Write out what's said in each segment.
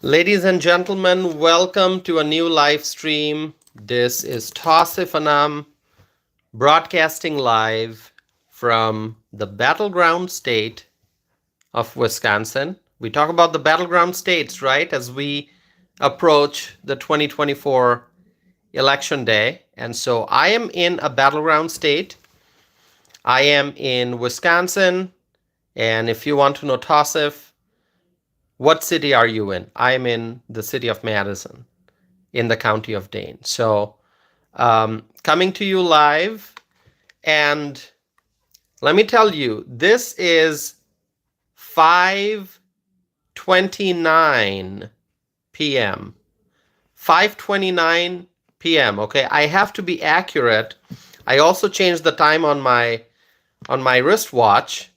Ladies and gentlemen, welcome to a new live stream. This is Tausif Anam broadcasting live from the battleground state of Wisconsin. We talk about the battleground states, right, as we approach the 2024 election day. And so I am in a battleground state. I am in Wisconsin. And if you want to know Tausif, what city are you in? I'm in the city of Madison, in the county of Dane. So coming to you live, and let me tell you, this is 5:29 p.m. 5:29 p.m. Okay, I have to be accurate. I also changed the time on my wristwatch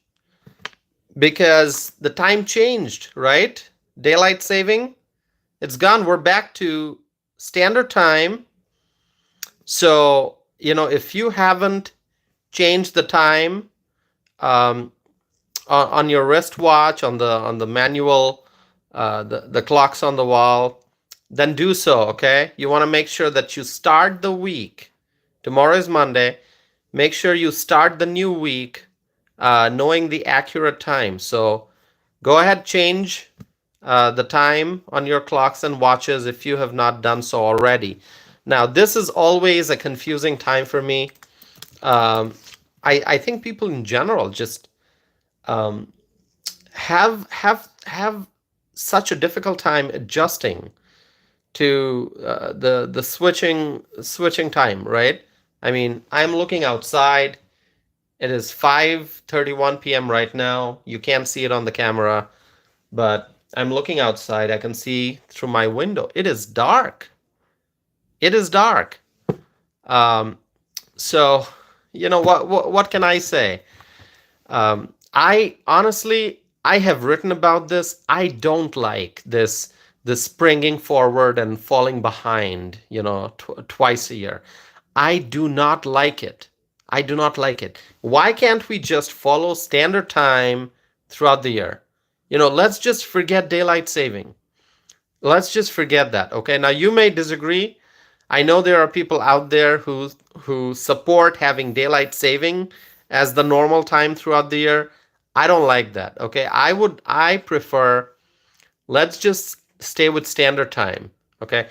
because the time changed, right? Daylight saving, it's gone. We're back to standard time. So, if you haven't changed the time on your wristwatch, on the manual, the clocks on the wall, then do so, okay? You want to make sure that you start the week. Tomorrow is Monday. Make sure you start the new week knowing the accurate time. So go ahead, change the time on your clocks and watches if you have not done so already. Now, this is always a confusing time for me. I think people in general just have such a difficult time adjusting to the switching time, right? I mean, I'm looking outside. It is 5:31 p.m. right now. You can't see it on the camera, but I'm looking outside. I can see through my window. It is dark. It is dark. So, what can I say? I honestly, I have written about this. I don't like this springing forward and falling behind, twice a year. I do not like it. I do not like it. Why can't we just follow standard time throughout the year? Let's just forget daylight saving. Let's just forget that. Okay. Now you may disagree. I know there are people out there who support having daylight saving as the normal time throughout the year. I don't like that. Okay. I prefer, let's just stay with standard time. Okay.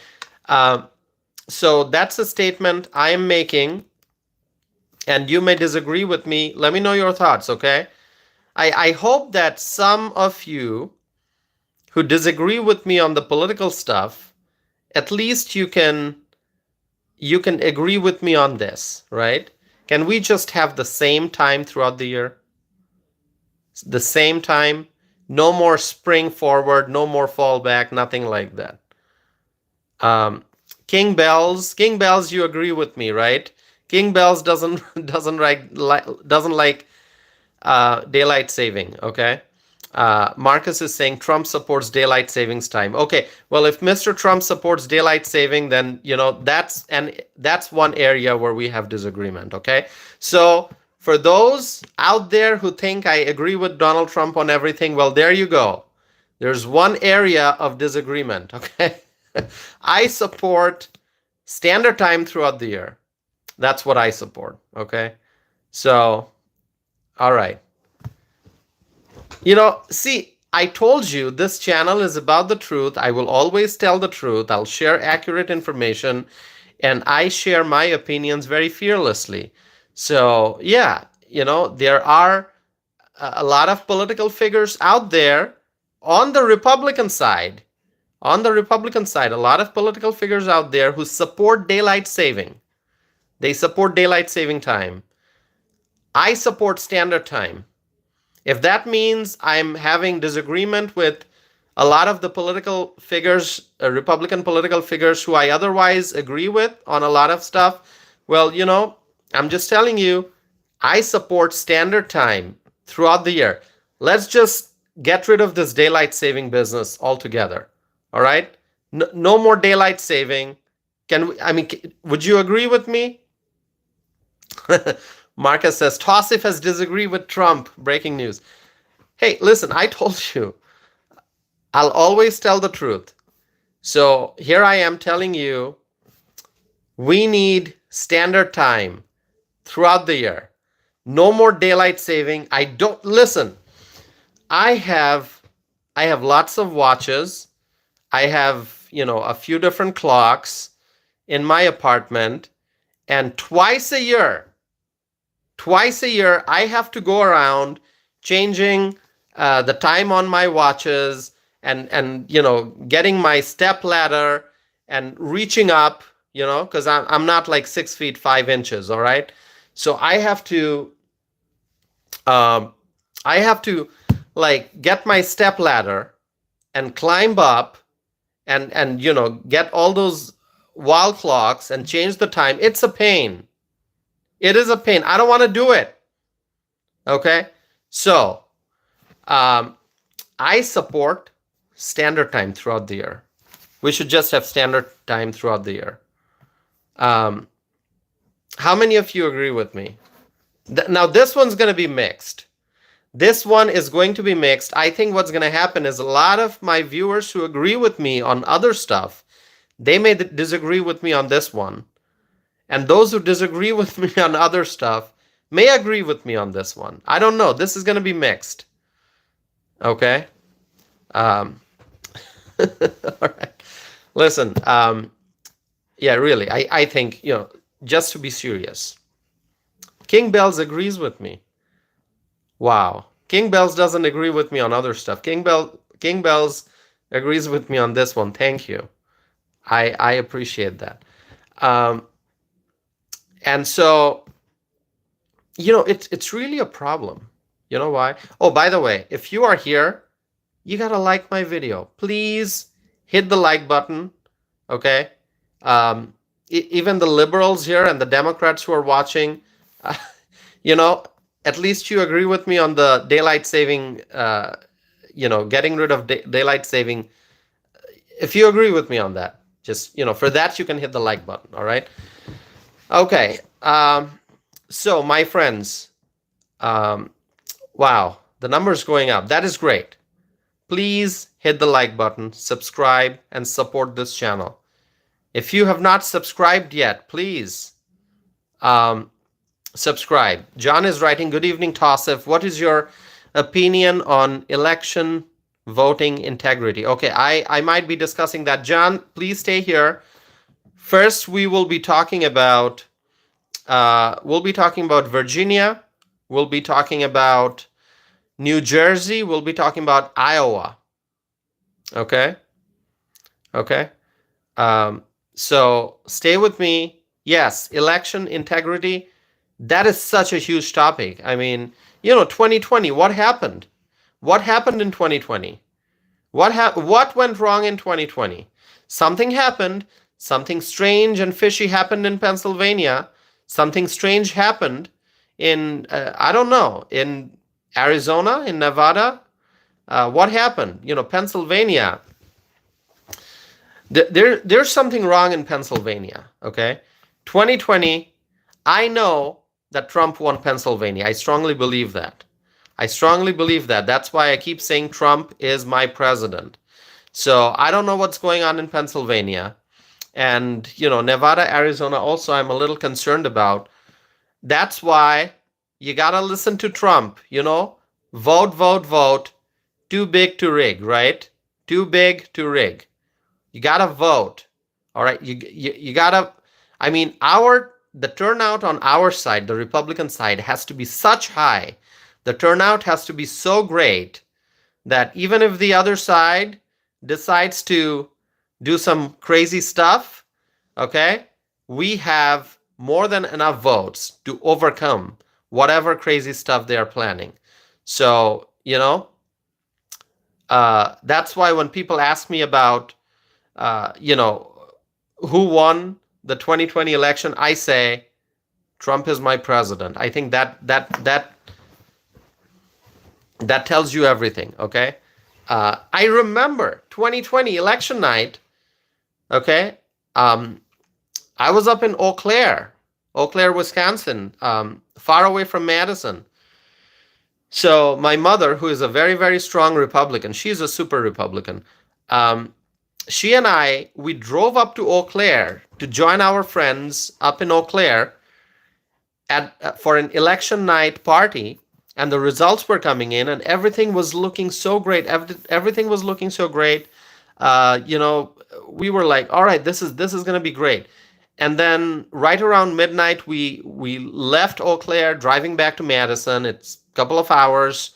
So that's a statement I am making, and you may disagree with me. Let me know your thoughts. Okay. I hope that some of you who disagree with me on the political stuff, at least you can agree with me on this, right? Can we just have the same time throughout the year? The same time? No more spring forward, no more fall back, nothing like that. King Bells, you agree with me, right? King Bells doesn't like daylight saving, okay? Marcus is saying Trump supports daylight savings time. Okay, well, if Mr. Trump supports daylight saving, then that's one area where we have disagreement. Okay, so for those out there who think I agree with Donald Trump on everything, well, there you go. There's one area of disagreement. Okay, I support standard time throughout the year. That's what I support. Okay, so all right. See, I told you this channel is about the truth. I will always tell the truth. I'll share accurate information, and I share my opinions very fearlessly. So, yeah, there are a lot of political figures out there on the Republican side. On the Republican side, a lot of political figures out there who support daylight saving. They support daylight saving time. I support standard time. If that means I'm having disagreement with a lot of the political figures, Republican political figures who I otherwise agree with on a lot of stuff, well, I'm just telling you, I support standard time throughout the year. Let's just get rid of this daylight saving business altogether. All right? No more daylight saving. Would you agree with me? Marcus says, Tausif has disagreed with Trump. Breaking news. Hey, listen, I told you, I'll always tell the truth. So here I am telling you, we need standard time throughout the year. No more daylight saving. I don't listen. I have I have lots of watches. I have, a few different clocks in my apartment, and twice a year I have to go around changing the time on my watches, and getting my step ladder and reaching up, because I'm not like 6 feet 5 inches. All right, so um, I have to like get my step ladder and climb up, and get all those wall clocks and change the time. It's a pain. It is a pain. I don't want to do it. Okay, so um, I support standard time throughout the year. We should just have standard time throughout the year. Um, how many of you agree with me? Now, this one's going to be mixed. This one is going to be mixed. I think what's going to happen is a lot of my viewers who agree with me on other stuff, they may disagree with me on this one. And those who disagree with me on other stuff may agree with me on this one. I don't know. This is going to be mixed. Okay? Um, all right. Listen, yeah, really, I think, just to be serious, King Bells agrees with me. Wow. King Bells doesn't agree with me on other stuff. King Bells agrees with me on this one. Thank you. I appreciate that. Um, and so, it's really a problem. You know why? Oh, by the way, if you are here, you gotta like my video. Please hit the like button. Okay. Even the liberals here and the Democrats who are watching, uh, you know, at least you agree with me on the daylight saving, getting rid of daylight saving. If you agree with me on that, just, for that, you can hit the like button. All right. Okay. So, my friends, wow, the number's going up. That is great. Please hit the like button, subscribe, and support this channel. If you have not subscribed yet, please subscribe. John is writing, good evening, Tassif. What is your opinion on election voting integrity? Okay, I might be discussing that. John, please stay here. First, we will be talking about Virginia. We'll be talking about New Jersey. We'll be talking about Iowa. Okay. So stay with me. Yes, election integrity. That is such a huge topic. I mean, 2020. What happened? What happened in 2020? What went wrong in 2020? Something happened. Something strange and fishy happened in Pennsylvania. Something strange happened in I don't know, in Arizona, in Nevada. What happened? Pennsylvania. There's something wrong in Pennsylvania. Okay, 2020. I know that Trump won Pennsylvania. I strongly believe that. That's why I keep saying Trump is my president. So I don't know what's going on in Pennsylvania. And, Nevada, Arizona also I'm a little concerned about. That's why you got to listen to Trump, vote, vote, vote. Too big to rig, right? Too big to rig. You got to vote. All right. You got to, the turnout on our side, the Republican side, has to be such high. The turnout has to be so great that even if the other side decides to do some crazy stuff, okay, we have more than enough votes to overcome whatever crazy stuff they are planning. So, that's why when people ask me about, who won the 2020 election, I say Trump is my president. I think that tells you everything. Okay, I remember 2020 election night. Okay, I was up in Eau Claire, Wisconsin, far away from Madison. So my mother, who is a very, very strong Republican, she's a super Republican. she and we drove up to Eau Claire to join our friends up in Eau Claire for an election night party, and the results were coming in, and everything was looking so great. Everything was looking so great. You know, we were like, all right, this is going to be great. And then right around midnight, we left Eau Claire, driving back to Madison. It's a couple of hours.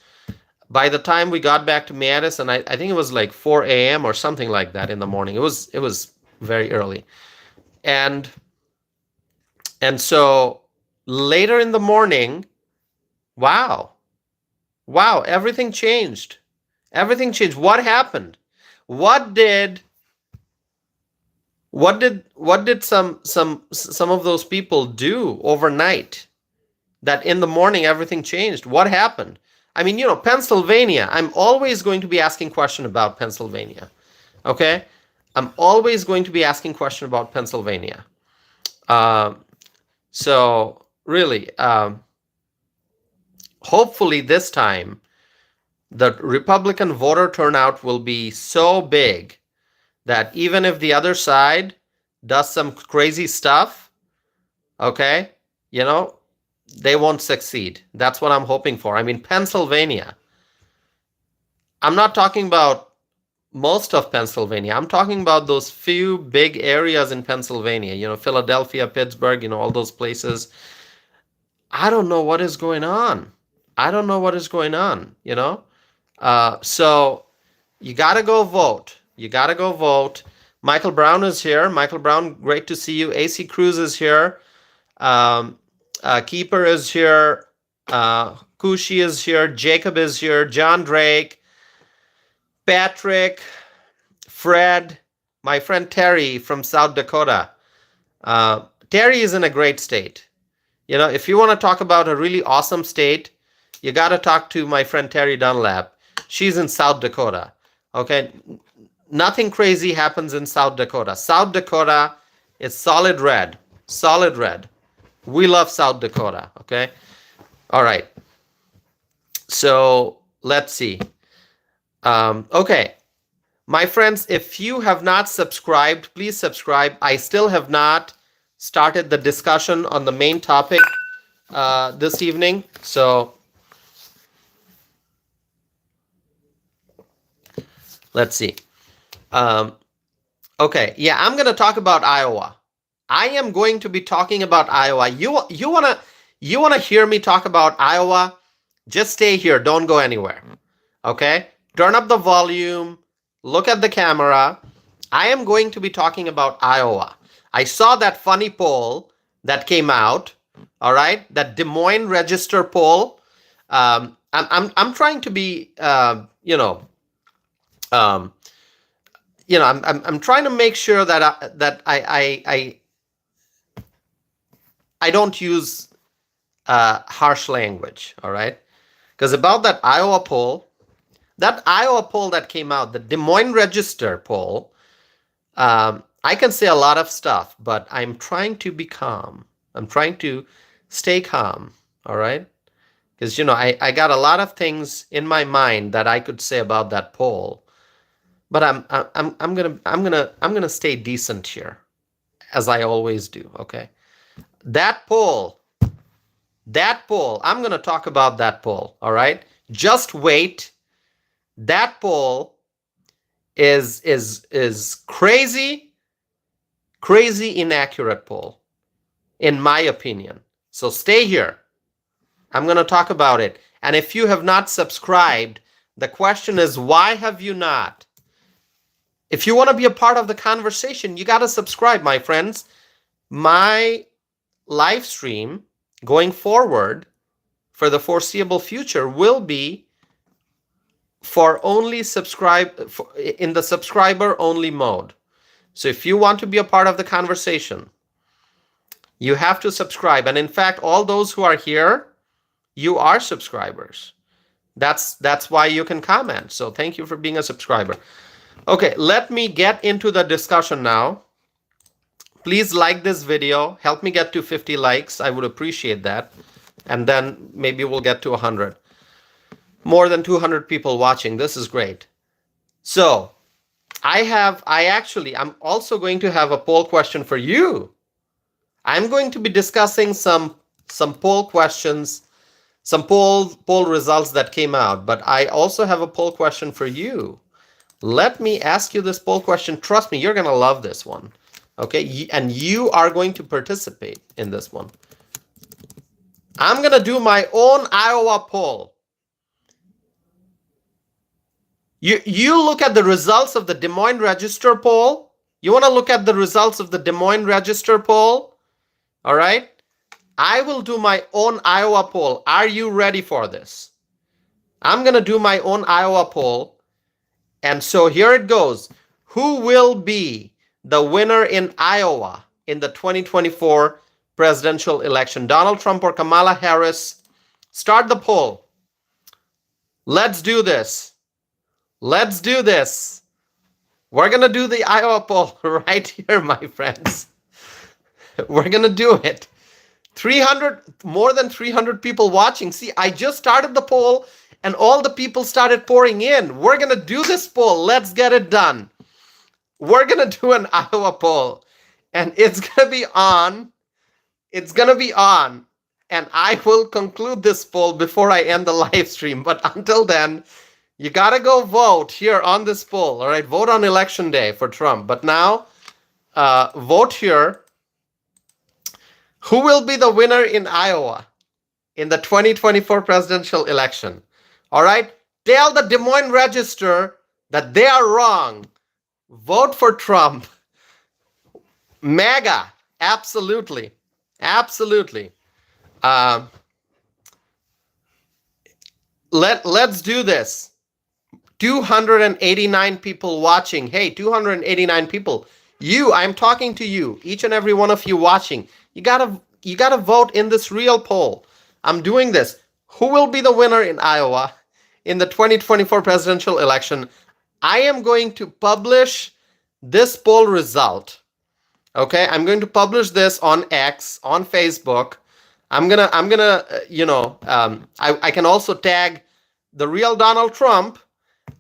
By the time we got back to Madison, I think it was like 4 a.m. or something like that in the morning. It was very early, and so later in the morning, wow, wow, everything changed. Everything changed. What happened? What did some of those people do overnight that in the morning everything changed? What happened? I mean, you know, Pennsylvania, I'm always going to be asking question about Pennsylvania. Okay? I'm always going to be asking question about Pennsylvania. So really, hopefully this time the Republican voter turnout will be so big that even if the other side does some crazy stuff, okay, you know, they won't succeed. That's what I'm hoping for. I mean, Pennsylvania, I'm not talking about most of Pennsylvania. I'm talking about those few big areas in Pennsylvania, you know, Philadelphia, Pittsburgh, you know, all those places. I don't know what is going on. I don't know what is going on, you know? So you got to go vote. You got to go vote. Michael Brown is here. Michael Brown, great to see you. AC Cruz is here. Keeper is here. Kushi is here. Jacob is here. John Drake. Patrick. Fred. My friend Terry from South Dakota. Terry is in a great state. You know, if you want to talk about a really awesome state, you got to talk to my friend Terry Dunlap. She's in South Dakota. Okay? Nothing crazy happens in South Dakota. South Dakota is solid red. Solid red. We love South Dakota. Okay? All right. So let's see. Okay. My friends, if you have not subscribed, please subscribe. I still have not started the discussion on the main topic this evening. So let's see. Okay, yeah, I'm going to talk about Iowa. I am going to be talking about Iowa. You wanna hear me talk about Iowa? Just stay here. Don't go anywhere. Okay? Turn up the volume. Look at the camera. I am going to be talking about Iowa. I saw that funny poll that came out. All right, that Des Moines Register poll. I'm trying to be I'm trying to make sure that I don't use harsh language. All right, because about that Iowa poll that came out, the Des Moines Register poll, I can say a lot of stuff, but I'm trying to be calm. I'm trying to stay calm. All right, because I got a lot of things in my mind that I could say about that poll. But I'm gonna stay decent here, as I always do. Okay, that poll, I'm gonna talk about that poll. All right, just wait. That poll is crazy inaccurate poll, in my opinion. So stay here. I'm gonna talk about it. And if you have not subscribed, the question is, why have you not? If you want to be a part of the conversation, you got to subscribe, my friends. My live stream going forward for the foreseeable future will be for only in the subscriber only mode. So if you want to be a part of the conversation, you have to subscribe. And in fact, all those who are here, you are subscribers. That's why you can comment. So thank you for being a subscriber. Okay, let me get into the discussion now. Please like this video. Help me get to 50 likes. I would appreciate that. And then maybe we'll get to 100. More than 200 people watching. This is great. So, I'm also going to have a poll question for you. I'm going to be discussing some poll questions, some poll results that came out, but I also have a poll question for you. Let me ask you this poll question. Trust me, you're going to love this one. Okay? And you are going to participate in this one. I'm going to do my own Iowa poll. You look at the results of the Des Moines Register poll. You want to look at the results of the Des Moines Register poll? All right? I will do my own Iowa poll. Are you ready for this? I'm going to do my own Iowa poll. And so here it goes. Who will be the winner in Iowa in the 2024 presidential election? Donald Trump or Kamala Harris? Start the poll. Let's do this. Let's do this. We're going to do the Iowa poll right here, my friends. We're going to do it. 300, more than 300 people watching. See, I just started the poll and all the people started pouring in. We're going to do this poll. Let's get it done. We're going to do an Iowa poll and it's going to be on. It's going to be on. And I will conclude this poll before I end the live stream. But until then, you got to go vote here on this poll. All right, vote on election day for Trump. But now, vote here. Who will be the winner in Iowa in the 2024 presidential election? All right, tell the Des Moines Register that they are wrong. Vote for Trump. MAGA, absolutely, absolutely. Let's do this. 289 people watching. Hey, 289 people. I'm talking to you, each and every one of you watching. You gotta vote in this real poll. I'm doing this. Who will be the winner in Iowa in the 2024 presidential election? I am going to publish this poll result. Okay, I'm going to publish this on X, on Facebook. I can also tag the real Donald Trump.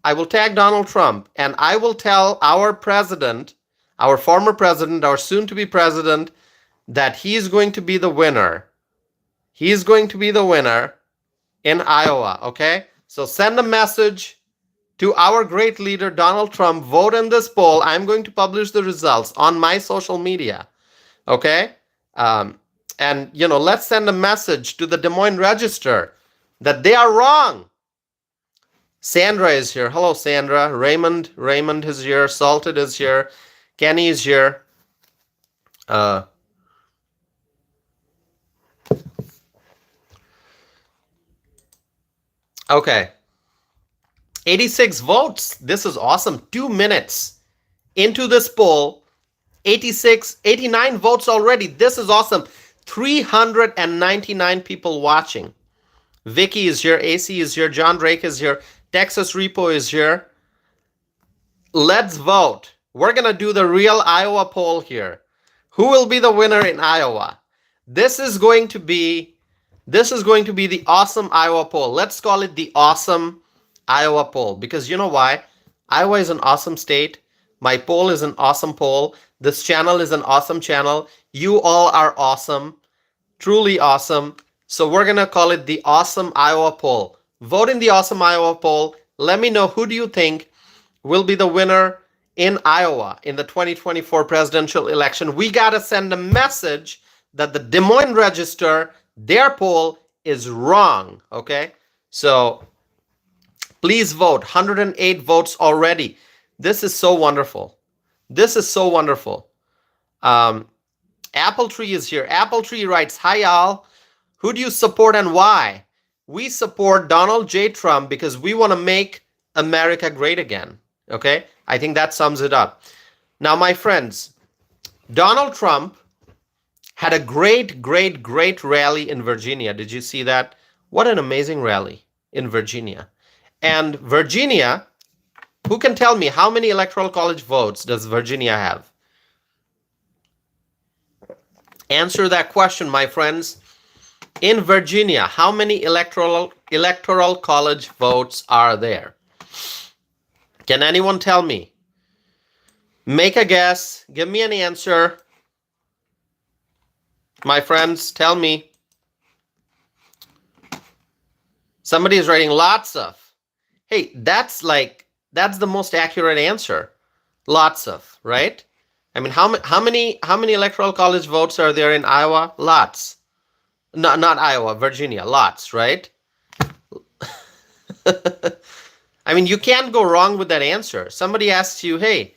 I will tag Donald Trump and I will tell our president, our former president, our soon-to-be president, that he's going to be the winner. He's going to be the winner in Iowa, okay? So send a message to our great leader, Donald Trump. Vote in this poll. I'm going to publish the results on my social media, okay? And, let's send a message to the Des Moines Register that they are wrong. Sandra is here. Hello, Sandra. Raymond is here. Salted is here. Kenny is here. Okay. 86 votes. This is awesome. 2 minutes into this poll. 89 votes already. This is awesome. 399 people watching. Vicky is here. AC is here. John Drake is here. Texas Repo is here. Let's vote. We're going to do the real Iowa poll here. Who will be the winner in Iowa? This is going to be the awesome Iowa poll. Let's call it the awesome Iowa poll because you know why? Iowa is an awesome state. My poll is an awesome poll. This channel is an awesome channel. You all are awesome. Truly awesome. So we're going to call it the awesome Iowa poll. Vote in the awesome Iowa poll. Let me know who do you think will be the winner in Iowa in the 2024 presidential election. We got to send a message that the Des Moines Register, their poll is wrong, okay? So please vote. 108 votes already. This is so wonderful. This is so wonderful. Apple Tree is here. Apple Tree writes, hi, Al. Who do you support and why? We support Donald J. Trump because we want to make America great again. Okay? I think that sums it up. Now, my friends, Donald Trump had a great rally in Virginia. Did you see that? What an amazing rally in Virginia. And Virginia, who can tell me how many electoral college votes does Virginia have? Answer that question, my friends. In Virginia, how many electoral college votes are there? Can anyone tell me? Make a guess. Give me an answer. My friends, tell me. Somebody is writing lots of. Hey, that's the most accurate answer. Lots of, right? I mean, how many electoral college votes are there in Iowa? Lots. No, not Iowa, Virginia. Lots, right? I mean, you can't go wrong with that answer. Somebody asks you, hey,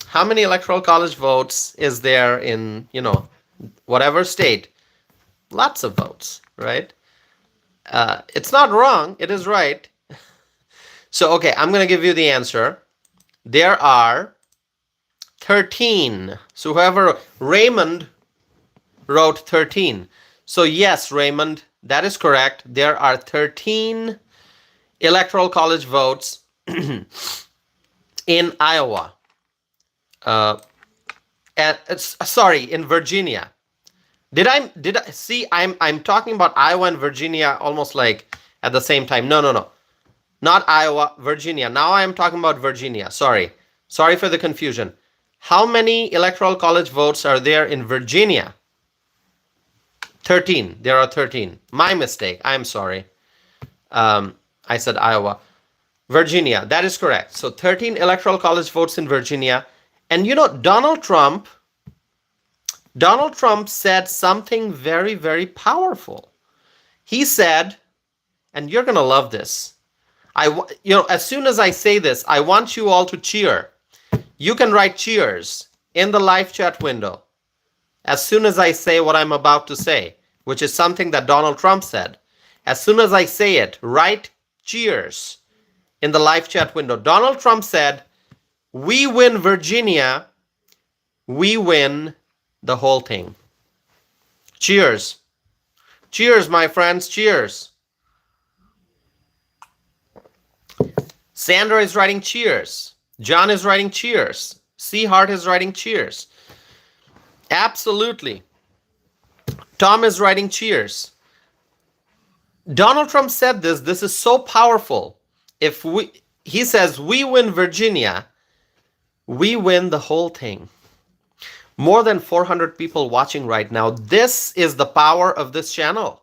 how many electoral college votes is there in, whatever state? Lots of votes, right? It's not wrong. It is right. So, okay, I'm going to give you the answer. There are 13. So whoever, Raymond wrote 13. So yes, Raymond, that is correct. There are 13 electoral college votes in Iowa. In Virginia. Did I see? I'm talking about Iowa and Virginia almost like at the same time. No. Not Iowa, Virginia. Now I am talking about Virginia. Sorry for the confusion. How many electoral college votes are there in Virginia? 13. There are 13. My mistake. I'm sorry. I said Iowa. Virginia. That is correct. So 13 electoral college votes in Virginia. And Donald Trump said something very, very powerful. He said, and you're going to love this. As soon as I say this, I want you all to cheer. You can write cheers in the live chat window as soon as I say what I'm about to say, which is something that Donald Trump said. As soon as I say it, write cheers in the live chat window. Donald Trump said, we win Virginia, we win the whole thing. Cheers. Cheers, my friends, cheers. Sandra is writing cheers. John is writing cheers. C. Hart is writing cheers. Absolutely. Tom is writing cheers. Donald Trump said this. This is so powerful. He says, we win Virginia, we win the whole thing. More than 400 people watching right now. This is the power of this channel.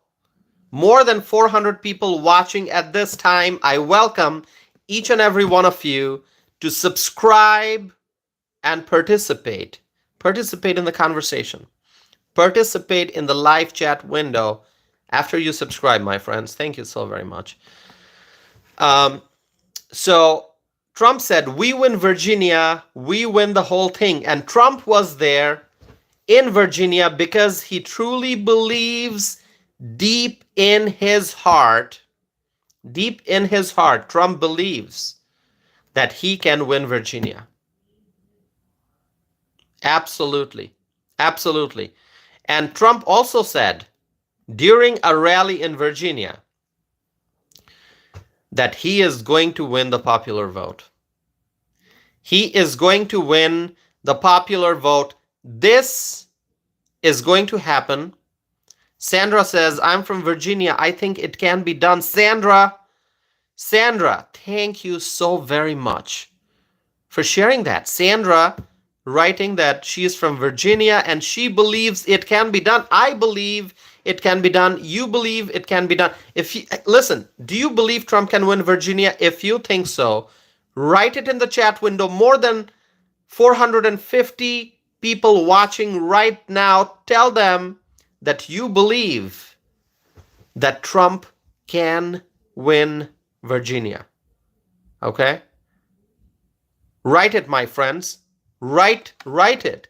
More than 400 people watching at this time. I welcome each and every one of you to subscribe and participate. Participate in the conversation. Participate in the live chat window after you subscribe, my friends. Thank you so very much. So Trump said, we win Virginia, we win the whole thing. And Trump was there in Virginia because he truly believes deep in his heart, Trump believes that he can win Virginia. Absolutely. Absolutely. And Trump also said during a rally in Virginia that he is going to win the popular vote. He is going to win the popular vote. This is going to happen. Sandra says, I'm from Virginia. I think it can be done. Sandra, thank you so very much for sharing that. Sandra writing that she is from Virginia and she believes it can be done. I believe it can be done. You believe it can be done. Listen, do you believe Trump can win Virginia? If you think so, write it in the chat window. More than 450 people watching right now. Tell them that you believe that Trump can win Virginia. Okay? Write it, my friends. Write it.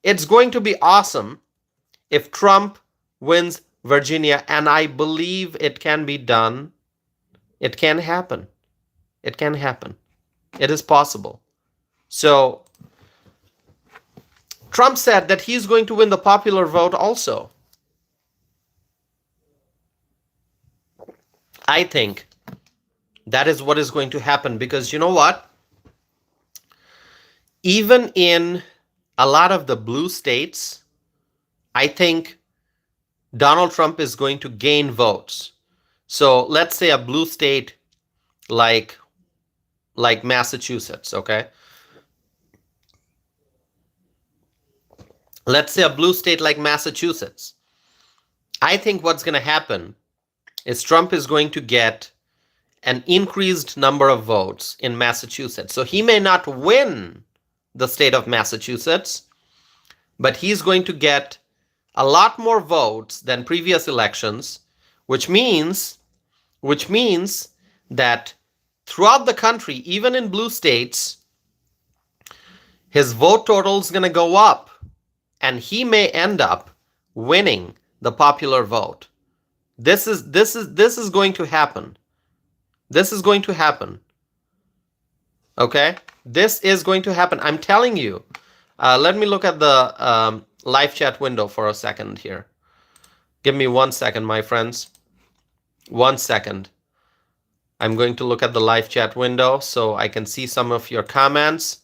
It's going to be awesome if Trump wins Virginia, and I believe it can be done. It can happen. It can happen. It is possible. So, Trump said that he's going to win the popular vote also. I think that is what is going to happen because you know what? Even in a lot of the blue states, I think Donald Trump is going to gain votes. So let's say a blue state like Massachusetts, okay? let's say a blue state like Massachusetts, I think what's going to happen is Trump is going to get an increased number of votes in Massachusetts. So he may not win the state of Massachusetts, but he's going to get a lot more votes than previous elections, which means that throughout the country, even in blue states, his vote total is going to go up, and he may end up winning the popular vote. This is going to happen. This is going to happen. Okay? This is going to happen. I'm telling you. Let me look at the live chat window for a second here. Give me 1 second, my friends. 1 second. I'm going to look at the live chat window so I can see some of your comments.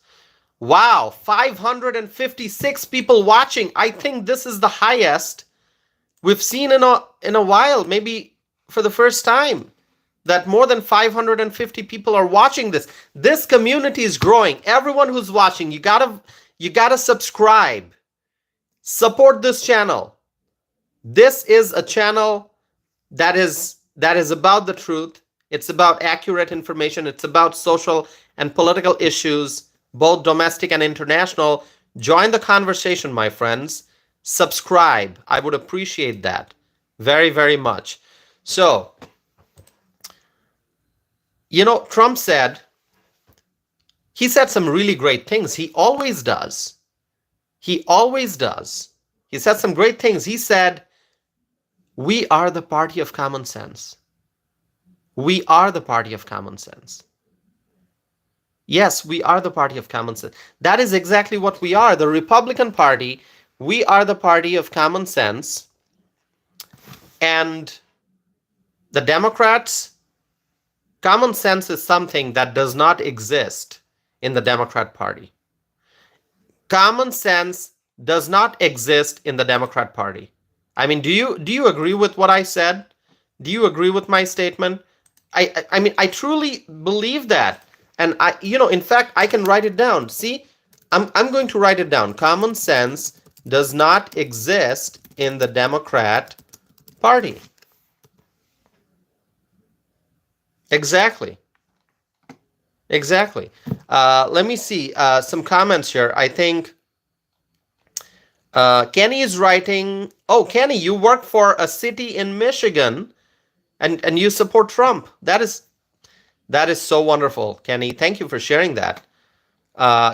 Wow, 556 people watching. I think this is the highest we've seen in a while, maybe for the first time, that more than 550 people are watching this. This community is growing. Everyone who's watching, you gotta subscribe. Support this channel. This is a channel that is about the truth. It's about accurate information. It's about social and political issues, both domestic and international. Join the conversation, my friends. Subscribe. I would appreciate that very, very much. So, Trump said some really great things. He always does. He always does. He said some great things. He said, we are the party of common sense. We are the party of common sense. Yes, we are the party of common sense. That is exactly what we are. The Republican Party, we are the party of common sense. And the Democrats, common sense is something that does not exist in the Democrat Party. Common sense does not exist in the Democrat Party. I mean, do you agree with what I said? Do you agree with my statement? I mean, I truly believe that. And in fact, I can write it down. See, I'm going to write it down. Common sense does not exist in the Democrat Party. Exactly. Let me see some comments here. I think Kenny is writing. Oh, Kenny, you work for a city in Michigan, and you support Trump. That is so wonderful, Kenny. Thank you for sharing that.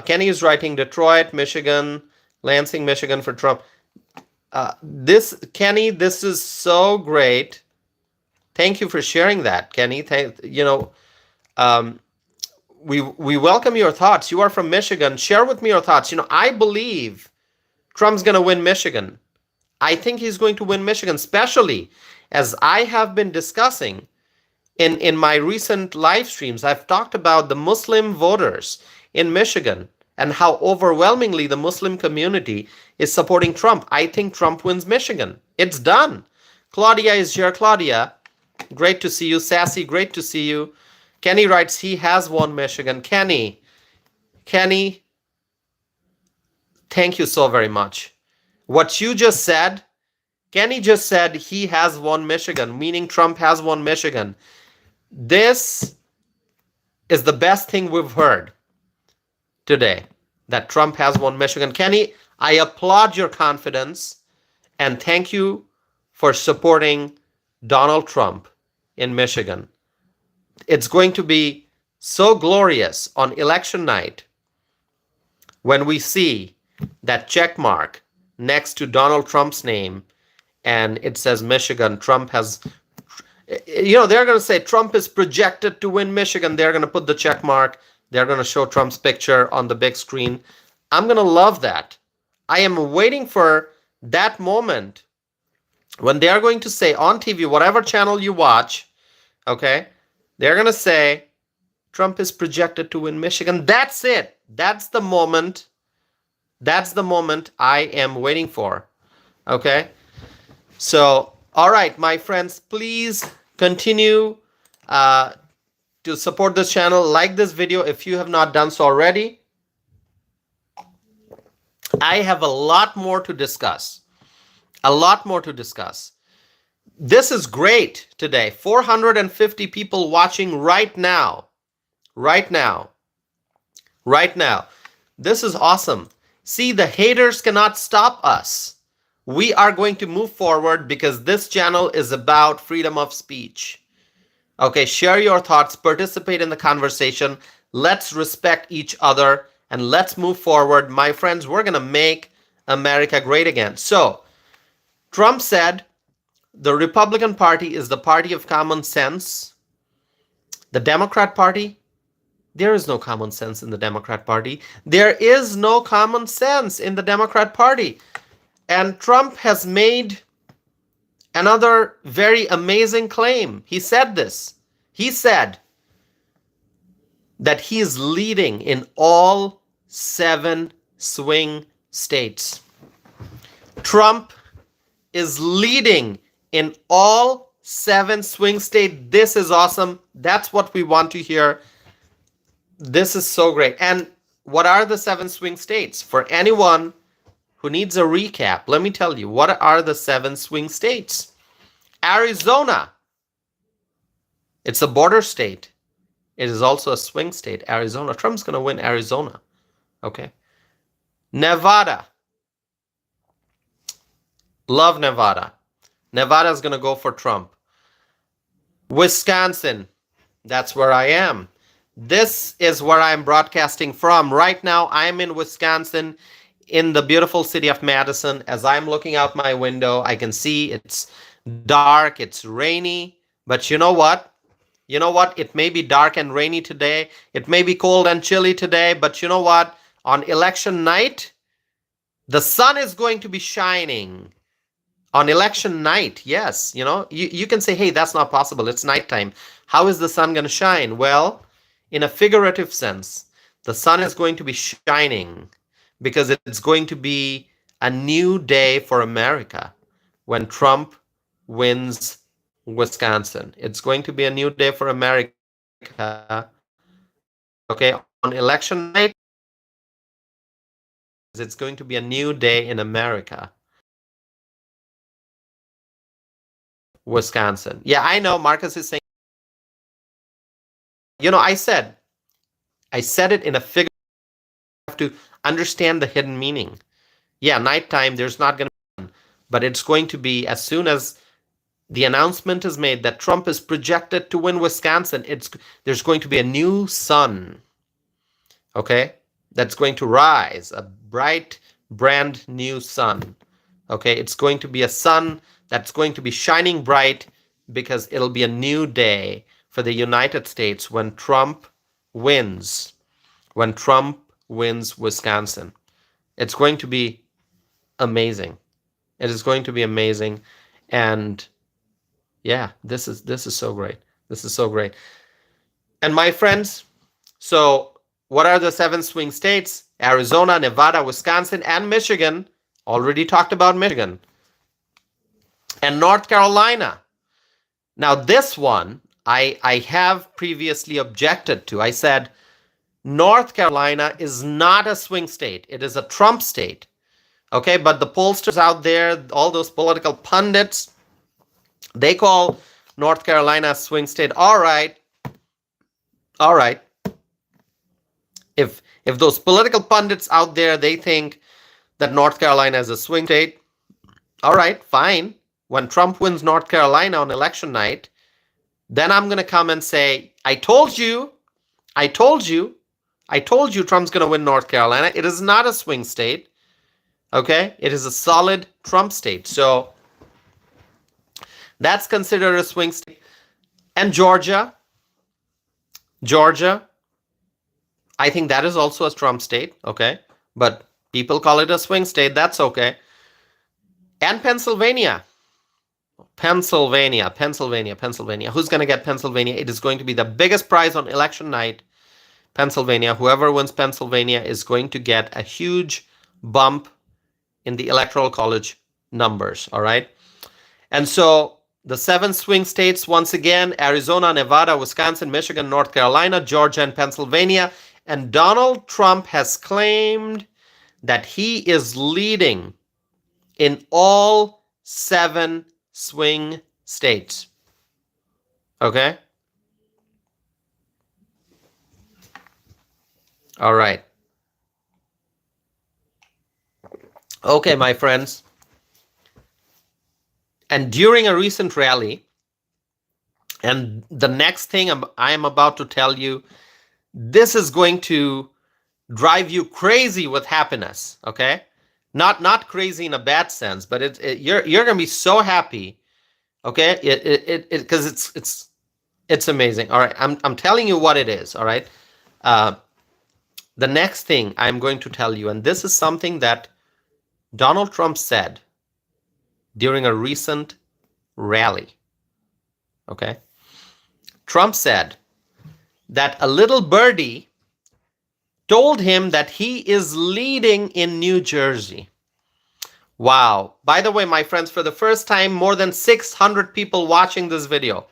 Kenny is writing Detroit, Michigan, Lansing, Michigan for Trump. Kenny, this is so great. Thank you for sharing that, Kenny. We welcome your thoughts. You are from Michigan. Share with me your thoughts. I believe Trump's going to win Michigan. I think he's going to win Michigan, especially as I have been discussing in my recent live streams. I've talked about the Muslim voters in Michigan and how overwhelmingly the Muslim community is supporting Trump. I think Trump wins Michigan. It's done. Claudia is here. Claudia, great to see you. Sassy, great to see you. Kenny writes he has won Michigan. Kenny, thank you so very much. What you just said, Kenny just said he has won Michigan, meaning Trump has won Michigan. This is the best thing we've heard today, that Trump has won Michigan. Kenny, I applaud your confidence and thank you for supporting Donald Trump in Michigan. It's going to be so glorious on election night when we see that check mark next to Donald Trump's name and it says Michigan. Trump has, they're going to say Trump is projected to win Michigan. They're going to put the check mark. They're going to show Trump's picture on the big screen. I'm going to love that. I am waiting for that moment when they are going to say on TV, whatever channel you watch, okay, they're going to say Trump is projected to win Michigan. That's it. That's the moment. That's the moment I am waiting for. Okay? So, all right, my friends, please continue to support this channel. Like this video if you have not done so already. I have a lot more to discuss. A lot more to discuss. This is great today. 450 people watching right now. Right now. Right now. This is awesome. See, the haters cannot stop us. We are going to move forward because this channel is about freedom of speech. Okay, share your thoughts, participate in the conversation. Let's respect each other and let's move forward. My friends, we're going to make America great again. So, Trump said the Republican Party is the party of common sense. The Democrat Party, there is no common sense in the Democrat Party. There is no common sense in the Democrat Party. And Trump has made another very amazing claim. He said this. He said that he is leading in all 7 swing states. Trump is leading in all 7 swing states. This is awesome. That's what we want to hear. This is so great. And what are the 7 swing states? For anyone who needs a recap, let me tell you, what are the 7 swing states? Arizona. It's a border state. It is also a swing state, Arizona. Trump's going to win Arizona. Okay. Nevada. Love Nevada. Nevada is going to go for Trump. Wisconsin. That's where I am. This is where I'm broadcasting from. Right now, I'm in Wisconsin, in the beautiful city of Madison. As I'm looking out my window, I can see it's dark, it's rainy. But you know what? You know what? It may be dark and rainy today. It may be cold and chilly today. But you know what? On election night, the sun is going to be shining. On election night, yes. You can say, hey, that's not possible. It's nighttime. How is the sun going to shine? Well, in a figurative sense, the sun is going to be shining because it's going to be a new day for America when Trump wins Wisconsin. It's going to be a new day for America. Okay, on election night, it's going to be a new day in America. Wisconsin. Yeah, I know Marcus is saying, I said it in a figure. You have to understand the hidden meaning. Yeah, nighttime, there's not going to be sun, but it's going to be as soon as the announcement is made that Trump is projected to win Wisconsin, there's going to be a new sun, okay, that's going to rise, a bright, brand new sun, okay? It's going to be a sun that's going to be shining bright because it'll be a new day for the United States when Trump wins Wisconsin. It's going to be amazing. It is going to be amazing. And yeah, this is so great. This is so great. And my friends, so what are the 7 swing states? Arizona, Nevada, Wisconsin, and Michigan. Already talked about Michigan. And North Carolina. Now this one, I have previously objected to. I said, North Carolina is not a swing state. It is a Trump state. Okay, but the pollsters out there, all those political pundits, they call North Carolina a swing state. All right. If those political pundits out there, they think that North Carolina is a swing state, all right, fine. When Trump wins North Carolina on election night, then I'm going to come and say, I told you Trump's going to win North Carolina. It is not a swing state. Okay? It is a solid Trump state. So that's considered a swing state. And Georgia, I think that is also a Trump state. Okay? But people call it a swing state. That's okay. And Pennsylvania. Pennsylvania. Who's going to get Pennsylvania? It is going to be the biggest prize on election night. Pennsylvania. Whoever wins Pennsylvania is going to get a huge bump in the Electoral College numbers. All right. And so the 7 swing states, once again, Arizona, Nevada, Wisconsin, Michigan, North Carolina, Georgia, and Pennsylvania. And Donald Trump has claimed that he is leading in all 7 swing states. Okay? All right. Okay, my friends. And during a recent rally, and the next thing I am about to tell you, this is going to drive you crazy with happiness. Okay? Not crazy in a bad sense, but you're gonna be so happy. Okay? Because it's amazing. All right, I'm telling you what it is. All right. The next thing I'm going to tell you, and this is something that Donald Trump said during a recent rally. Okay. Trump said that a little birdie told him that he is leading in New Jersey. Wow. By the way, my friends, for the first time, more than 600 people watching this video.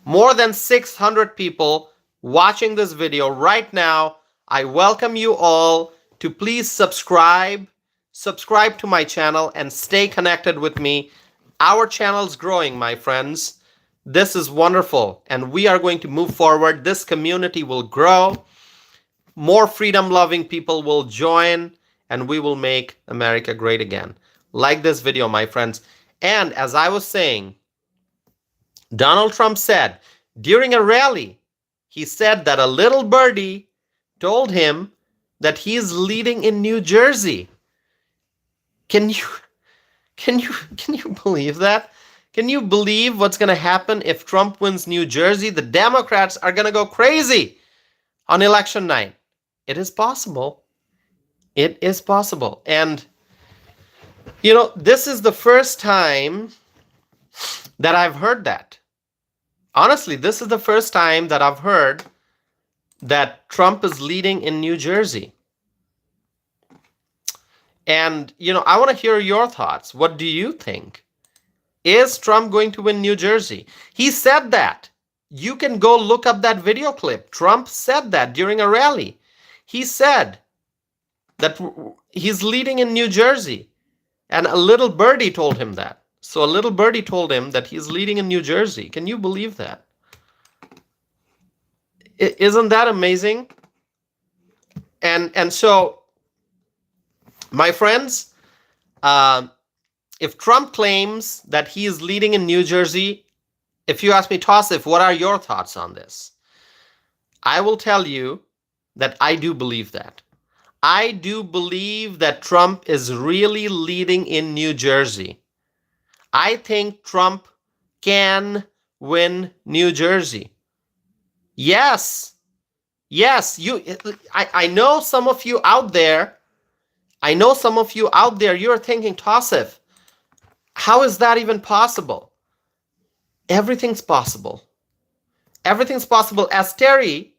More than 600 people watching this video right now. I welcome you all to please subscribe to my channel and stay connected with me. Our channel's growing, my friends. This is wonderful, and we are going to move forward. This community will grow. More freedom-loving people will join, and we will make America great again. Like this video, my friends. And as I was saying, Donald Trump said during a rally, he said that a little birdie told him that he is leading in New Jersey. Can you believe that? Can you believe what's going to happen if Trump wins New Jersey? The Democrats are going to go crazy on election night. It is possible. It is possible. And, you know, this is the first time that I've heard that. Honestly, this is the first time that I've heard that Trump is leading in New Jersey. And, you know, I want to hear your thoughts. What do you think? Is Trump going to win New Jersey? He said that. You can go look up that video clip. Trump said that during a rally. He said that he's leading in New Jersey. And a little birdie told him that. So a little birdie told him that he's leading in New Jersey. Can you believe that? Isn't that amazing? And so, my friends, if Trump claims that he is leading in New Jersey, if you ask me, Tausif, what are your thoughts on this? I will tell you that I do believe that. I do believe that Trump is really leading in New Jersey. I think Trump can win New Jersey. Yes. Yes, I know some of you out there, you're thinking, Tausif, how is that even possible? Everything's possible. Everything's possible. As Terry,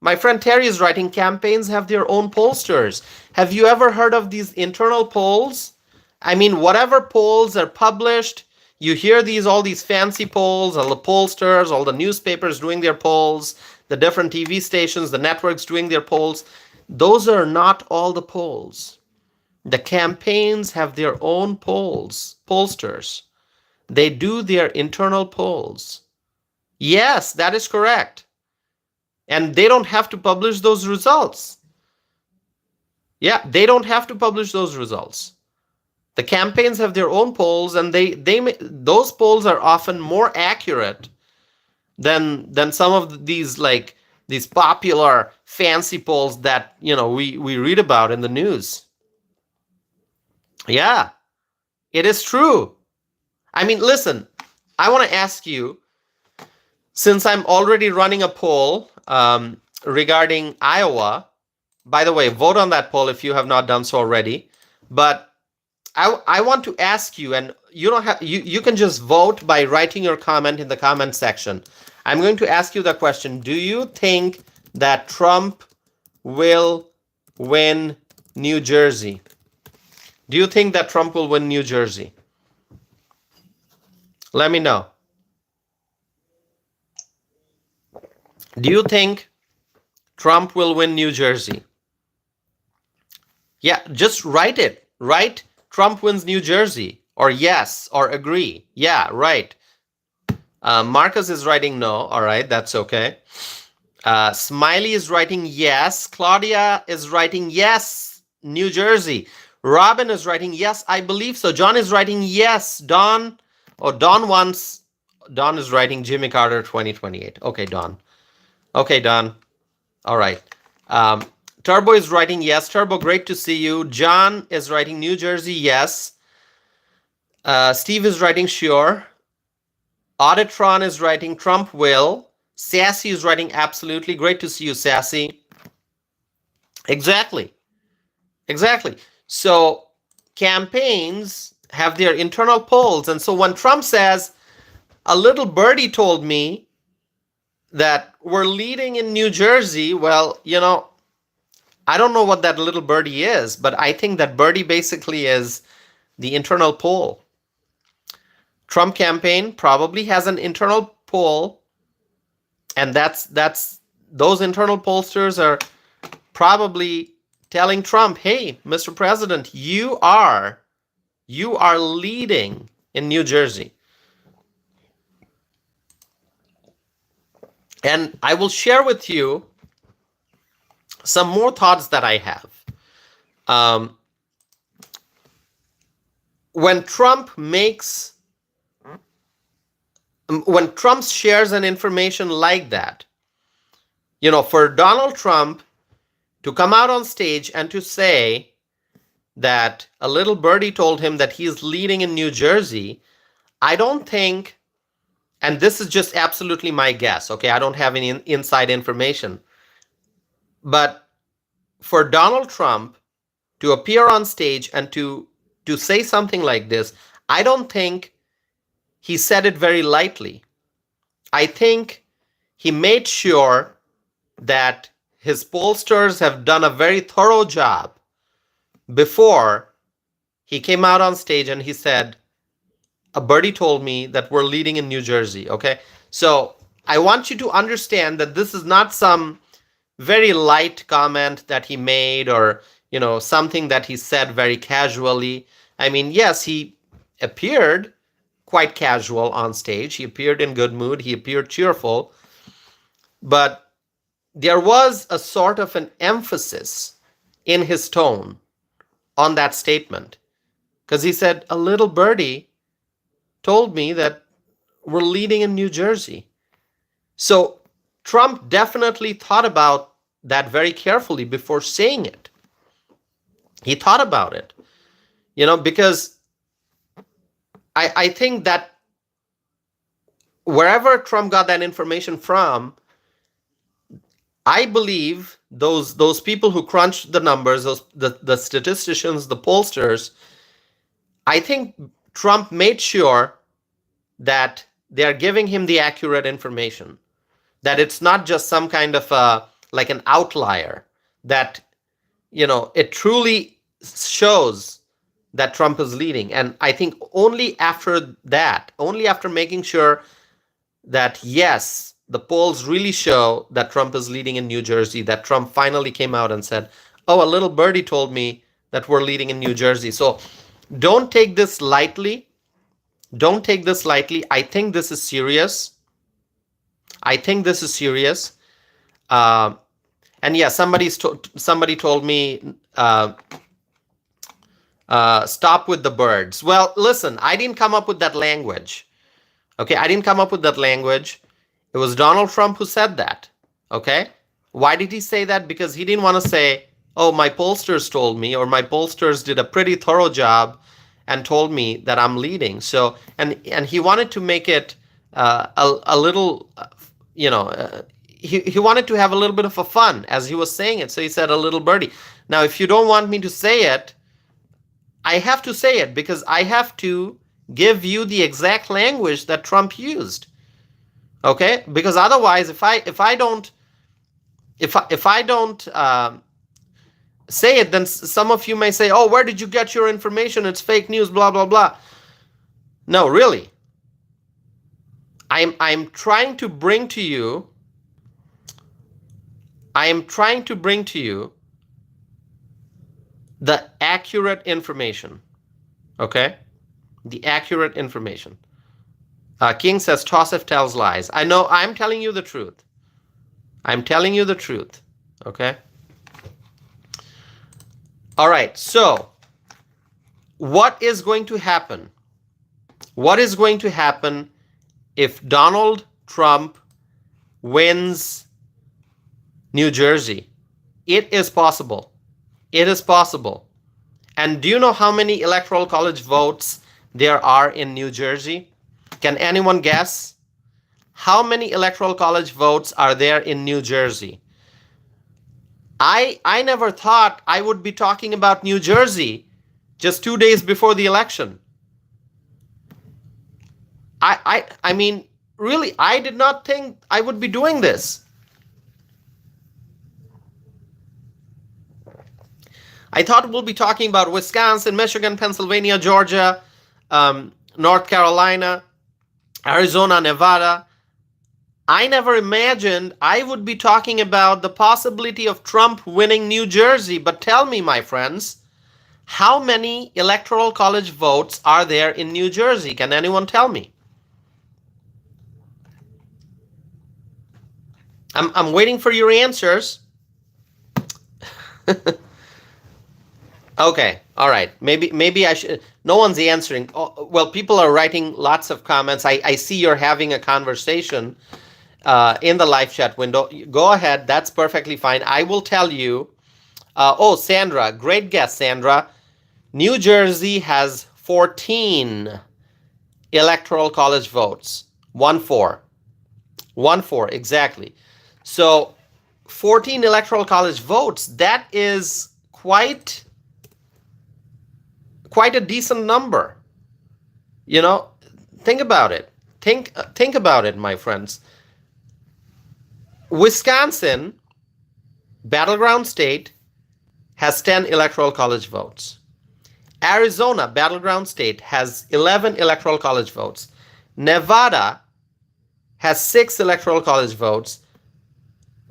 my friend Terry is writing, campaigns have their own pollsters. Have you ever heard of these internal polls? I mean, whatever polls are published, you hear all these fancy polls, all the pollsters, all the newspapers doing their polls, the different TV stations, the networks doing their polls. Those are not all the polls. The campaigns have their own pollsters. They do their internal polls. Yes, that is correct. And they don't have to publish those results. Yeah, they don't have to publish those results. The campaigns have their own polls, and those polls are often more accurate than some of these popular fancy polls that we read about in the news. Yeah, it is true. I mean, listen, I want to ask you, since I'm already running a poll regarding Iowa. By the way, vote on that poll if you have not done so already. But I want to ask you, and you don't have you can just vote by writing your comment in the comment section. I'm going to ask you the question: do you think that Trump will win New Jersey? Do you think that Trump will win New Jersey? Let me know. Do you think Trump will win New Jersey? Yeah, just write it. Write Trump wins New Jersey, or yes, or agree. Yeah, right. Marcus is writing no. All right, that's okay. Smiley is writing yes. Claudia is writing yes, New Jersey. Robin is writing yes, I believe so. John is writing yes. Don is writing Jimmy Carter 2028. Okay, Don. Okay, Don. All right. Um, Turbo is writing yes. Turbo, great to see you. John is writing New Jersey, yes. Steve is writing sure. Auditron is writing Trump will. Sassy is writing absolutely. Great to see you, Sassy. Exactly. Exactly. So campaigns have their internal polls. And so when Trump says, a little birdie told me that we're leading in New Jersey, well, I don't know what that little birdie is, but I think that birdie basically is the internal poll. Trump campaign probably has an internal poll, and that's those internal pollsters are probably telling Trump, "Hey, Mr. President, you are leading in New Jersey." And I will share with you some more thoughts that I have. Um, when Trump makes, when Trump shares an information like that, for Donald Trump to come out on stage and to say that a little birdie told him that he's leading in New Jersey, I don't think, and this is just absolutely my guess, okay, I don't have any inside information, but for Donald Trump to appear on stage and to say something like this, I don't think he said it very lightly. I think he made sure that his pollsters have done a very thorough job before he came out on stage and he said, a birdie told me that we're leading in New Jersey. Okay. So I want you to understand that this is not some very light comment that he made, or, something that he said very casually. I mean, yes, he appeared quite casual on stage. He appeared in good mood. He appeared cheerful. But there was a sort of an emphasis in his tone on that statement, because he said, a little birdie told me that we're leading in New Jersey. So Trump definitely thought about that very carefully before saying it. He thought about it, because I think that wherever Trump got that information from, I believe those people who crunched the numbers, the statisticians, the pollsters, I think Trump made sure that they're giving him the accurate information, that it's not just some kind of like an outlier, that it truly shows that Trump is leading. And I think only after that, only after making sure that yes, the polls really show that Trump is leading in New Jersey, that Trump finally came out and said, oh, a little birdie told me that we're leading in New Jersey. So don't take this lightly. Don't take this lightly. I think this is serious. I think this is serious. And yeah, somebody told me, stop with the birds. Well, listen, I didn't come up with that language. Okay, I didn't come up with that language. It was Donald Trump who said that. Okay, why did he say that? Because he didn't want to say, oh, my pollsters told me, or my pollsters did a pretty thorough job and told me that I'm leading. So, and he wanted to make it a little, he wanted to have a little bit of a fun as he was saying it. So he said, a little birdie. Now, if you don't want me to say it, I have to say it, because I have to give you the exact language that Trump used. Okay, because otherwise, if I don't say it, then some of you may say, oh, where did you get your information? It's fake news, blah blah blah. No, really, I'm trying to bring to you. I am trying to bring to you The accurate information. Okay? The accurate information. King says Tosif tells lies. I know, I'm telling you the truth. I'm telling you the truth. Okay? All right, so what is going to happen? What is going to happen if Donald Trump wins New Jersey? It is possible. It is possible. And do you know how many electoral college votes there are in New Jersey? Can anyone guess? How many electoral college votes are there in New Jersey? I never thought I would be talking about New Jersey just 2 days before the election. I mean, really, I did not think I would be doing this. I thought we'll be talking about Wisconsin, Michigan, Pennsylvania, Georgia, North Carolina, Arizona, Nevada. I never imagined I would be talking about the possibility of Trump winning New Jersey. But tell me, my friends, how many electoral college votes are there in New Jersey? Can anyone tell me? I'm waiting for your answers. Okay, all right. Maybe I should. No one's answering. Oh, well, people are writing lots of comments. I see you're having a conversation in the live chat window. Go ahead. That's perfectly fine. I will tell you. Oh, Sandra, great guess, Sandra. New Jersey has 14 electoral college votes. 1-4. 1-4, exactly. So 14 electoral college votes, that is quite a decent number. You know, think about it. Think about it, my friends. Wisconsin, battleground state, has 10 electoral college votes. Arizona, battleground state, has 11 electoral college votes. Nevada has 6 electoral college votes.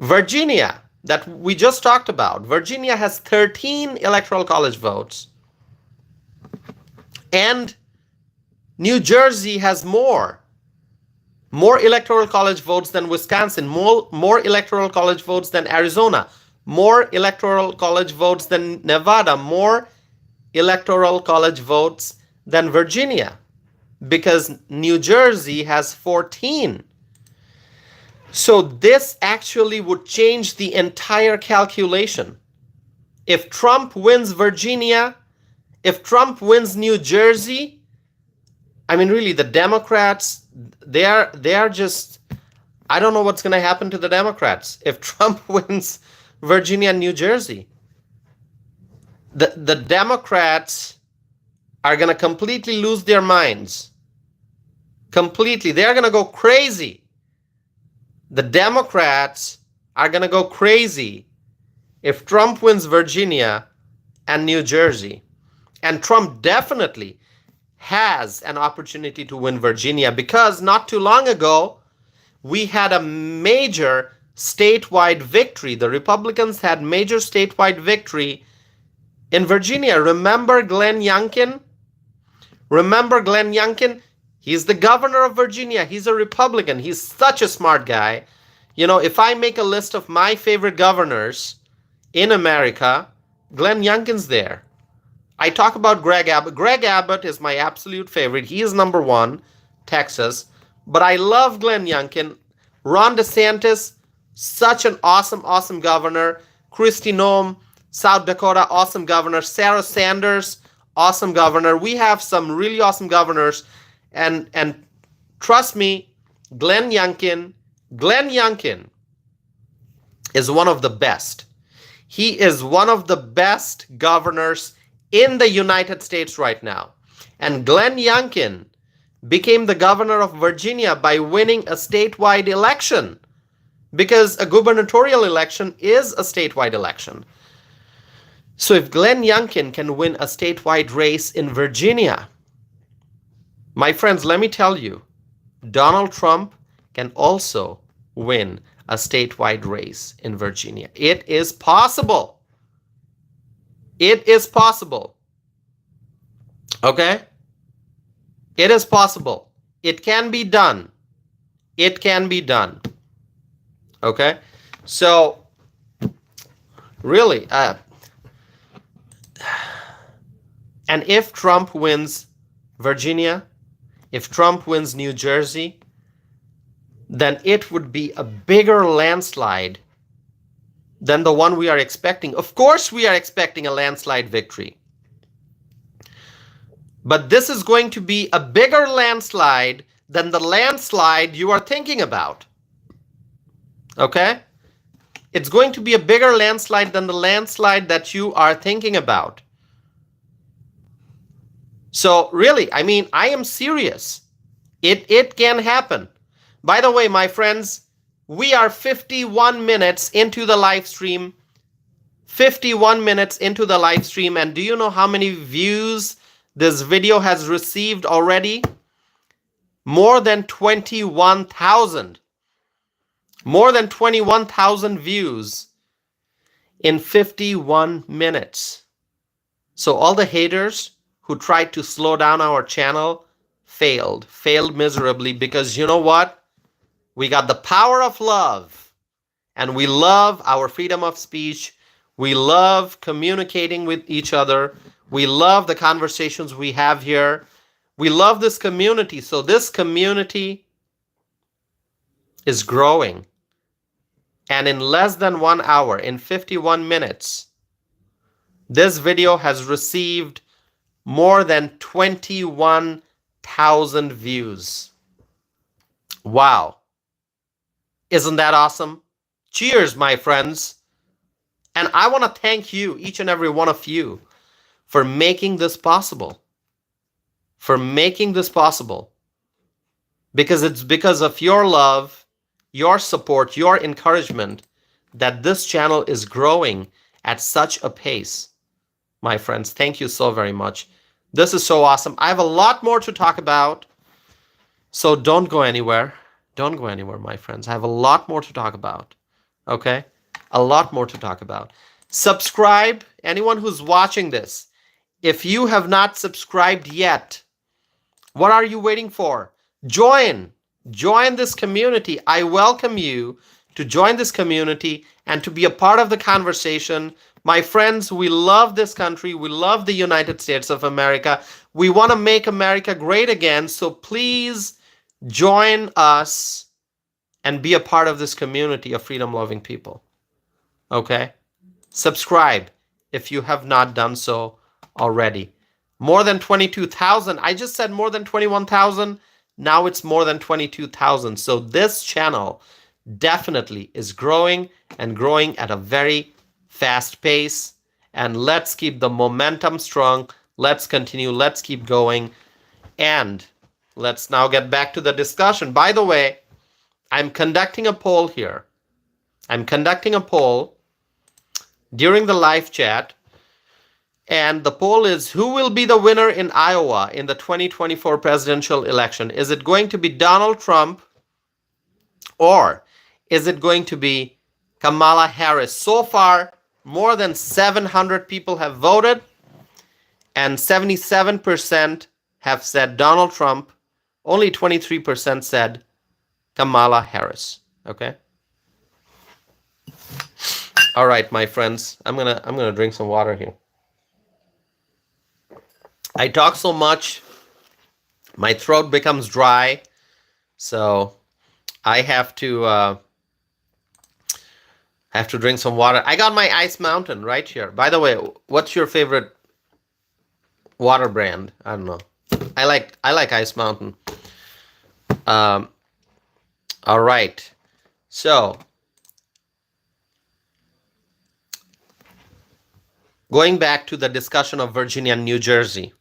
Virginia, that we just talked about, Virginia has 13 electoral college votes. And New Jersey has more electoral college votes than Wisconsin, more electoral college votes than Arizona, more electoral college votes than Nevada, more electoral college votes than Virginia, because New Jersey has 14. So this actually would change the entire calculation. If Trump wins Virginia, if Trump wins New Jersey, I mean, really, the Democrats, they are just, I don't know what's going to happen to the Democrats if Trump wins Virginia and New Jersey. The Democrats are going to completely lose their minds. Completely. They're going to go crazy. The Democrats are going to go crazy if Trump wins Virginia and New Jersey. And Trump definitely has an opportunity to win Virginia, because not too long ago, we had a major statewide victory. The Republicans had major statewide victory in Virginia. Remember Glenn Youngkin? Remember Glenn Youngkin? He's the governor of Virginia. He's a Republican. He's such a smart guy. You know, if I make a list of my favorite governors in America, Glenn Youngkin's there. I talk about Greg Abbott. Greg Abbott is my absolute favorite. He is number one, Texas. But I love Glenn Youngkin. Ron DeSantis, such an awesome governor. Kristi Noem, South Dakota, awesome governor. Sarah Sanders, awesome governor. We have some really awesome governors. And trust me, Glenn Youngkin is one of the best. He is one of the best governors in the United States right now. And Glenn Youngkin became the governor of Virginia by winning a statewide election, because a gubernatorial election is a statewide election. So if Glenn Youngkin can win a statewide race in Virginia, my friends, let me tell you, Donald Trump can also win a statewide race in Virginia. It is possible. It is possible. Okay? It is possible. It can be done. It can be done. Okay? So, really, and if Trump wins Virginia, if Trump wins New Jersey, then it would be a bigger landslide than the one we are expecting. Of course, we are expecting a landslide victory. But this is going to be a bigger landslide than the landslide you are thinking about. Okay? It's going to be a bigger landslide than the landslide that you are thinking about. So really, I mean, I am serious. It can happen. By the way, my friends, we are 51 minutes into the live stream. 51 minutes into the live stream. And do you know how many views this video has received already? More than 21,000. More than 21,000 views in 51 minutes. So all the haters who tried to slow down our channel failed miserably, because you know what? We got the power of love, and we love our freedom of speech. We love communicating with each other. We love the conversations we have here. We love this community. So this community is growing. And in less than 1 hour, in 51 minutes, this video has received more than 21,000 views. Wow. Isn't that awesome? Cheers, my friends. And I want to thank you, each and every one of you, for making this possible. For making this possible. Because it's because of your love, your support, your encouragement that this channel is growing at such a pace. My friends, thank you so very much. This is so awesome. I have a lot more to talk about, so don't go anywhere. Don't go anywhere, my friends. I have a lot more to talk about. Okay? A lot more to talk about. Subscribe, anyone who's watching this. If you have not subscribed yet, what are you waiting for? Join this community. I welcome you to join this community and to be a part of the conversation. My friends, we love this country. We love the United States of America. We want to make America great again. So please join us and be a part of this community of freedom-loving people. Okay? Subscribe if you have not done so already. More than 22,000. I just said more than 21,000. Now it's more than 22,000. So this channel definitely is growing and growing at a very fast pace. And let's keep the momentum strong. Let's continue. Let's keep going. And let's now get back to the discussion. By the way, I'm conducting a poll here. I'm conducting a poll during the live chat. And the poll is, who will be the winner in Iowa in the 2024 presidential election? Is it going to be Donald Trump, or is it going to be Kamala Harris? So far, more than 700 people have voted, and 77% have said Donald Trump. Only 23% said Kamala Harris. Okay? All right, my friends. I'm gonna drink some water here. I talk so much, my throat becomes dry, so I have to drink some water. I got my Ice Mountain right here. By the way, what's your favorite water brand? I don't know. I like Ice Mountain. All right. So going back to the discussion of Virginia and New Jersey.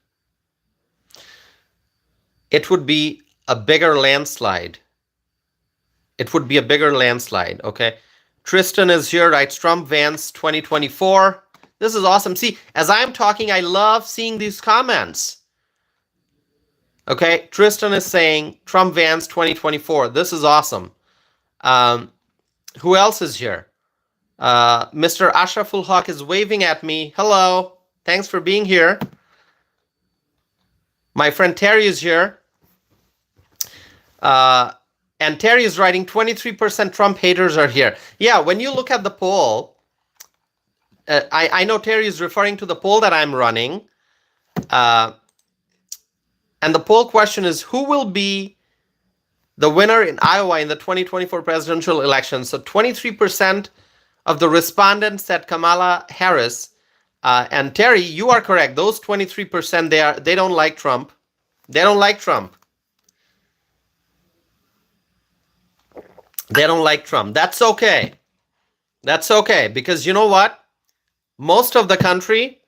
It would be a bigger landslide. It would be a bigger landslide, okay? Tristan is here, writes Trump Vance 2024. This is awesome. See, as I'm talking, I love seeing these comments. Okay, Tristan is saying Trump Vance 2024. This is awesome. Who else is here? Mr. Ashraful Haq is waving at me. Hello. Thanks for being here. My friend Terry is here. And Terry is writing 23% Trump haters are here. Yeah, when you look at the poll, I know Terry is referring to the poll that I'm running. And the poll question is, who will be the winner in Iowa in the 2024 presidential election? So 23% of the respondents said Kamala Harris. And Terry, you are correct. Those 23%, they don't like Trump. They don't like Trump. They don't like Trump. That's okay. That's okay, because you know what? Most of the country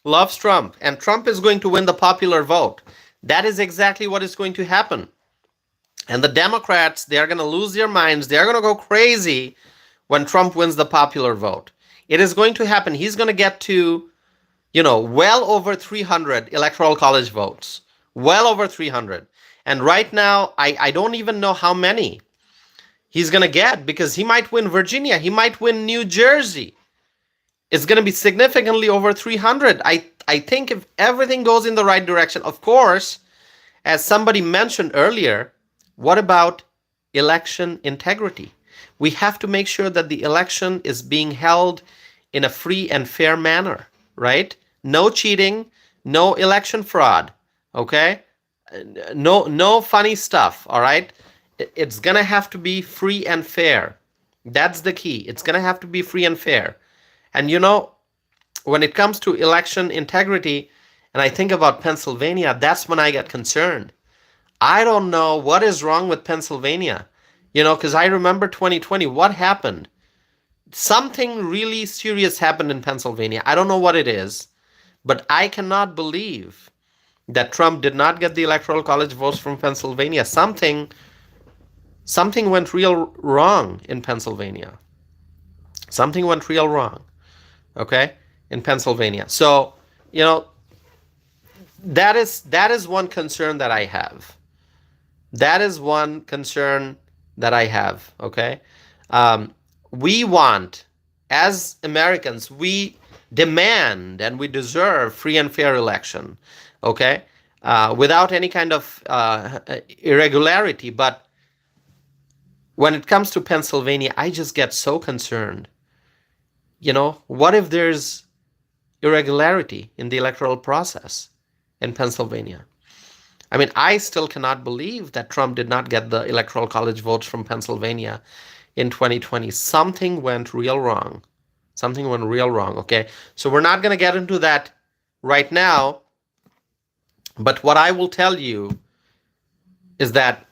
loves Trump, and Trump is going to win the popular vote. That is exactly what is going to happen. And the Democrats, they are going to lose their minds. They are going to go crazy when Trump wins the popular vote. It is going to happen. He's going to get to, well over 300 electoral college votes. Well over 300. And right now, I don't even know how many he's going to get, because he might win Virginia. He might win New Jersey. It's going to be significantly over 300. I think if everything goes in the right direction, of course, as somebody mentioned earlier, what about election integrity? We have to make sure that the election is being held in a free and fair manner, right? No cheating, no election fraud, okay? No funny stuff, all right? It's going to have to be free and fair. That's the key. It's going to have to be free and fair. And when it comes to election integrity, and I think about Pennsylvania, that's when I get concerned. I don't know what is wrong with Pennsylvania, because I remember 2020, what happened? Something really serious happened in Pennsylvania. I don't know what it is, but I cannot believe that Trump did not get the electoral college votes from Pennsylvania. Something went real wrong in Pennsylvania. Something went real wrong, okay, in Pennsylvania. So, that is one concern that I have. That is one concern that I have, okay? We want, as Americans, we demand and we deserve free and fair election, okay? Without any kind of irregularity. But when it comes to Pennsylvania, I just get so concerned. What if there's irregularity in the electoral process in Pennsylvania? I mean, I still cannot believe that Trump did not get the electoral college votes from Pennsylvania in 2020. Something went real wrong. Something went real wrong, okay? So we're not going to get into that right now. But what I will tell you is that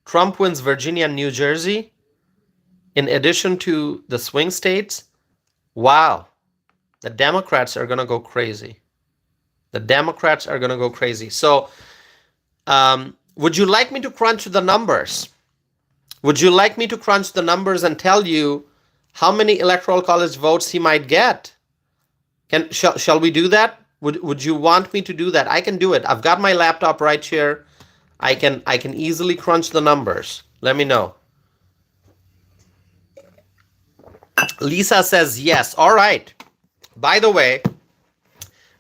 Trump wins Virginia and New Jersey, in addition to the swing states. Wow, the Democrats are going to go crazy. The Democrats are going to go crazy. So, would you like me to crunch the numbers? Would you like me to crunch the numbers and tell you how many electoral college votes he might get? Shall we do that? Would you want me to do that? I can do it. I've got my laptop right here. I can easily crunch the numbers. Let me know. Lisa says yes. All right. By the way,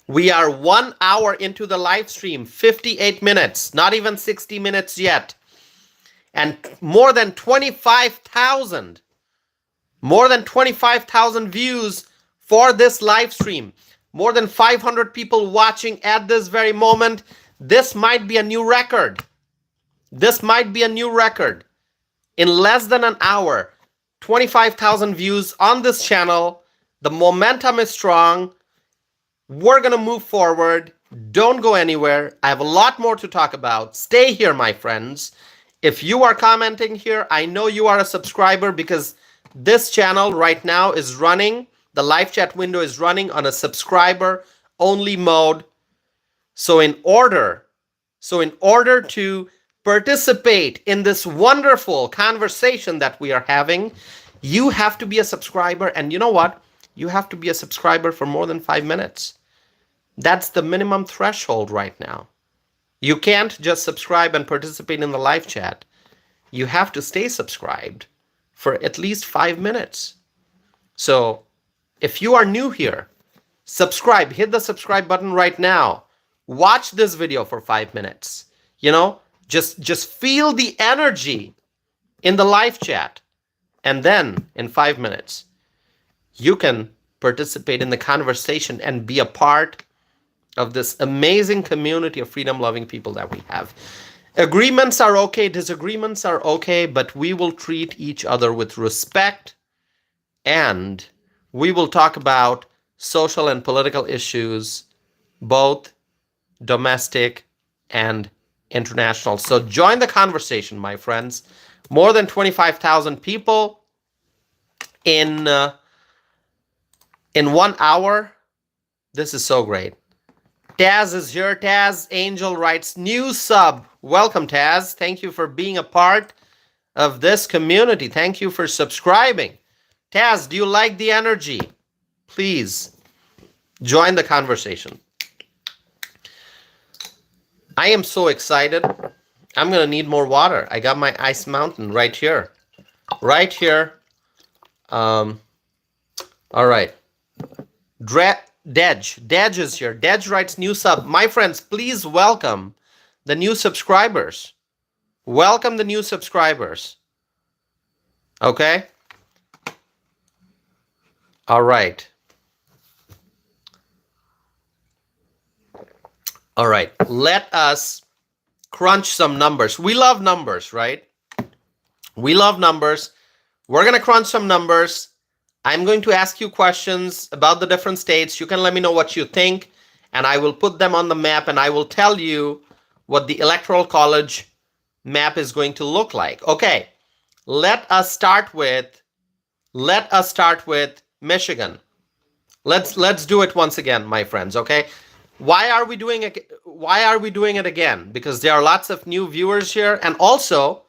we are 1 hour into the live stream, 58 minutes, not even 60 minutes yet. And more than 25,000 views for this live stream. More than 500 people watching at this very moment. This might be a new record. This might be a new record. In less than an hour, 25,000 views on this channel. The momentum is strong. We're going to move forward. Don't go anywhere. I have a lot more to talk about. Stay here, my friends. If you are commenting here, I know you are a subscriber, because this channel right now is running, the live chat window is running on a subscriber only mode. So in order to participate in this wonderful conversation that we are having, you have to be a subscriber. And you know what? You have to be a subscriber for more than 5 minutes. That's the minimum threshold right now. You can't just subscribe and participate in the live chat. You have to stay subscribed for at least 5 minutes. So if you are new here, Subscribe. Hit the subscribe button right now. Watch this video for 5 minutes. You know, just feel the energy in the live chat. And then in 5 minutes, you can participate in the conversation and be a part of this amazing community of freedom-loving people that we have. Agreements are okay, disagreements are okay, but we will treat each other with respect, and we will talk about social and political issues, both domestic and international. So join the conversation, my friends. More than 25,000 people in 1 hour. This is so great. Taz is here. Taz Angel writes, new sub. Welcome, Taz. Thank you for being a part of this community. Thank you for subscribing. Taz, do you like the energy? Please join the conversation. I am so excited. I'm going to need more water. I got my ice mountain right here. Right here. All right. Dej is here. Dej writes new sub. My friends, please welcome the new subscribers. Welcome the new subscribers. Okay? All right. All right. Let us crunch some numbers. We love numbers, right? We love numbers. We're going to crunch some numbers. I'm going to ask you questions about the different states. You can let me know what you think, and I will put them on the map, and I will tell you what the Electoral College map is going to look like. Okay, let us start with Michigan. Let's do it once again, my friends, okay? Why are we doing it again? Because there are lots of new viewers here, and also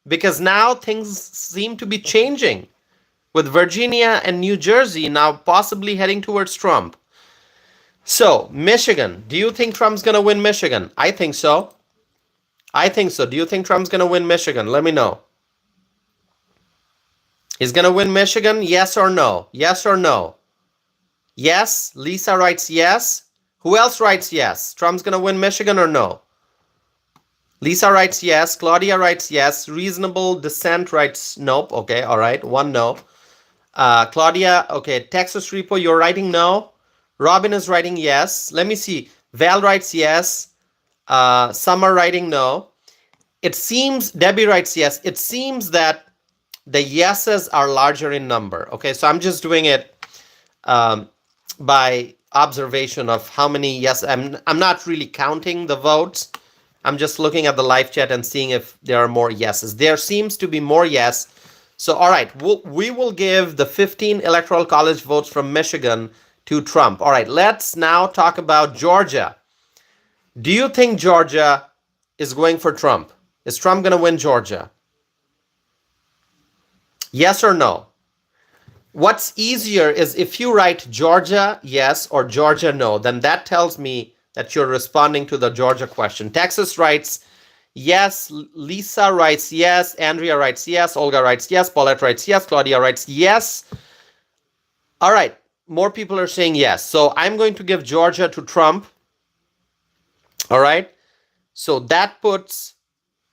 because now things seem to be changing with Virginia and New Jersey now possibly heading towards Trump. So, Michigan. Do you think Trump's going to win Michigan? I think so. I think so. Do you think Trump's going to win Michigan? Let me know. He's going to win Michigan? Yes or no? Yes or no? Yes. Lisa writes yes. Who else writes yes? Trump's going to win Michigan or no? Lisa writes yes. Claudia writes yes. Reasonable Dissent writes nope. Okay, all right. One no. Claudia, okay. Texas Repo, you're writing no. Robin is writing yes. Let me see. Val writes yes. Summer writing no. It seems, Debbie writes yes. It seems that the yeses are larger in number. Okay, so I'm just doing it by observation of how many yes. I'm not really counting the votes. I'm just looking at the live chat and seeing if there are more yeses. There seems to be more yes. So, all right, we will give the 15 Electoral College votes from Michigan to Trump. All right, let's now talk about Georgia. Do you think Georgia is going for Trump? Is Trump going to win Georgia? Yes or no? What's easier is if you write Georgia yes or Georgia no, then that tells me that you're responding to the Georgia question. Texas writes yes, Lisa writes yes, Andrea writes yes, Olga writes yes, Paulette writes yes, Claudia writes yes. All right, more people are saying yes. So I'm going to give Georgia to Trump. All right, so that puts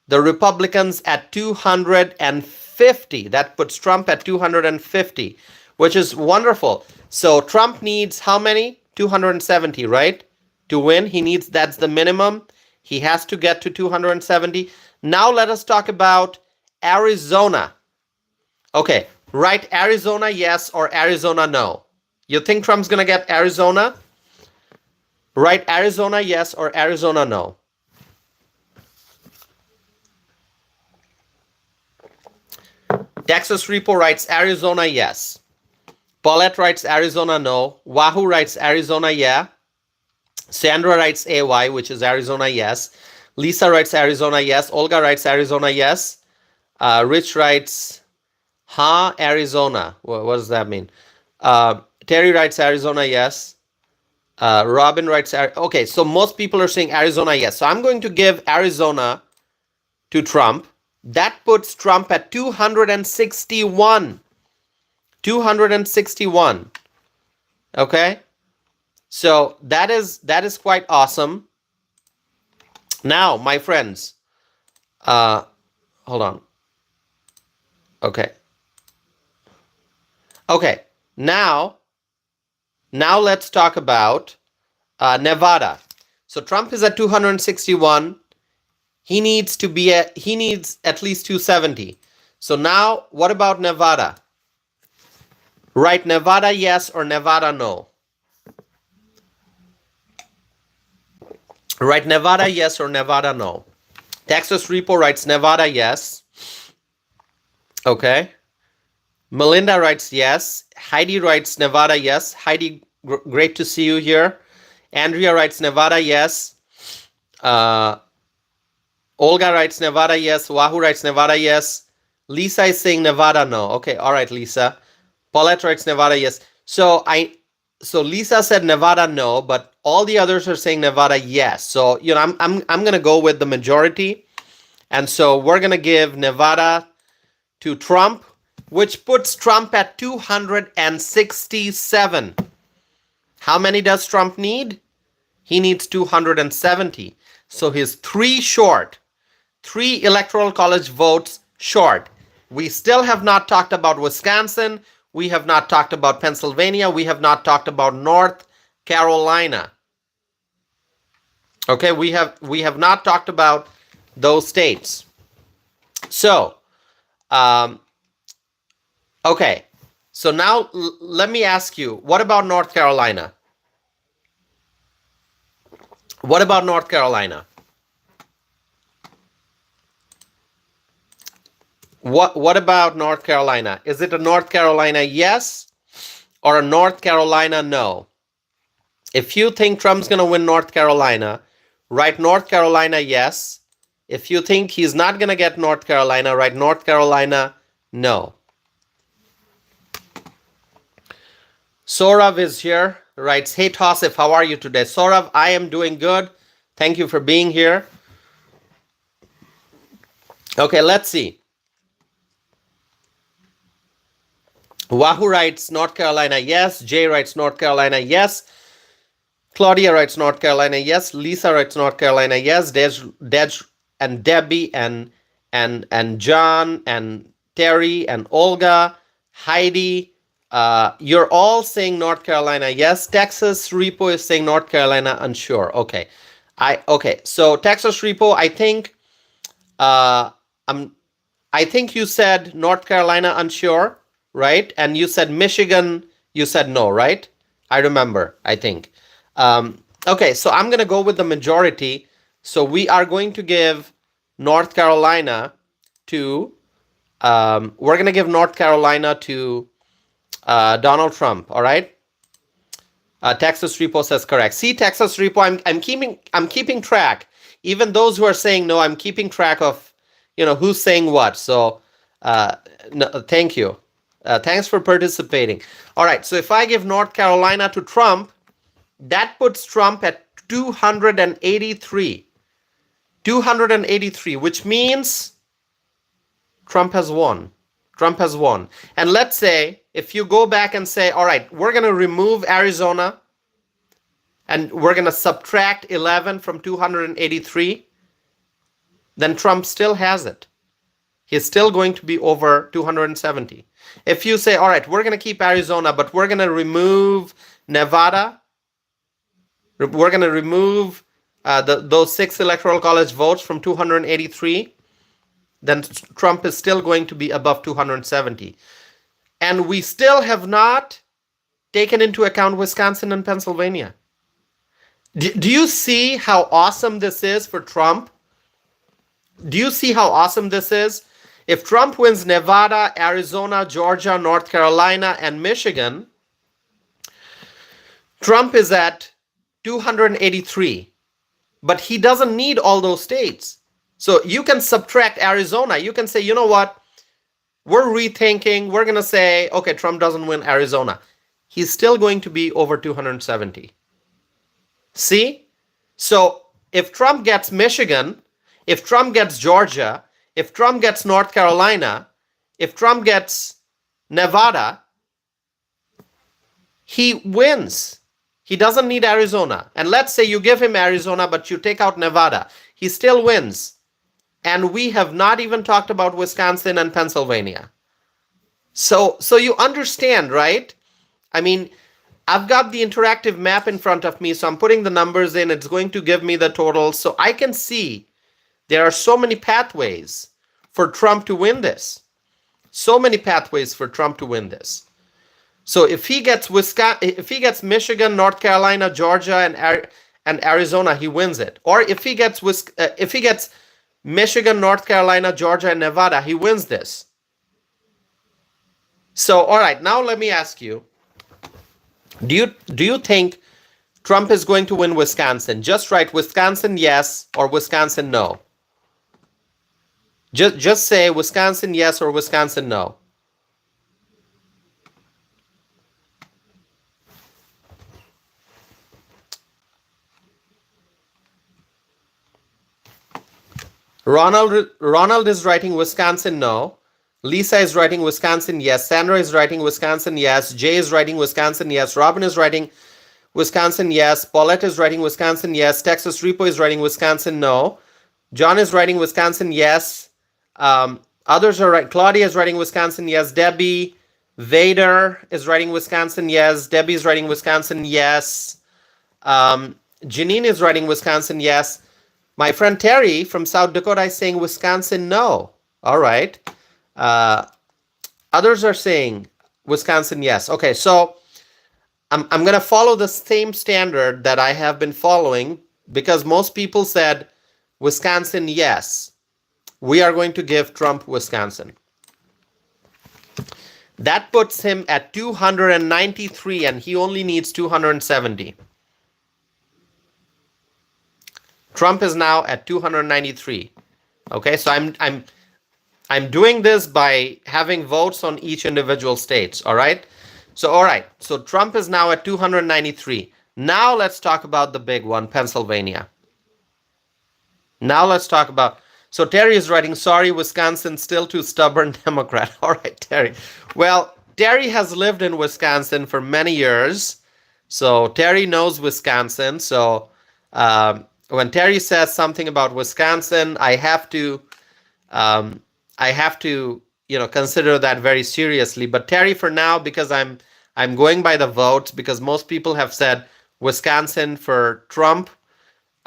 the Republicans at 250. That puts Trump at 250, which is wonderful. So Trump needs how many? 270, right? To win, he needs, that's the minimum. He has to get to 270. Now let us talk about Arizona. Okay, write Arizona yes or Arizona no. You think Trump's going to get Arizona? Write Arizona yes or Arizona no. Texas Repo writes Arizona yes. Paulette writes Arizona no. Wahoo writes Arizona yeah. Sandra writes AY, which is Arizona yes. Lisa writes Arizona yes. Olga writes Arizona yes. Rich writes, Arizona. What does that mean? Terry writes Arizona yes. Robin writes, okay, so most people are saying Arizona yes. So I'm going to give Arizona to Trump. That puts Trump at 261. 261. Okay? So that is quite awesome. Now, my friends, uh, hold on. Okay. Okay. Now let's talk about Nevada. So Trump is at 261. He needs at least 270. So now, what about Nevada? Write Nevada yes or Nevada no. Write Nevada yes or Nevada no. Texas Repo writes Nevada yes. Okay. Melinda writes yes. Heidi writes Nevada yes. Heidi, great to see you here. Andrea writes Nevada yes. Olga writes Nevada yes. Wahoo writes Nevada yes. Lisa is saying Nevada no. Okay, all right, Lisa. Paulette writes Nevada yes. So Lisa said Nevada no, but all the others are saying Nevada yes. So I'm gonna go with the majority, and so we're gonna give Nevada to Trump, which puts Trump at 267. How many does Trump need? He needs 270. So he's three electoral college votes short. We still have not talked about Wisconsin. We have not talked about Pennsylvania. We have not talked about North Carolina. Okay, we have not talked about those states. So, okay. So now let me ask you, what about North Carolina? What about North Carolina? What about North Carolina? Is it a North Carolina yes or a North Carolina no? If you think Trump's going to win North Carolina, write North Carolina yes. If you think he's not going to get North Carolina, write North Carolina no. Saurav is here, writes, hey Tosif, how are you today? Saurav, I am doing good. Thank you for being here. Okay, let's see. Wahoo writes North Carolina yes. Jay writes North Carolina yes. Claudia writes North Carolina yes. Lisa writes North Carolina yes. Dej and Debbie and John and Terry and Olga, Heidi, you're all saying North Carolina yes. Texas Repo is saying North Carolina unsure. Okay. So Texas Repo, I think you said North Carolina unsure, right? And you said Michigan, you said no, right? I remember, I think. Okay, so I'm going to go with the majority. So we are going to give North Carolina to, we're going to give North Carolina to Donald Trump, all right? Texas Repo says correct. See, Texas Repo, I'm keeping track. Even those who are saying no, I'm keeping track of, who's saying what. So no, thank you. Thanks for participating. All right, so if I give North Carolina to Trump, that puts Trump at 283. 283, which means Trump has won. Trump has won. And let's say, if you go back and say, all right, we're going to remove Arizona and we're going to subtract 11 from 283, then Trump still has it. He's still going to be over 270. If you say, all right, we're going to keep Arizona, but we're going to remove Nevada, we're going to remove those 6 electoral college votes from 283, then Trump is still going to be above 270. And we still have not taken into account Wisconsin and Pennsylvania. Do you see how awesome this is for Trump? Do you see how awesome this is? If Trump wins Nevada, Arizona, Georgia, North Carolina, and Michigan, Trump is at 283. But he doesn't need all those states. So you can subtract Arizona. You can say, you know what? We're rethinking. We're going to say, okay, Trump doesn't win Arizona. He's still going to be over 270. See? So if Trump gets Michigan, if Trump gets Georgia, if Trump gets North Carolina, if Trump gets Nevada, he wins. He doesn't need Arizona. And let's say you give him Arizona, but you take out Nevada. He still wins. And we have not even talked about Wisconsin and Pennsylvania. So you understand, right? I mean, I've got the interactive map in front of me, so I'm putting the numbers in. It's going to give me the total. So I can see there are so many pathways for Trump to win this. So many pathways for Trump to win this. So if he gets Michigan, North Carolina, Georgia, and Arizona, he wins it. Or if he gets Michigan, North Carolina, Georgia, and Nevada, he wins this. So, all right, now let me ask you, do you think Trump is going to win Wisconsin? Just write Wisconsin yes or Wisconsin no. Just say Wisconsin yes or Wisconsin no. Ronald is writing Wisconsin no. Lisa is writing Wisconsin yes. Sandra is writing Wisconsin yes. Jay is writing Wisconsin yes. Robin is writing Wisconsin yes. Paulette is writing Wisconsin yes. Texas Repo is writing Wisconsin no. John is writing Wisconsin yes. Others are right. Claudia is writing Wisconsin yes. Debbie Vader is writing Wisconsin yes. Debbie is writing Wisconsin yes. Janine is writing Wisconsin yes. My friend Terry from South Dakota is saying Wisconsin no. All right. Others are saying Wisconsin yes. Okay, so I'm going to follow the same standard that I have been following because most people said Wisconsin yes. We are going to give Trump Wisconsin. That puts him at 293 and he only needs 270. Trump is now at 293. Okay, so I'm doing this by having votes on each individual states, all right? So Trump is now at 293. Now let's talk about the big one, Pennsylvania. Now let's talk about, so Terry is writing, sorry, Wisconsin, still too stubborn Democrat. All right, Terry. Well, Terry has lived in Wisconsin for many years. So Terry knows Wisconsin. So when Terry says something about Wisconsin, I have to consider that very seriously. But Terry, for now, because I'm going by the votes, because most people have said Wisconsin for Trump,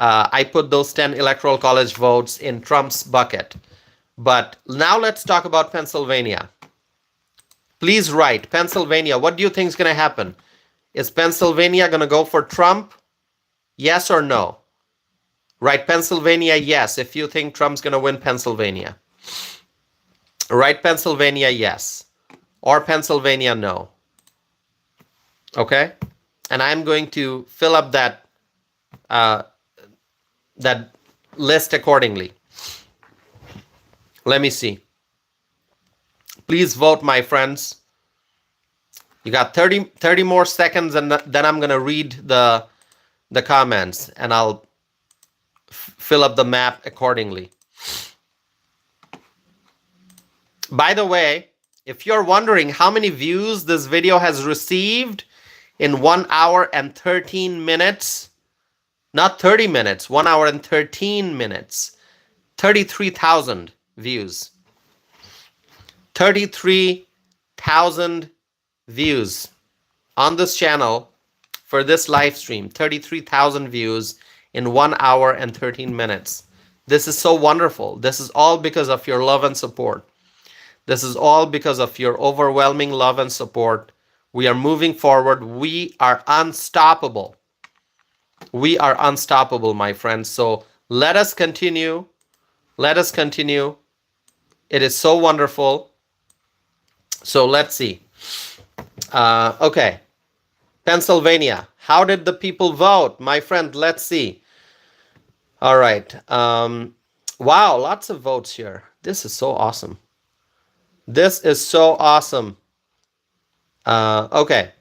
I put those 10 electoral college votes in Trump's bucket. But now let's talk about Pennsylvania. Please write Pennsylvania. What do you think is going to happen? Is Pennsylvania going to go for Trump? Yes or no? Write Pennsylvania yes if you think Trump's going to win Pennsylvania. Write Pennsylvania yes or Pennsylvania no. Okay? And I'm going to fill up that list accordingly. Let me see. Please vote, my friends. You got 30 more seconds and then I'm going to read the comments and I'll fill up the map accordingly. By the way, if you're wondering how many views this video has received in 1 hour and 13 minutes, not 30 minutes, 1 hour and 13 minutes, 33,000 views. 33,000 views on this channel for this live stream. 33,000 views in 1 hour and 13 minutes. This is so wonderful. This is all because of your love and support. This is all because of your overwhelming love and support. We are moving forward. We are unstoppable. We are unstoppable, my friends. So let us continue. Let us continue. It is so wonderful. So let's see. Okay. Pennsylvania. How did the people vote? My friend, let's see. All right. Wow, lots of votes here. This is so awesome. This is so awesome. Okay.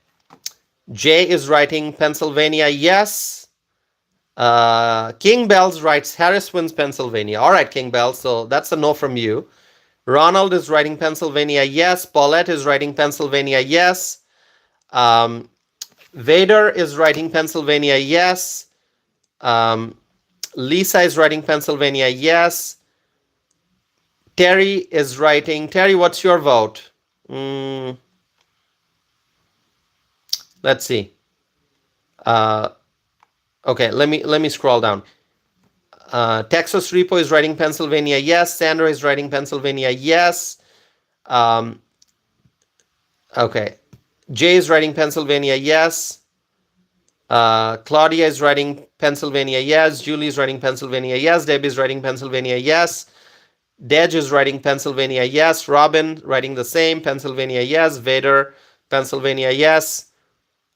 Jay is writing Pennsylvania, yes. King Bells writes Harris wins Pennsylvania. All right, King Bells. So that's a no from you. Ronald is writing Pennsylvania, yes. Paulette is writing Pennsylvania, yes. Vader is writing Pennsylvania, yes. Lisa is writing Pennsylvania, yes. Terry is writing. Terry, what's your vote? Let's see. Okay, let me scroll down. Texas Repo is writing Pennsylvania, yes. Sandra is writing Pennsylvania, yes. Okay. Jay is writing Pennsylvania, yes. Claudia is writing Pennsylvania, yes. Julie is writing Pennsylvania, yes. Debbie is writing Pennsylvania, yes. Dej is writing Pennsylvania, yes. Robin writing the same, Pennsylvania, yes. Vader, Pennsylvania, yes.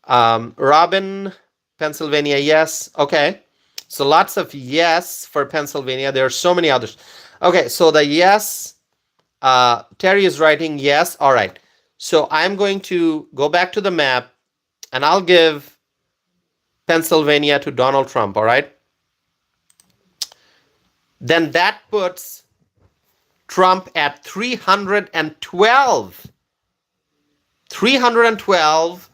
Robin, Pennsylvania, yes. Okay. So lots of yes for Pennsylvania. There are so many others. Okay, so the yes, Terry is writing yes. All right. So I'm going to go back to the map and I'll give Pennsylvania to Donald Trump, all right? Then that puts Trump at 312. 312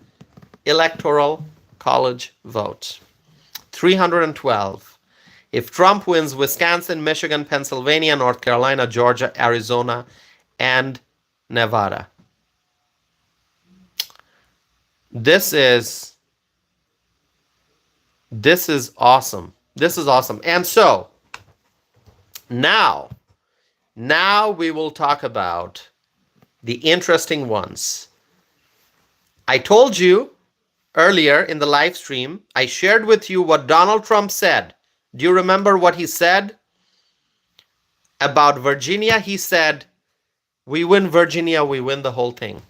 electoral college votes. 312. If Trump wins Wisconsin, Michigan, Pennsylvania, North Carolina, Georgia, Arizona, and Nevada. This is awesome. This is awesome. And so now we will talk about the interesting ones. I told you earlier in the live stream, I shared with you what Donald Trump said. Do you remember what he said about Virginia? He said, we win Virginia, we win the whole thing.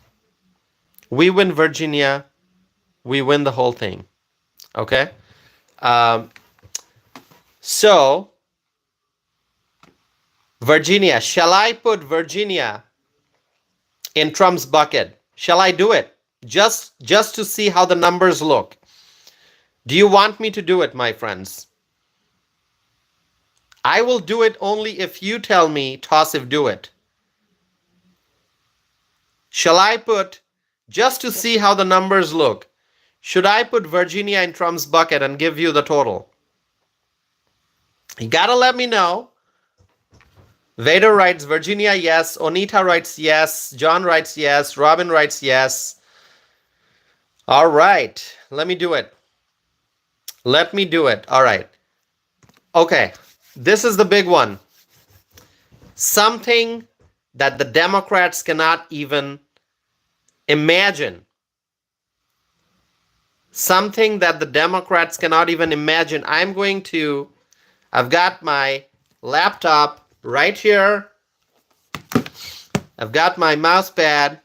We win Virginia, we win the whole thing. Okay? So, Virginia, shall I put Virginia in Trump's bucket? Shall I do it? Just to see how the numbers look. Do you want me to do it, my friends? I will do it only if you tell me, Tassif, do it. Shall I put, just to see how the numbers look, should I put Virginia in Trump's bucket and give you the total? You gotta let me know. Vader writes Virginia, yes. Onita writes yes. John writes yes. Robin writes yes. All right. Let me do it. Let me do it. All right. Okay. This is the big one. Something that the Democrats cannot even imagine. Something that the Democrats cannot even imagine. I've got my laptop right here. I've got my mouse pad,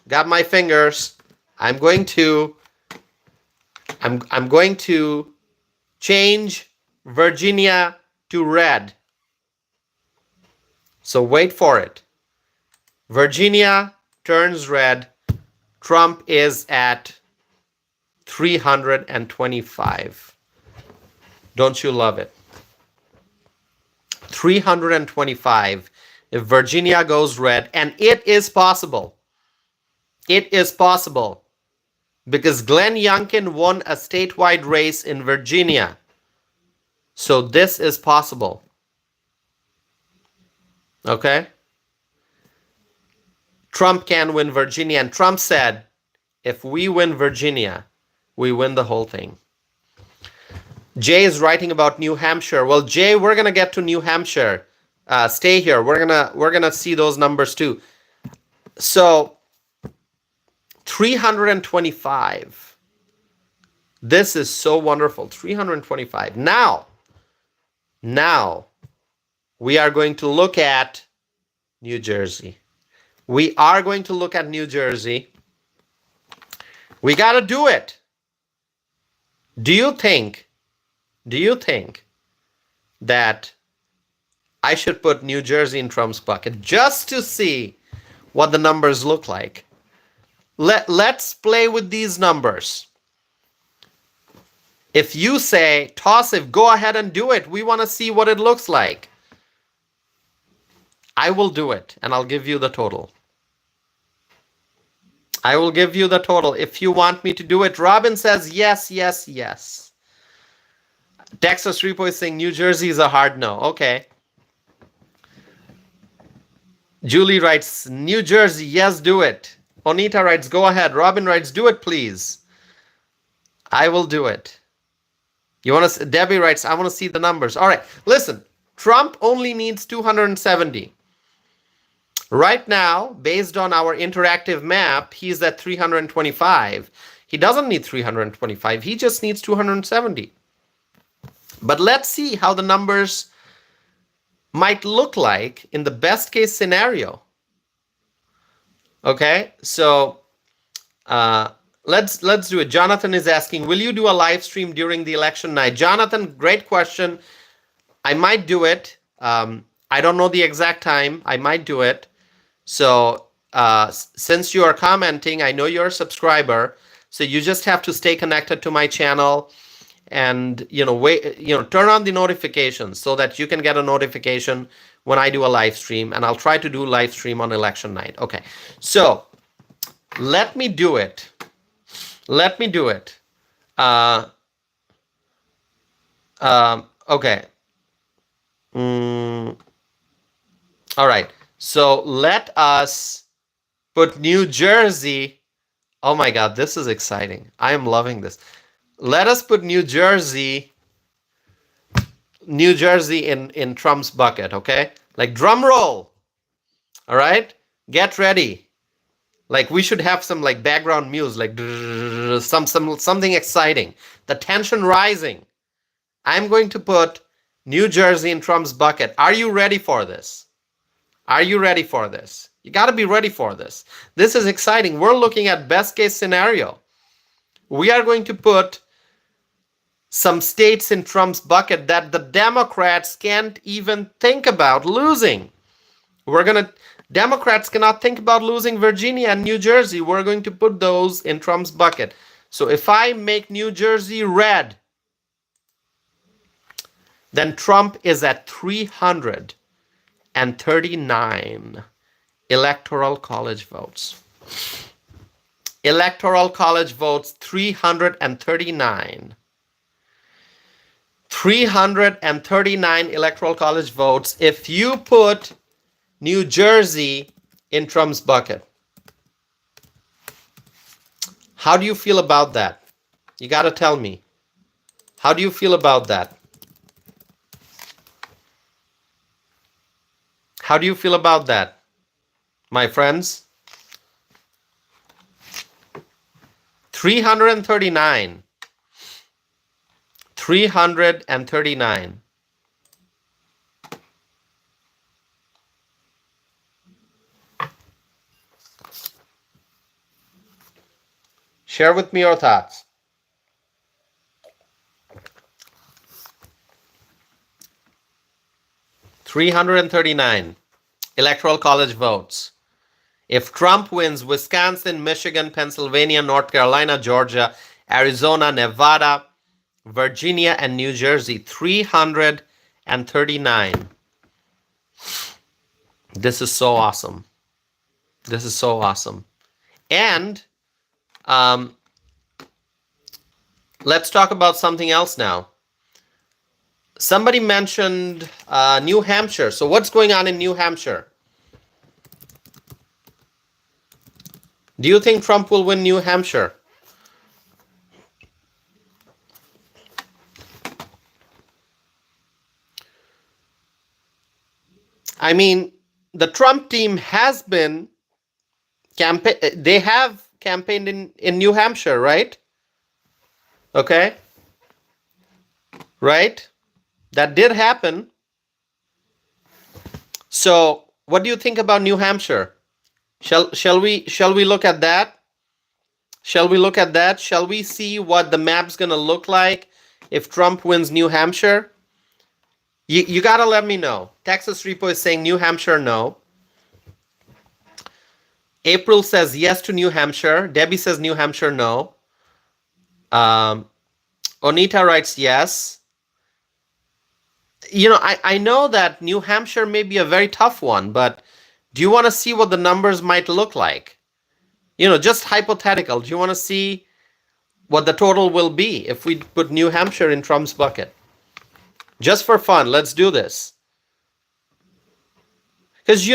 got my fingers. I'm going to change Virginia to red. So wait for it. Virginia turns red. Trump is at 325. Don't you love it? 325 if Virginia goes red, and it is possible. It is possible because Glenn Youngkin won a statewide race in Virginia. So this is possible. Okay? Trump can win Virginia, and Trump said, if we win Virginia, we win the whole thing. Jay is writing about New Hampshire. Well, Jay, we're gonna get to New Hampshire. Stay here. We're gonna see those numbers too. So 325. This is so wonderful. 325. Now we are going to look at New Jersey. We are going to look at New Jersey. We got to do it. Do you think that I should put New Jersey in Trump's bucket just to see what the numbers look like? Let's play with these numbers. If you say, Tassif, go ahead and do it. We want to see what it looks like. I will do it, and I'll give you the total. I will give you the total if you want me to do it. Robin says yes, yes, yes. Texas Repo is saying New Jersey is a hard no. Okay. Julie writes New Jersey, yes, do it. Onita writes go ahead. Robin writes do it, please. I will do it. You want to? Debbie writes I want to see the numbers. All right. Listen, Trump only needs 270. Right now, based on our interactive map, he's at 325. He doesn't need 325. He just needs 270. But let's see how the numbers might look like in the best case scenario. Okay, so let's do it. Jonathan is asking, will you do a live stream during the election night? Jonathan, great question. I might do it. I don't know the exact time. I might do it. So since you are commenting, I know you're a subscriber, so you just have to stay connected to my channel and turn on the notifications so that you can get a notification when I do a live stream, and I'll try to do live stream on election night. Okay, so let me do it. Okay. All right. So let us put New Jersey. Oh my God, this is exciting. I am loving this. Let us put New Jersey in Trump's bucket, okay? Like drum roll. All right? Get ready. Like we should have some like background music, like something exciting. The tension rising. I'm going to put New Jersey in Trump's bucket. Are you ready for this? Are you ready for this? You got to be ready for this. This is exciting. We're looking at best case scenario. We are going to put some states in Trump's bucket that the Democrats can't even think about losing. Democrats cannot think about losing Virginia and New Jersey. We're going to put those in Trump's bucket. So if I make New Jersey red, then Trump is at 339 electoral college votes. Electoral college votes, 339. 339 electoral college votes if you put New Jersey in Trump's bucket. How do you feel about that? You got to tell me. How do you feel about that? How do you feel about that, my friends? 339. 339. Share with me your thoughts. 339 electoral college votes. If Trump wins Wisconsin, Michigan, Pennsylvania, North Carolina, Georgia, Arizona, Nevada, Virginia, and New Jersey, 339. This is so awesome. This is so awesome. And let's talk about something else now. Somebody mentioned New Hampshire. So what's going on in New Hampshire? Do you think Trump will win New Hampshire? I mean, the Trump team has been they have campaigned in New Hampshire, right? Okay. Right? That did happen. So, what do you think about New Hampshire? Shall we look at that? Shall we look at that? Shall we see what the map's going to look like if Trump wins New Hampshire? You got to let me know. Texas Repo is saying New Hampshire no. April says yes to New Hampshire. Debbie says New Hampshire no. Onita writes yes. You know, I know that New Hampshire may be a very tough one, but do you want to see what the numbers might look like? Just hypothetical. Do you want to see what the total will be if we put New Hampshire in Trump's bucket? Just for fun, let's do this. Because,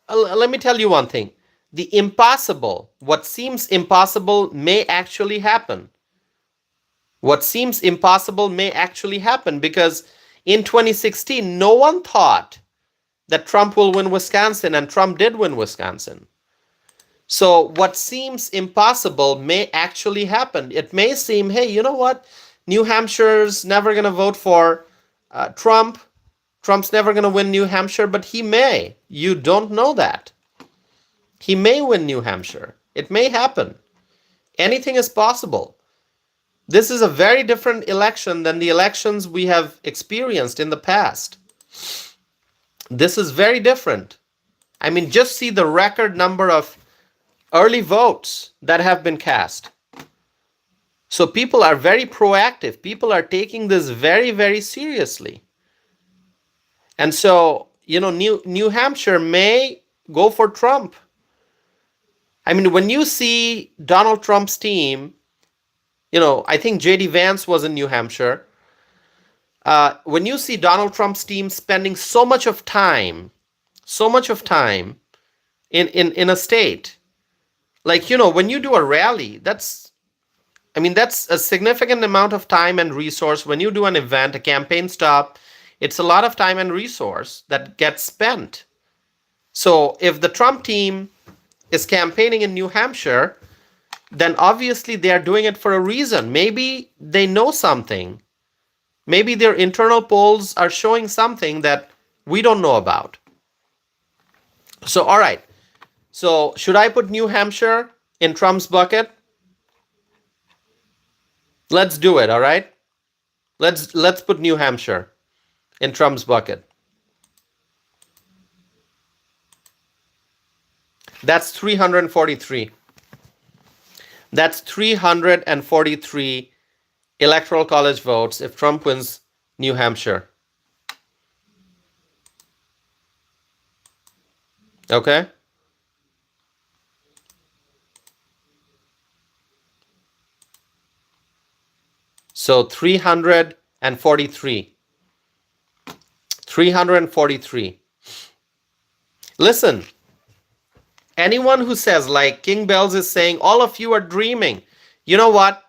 let me tell you one thing. The impossible, what seems impossible may actually happen. What seems impossible may actually happen, because in 2016, no one thought that Trump will win Wisconsin, and Trump did win Wisconsin. So what seems impossible may actually happen. It may seem, hey, you know what? New Hampshire's never going to vote for Trump. Trump's never going to win New Hampshire, but he may. You don't know that. He may win New Hampshire. It may happen. Anything is possible. This is a very different election than the elections we have experienced in the past. This is very different. I mean, just see the record number of early votes that have been cast. So people are very proactive. People are taking this very, very seriously. And so, New Hampshire may go for Trump. I mean, when you see Donald Trump's team, I think J.D. Vance was in New Hampshire. When you see Donald Trump's team spending so much of time in a state, like, when you do a rally, that's a significant amount of time and resource. When you do an event, a campaign stop, it's a lot of time and resource that gets spent. So if the Trump team is campaigning in New Hampshire, then obviously they are doing it for a reason. Maybe they know something. Maybe their internal polls are showing something that we don't know about. So, all right. So, should I put New Hampshire in Trump's bucket? Let's do it, all right? Let's put New Hampshire in Trump's bucket. That's 343. That's 343 electoral college votes if Trump wins New Hampshire. Okay? So 343. 343. Listen, anyone who says, like King Bells is saying, all of you are dreaming. You know what?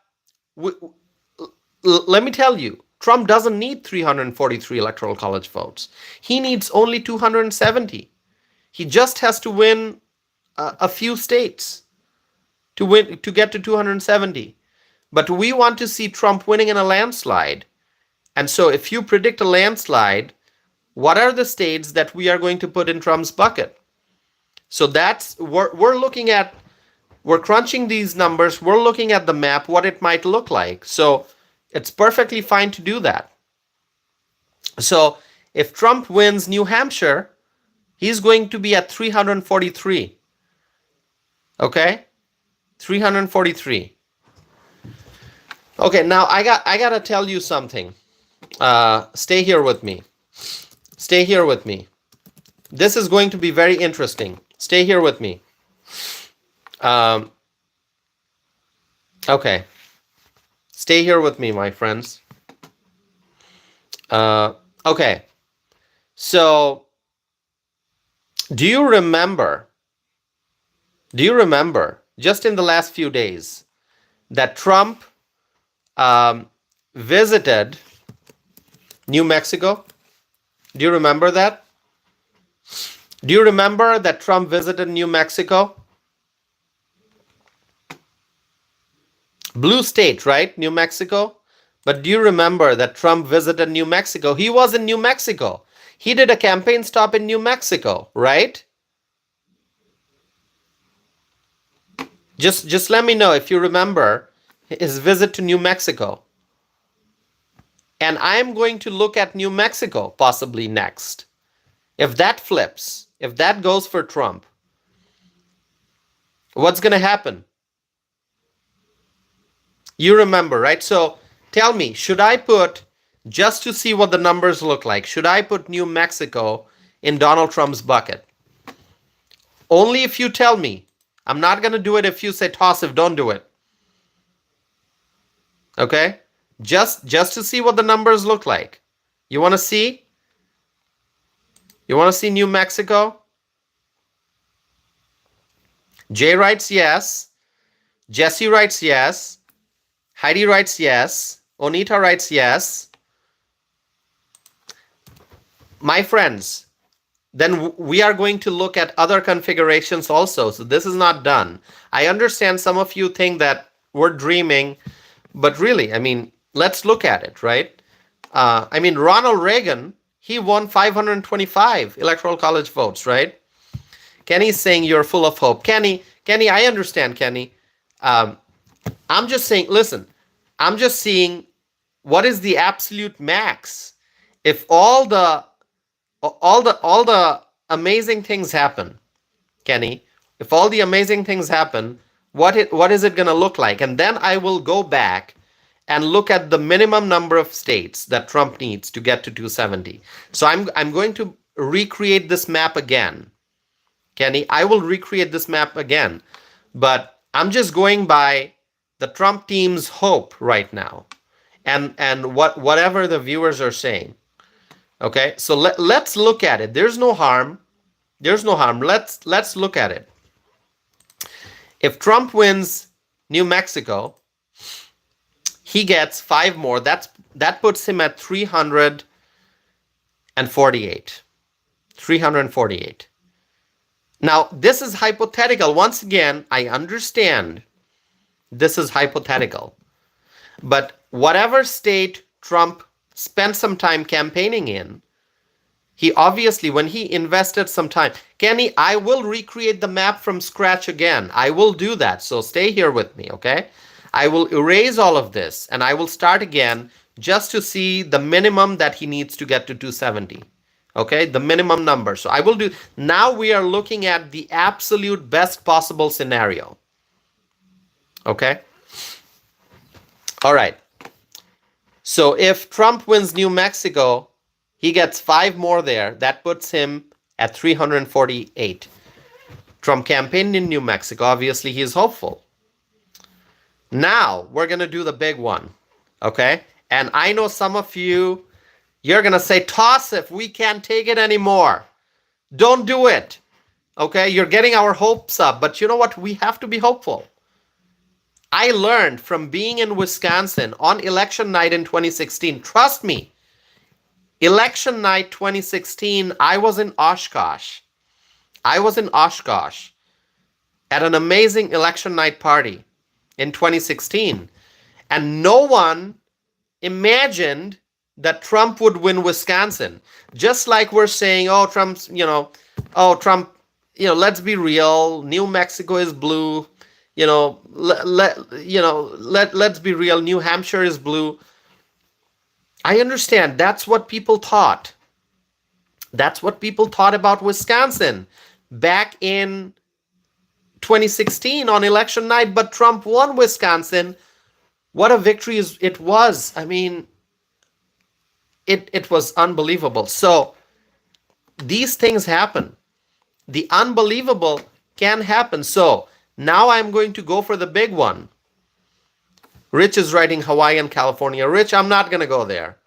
Let me tell you, Trump doesn't need 343 electoral college votes. He needs only 270. He just has to win a few states to get to 270. But we want to see Trump winning in a landslide. And so if you predict a landslide, what are the states that we are going to put in Trump's bucket? So we're crunching these numbers. We're looking at the map, what it might look like. So it's perfectly fine to do that. So if Trump wins New Hampshire, he's going to be at 343. Okay? 343. Okay, now I got to tell you something. Stay here with me. Stay here with me. This is going to be very interesting. Stay here with me. Okay. Stay here with me, my friends. Okay. So, do you remember, just in the last few days, that Trump visited New Mexico? Do you remember that? Do you remember that Trump visited New Mexico? Blue state, right? New Mexico. But do you remember that Trump visited New Mexico? He was in New Mexico. He did a campaign stop in New Mexico, right? Just let me know if you remember his visit to New Mexico. And I'm going to look at New Mexico possibly next. If that flips, if that goes for Trump, what's going to happen? You remember, right? So tell me, should I put, just to see what the numbers look like, should I put New Mexico in Donald Trump's bucket? Only if you tell me. I'm not going to do it if you say toss if don't do it. Okay? Just to see what the numbers look like. You want to see? You want to see New Mexico? Jay writes yes. Jesse writes yes. Heidi writes yes. Onita writes yes. My friends, then we are going to look at other configurations also. So this is not done. I understand some of you think that we're dreaming, but really, I mean, let's look at it, right? I mean, Ronald Reagan, he won 525 electoral college votes, right? Kenny's saying you're full of hope. Kenny, I understand, Kenny. I'm just saying, listen, I'm just seeing what is the absolute max. If all the amazing things happen, Kenny, if all the amazing things happen, what is it going to look like? And then I will go back and look at the minimum number of states that Trump needs to get to 270. So I'm going to recreate this map again. Kenny, I will recreate this map again. But I'm just going by the Trump team's hope right now. And whatever the viewers are saying. Okay, so let's look at it. There's no harm. Let's look at it. If Trump wins New Mexico, he gets 5 more. That puts him at 348. 348. Now, this is hypothetical. Once again, I understand this is hypothetical. But whatever state Trump spent some time campaigning in, he obviously, when he invested some time, Kenny, I will recreate the map from scratch again. I will do that. So stay here with me, okay? I will erase all of this and I will start again just to see the minimum that he needs to get to 270. Okay, the minimum number. So I will do, now we are looking at the absolute best possible scenario. Okay? All right. So if Trump wins New Mexico, he gets 5 more there. That puts him at 348. Trump campaigned in New Mexico. Obviously, he is hopeful. Now, we're going to do the big one. Okay? And I know some of you, you're going to say, toss if we can't take it anymore. Don't do it. Okay? You're getting our hopes up. But you know what? We have to be hopeful. I learned from being in Wisconsin on election night in 2016. Trust me, election night 2016, I was in Oshkosh. I was in Oshkosh at an amazing election night party in 2016. And no one imagined that Trump would win Wisconsin. Just like we're saying, oh, Trump's, Trump, let's be real. New Mexico is blue. Let's be real. New Hampshire is blue. I understand. That's what people thought. That's what people thought about Wisconsin back in 2016 on election night. But Trump won Wisconsin. What a victory it was. I mean, it was unbelievable. So these things happen. The unbelievable can happen. So now I'm going to go for the big one. Rich is writing Hawaii and California. Rich, I'm not going to go there.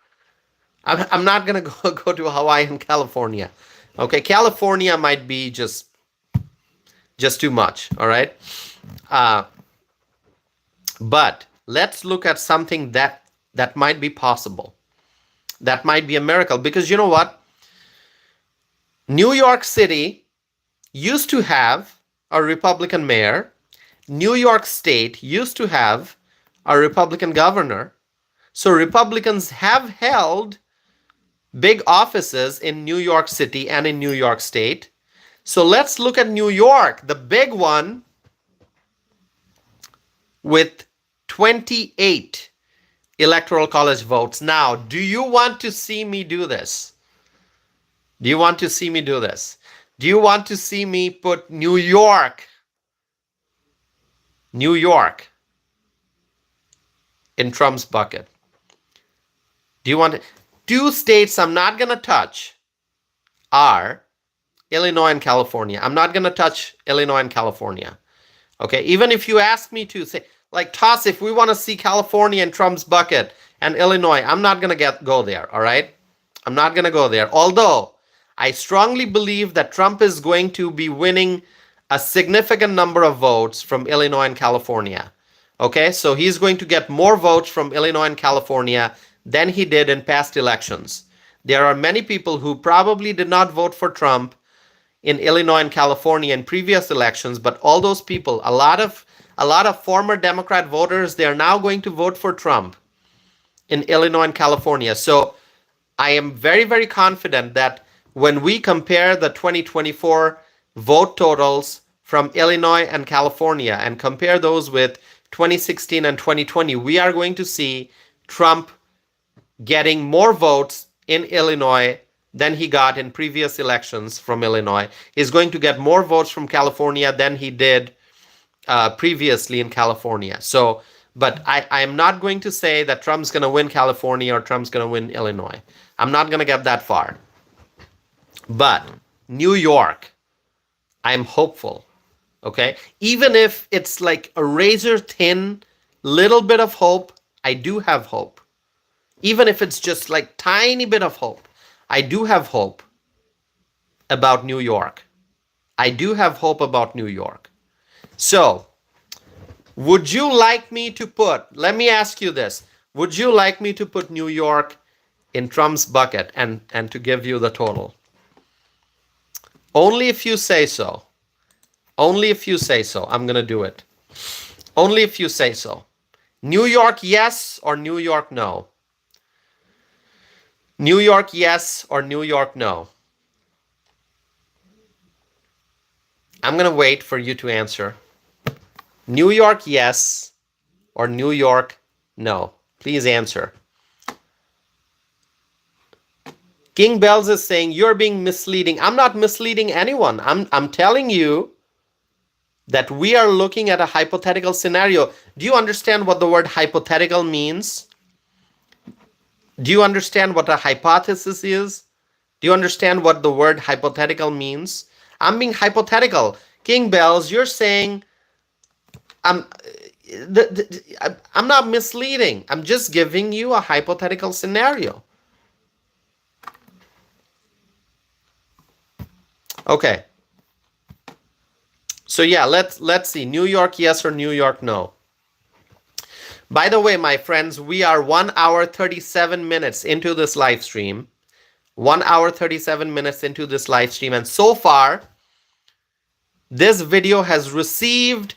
I'm not going to go to Hawaii and California. Okay, California might be just too much, all right? But let's look at something that might be possible. That might be a miracle. Because you know what? New York City used to have a Republican mayor. New York State used to have a Republican governor. So Republicans have held big offices in New York City and in New York State. So let's look at New York, the big one, with 28 electoral college votes. Now, do you want to see me do this? Do you want to see me do this? Do you want to see me put New York in Trump's bucket? Do you want to? 2 states I'm not going to touch are Illinois and California. I'm not going to touch Illinois and California. Okay, even if you ask me to say, like, toss, if we want to see California in Trump's bucket and Illinois, I'm not going to go there, all right? I'm not going to go there. Although I strongly believe that Trump is going to be winning a significant number of votes from Illinois and California. Okay, so he's going to get more votes from Illinois and California than he did in past elections. There are many people who probably did not vote for Trump in Illinois and California in previous elections, but all those people, a lot of former Democrat voters, they are now going to vote for Trump in Illinois and California. So I am very, very confident that when we compare the 2024 vote totals from Illinois and California and compare those with 2016 and 2020, we are going to see Trump getting more votes in Illinois than he got in previous elections from Illinois. He's going to get more votes from California than he did previously in California. So, but I'm not going to say that Trump's going to win California or Trump's going to win Illinois. I'm not going to get that far. But New York, I'm hopeful. Okay? Even if it's like a razor thin little bit of hope, I do have hope. Even if it's just like tiny bit of hope, I do have hope about New York. I do have hope about New York. So, would you like me to let me ask you this. Would you like me to put New York in Trump's bucket and to give you the total? Only if you say so. Only if you say so. I'm going to do it. Only if you say so. New York, yes, or New York, no? New York, yes, or New York, no? I'm going to wait for you to answer. New York, yes, or New York, no? Please answer. King Bells is saying you're being misleading. I'm not misleading anyone. I'm telling you that we are looking at a hypothetical scenario. Do you understand what the word hypothetical means? Do you understand what a hypothesis is? Do you understand what the word hypothetical means? I'm being hypothetical. King Bells, you're saying I'm not misleading. I'm just giving you a hypothetical scenario. Okay. So yeah, let's see. New York, yes, or New York, no? By the way, my friends, we are 1 hour 37 minutes into this live stream. 1 hour 37 minutes into this live stream. And so far, this video has received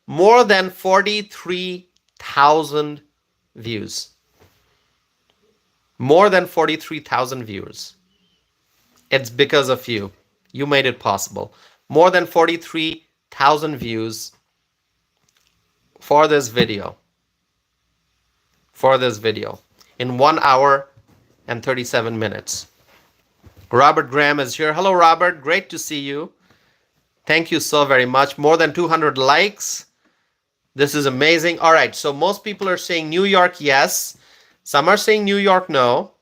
more than 43,000 views. More than 43,000 views. It's because of you. You made it possible. More than 43,000 views for this video. For this video. In 1 hour and 37 minutes. Robert Graham is here. Hello, Robert. Great to see you. Thank you so very much. More than 200 likes. This is amazing. All right. So most people are saying New York, yes. Some are saying New York, no.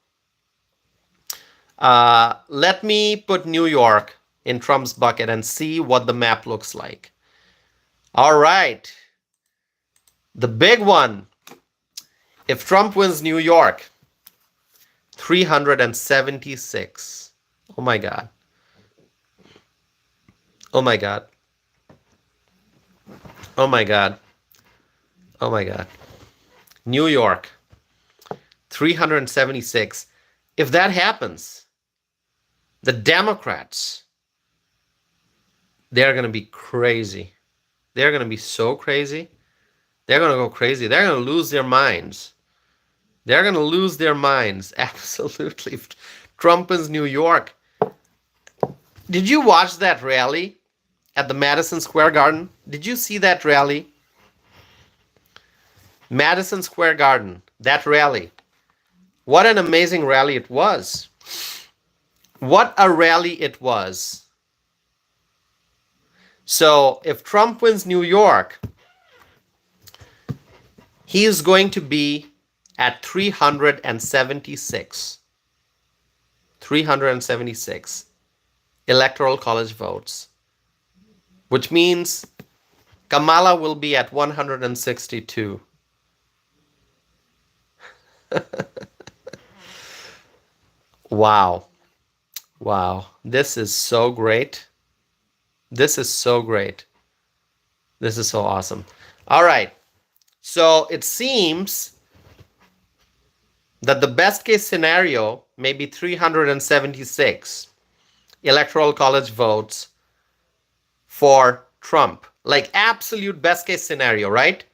Let me put New York in Trump's bucket and see what the map looks like. All right. The big one. If Trump wins New York, 376. Oh my God. Oh my God. Oh my God. Oh my God. New York, 376. If that happens, the Democrats, they're going to be crazy. They're going to be so crazy. They're going to go crazy. They're going to lose their minds. They're going to lose their minds. Absolutely. Trump is New York. Did you watch that rally at the Madison Square Garden? Did you see that rally? Madison Square Garden, that rally. What an amazing rally it was. What a rally it was. So if Trump wins New York, he is going to be at 376. 376 electoral college votes, which means Kamala will be at 162. Wow. Wow. This is so great. This is so great. This is so awesome. All right. So it seems that the best case scenario may be 376 electoral college votes for Trump. Like absolute best case scenario, right?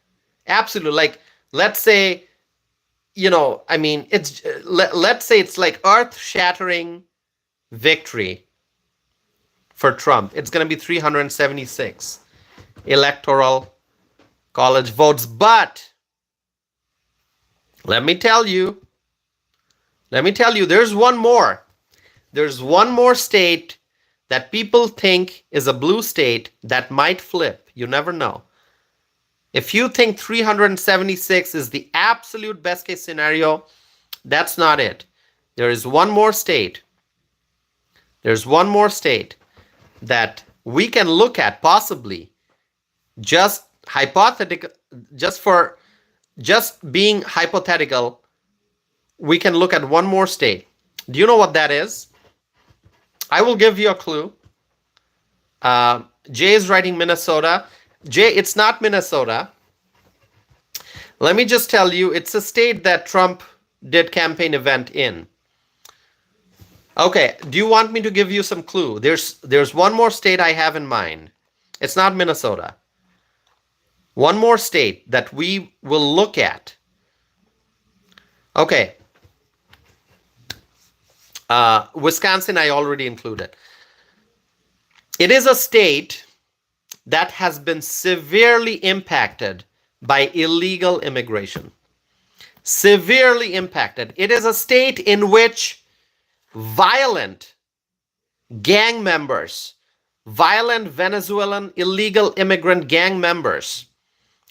Absolute. Like, let's say, I mean, let's say it's like earth-shattering victory for Trump. It's going to be 376 electoral college votes. But let me tell you, there's one more. There's one more state that people think is a blue state that might flip. You never know. If you think 376 is the absolute best case scenario, that's not it. There is one more state. There's one more state that we can look at possibly, just hypothetical, just being hypothetical, we can look at one more state. Do you know what that is? I will give you a clue. Jay is writing Minnesota. Jay, it's not Minnesota. Let me just tell you, it's a state that Trump did campaign event in. Okay, do you want me to give you some clue? There's one more state I have in mind. It's not Minnesota. One more state that we will look at. Okay. Wisconsin, I already included. It is a state that has been severely impacted by illegal immigration. Severely impacted. It is a state in which violent gang members, violent Venezuelan illegal immigrant gang members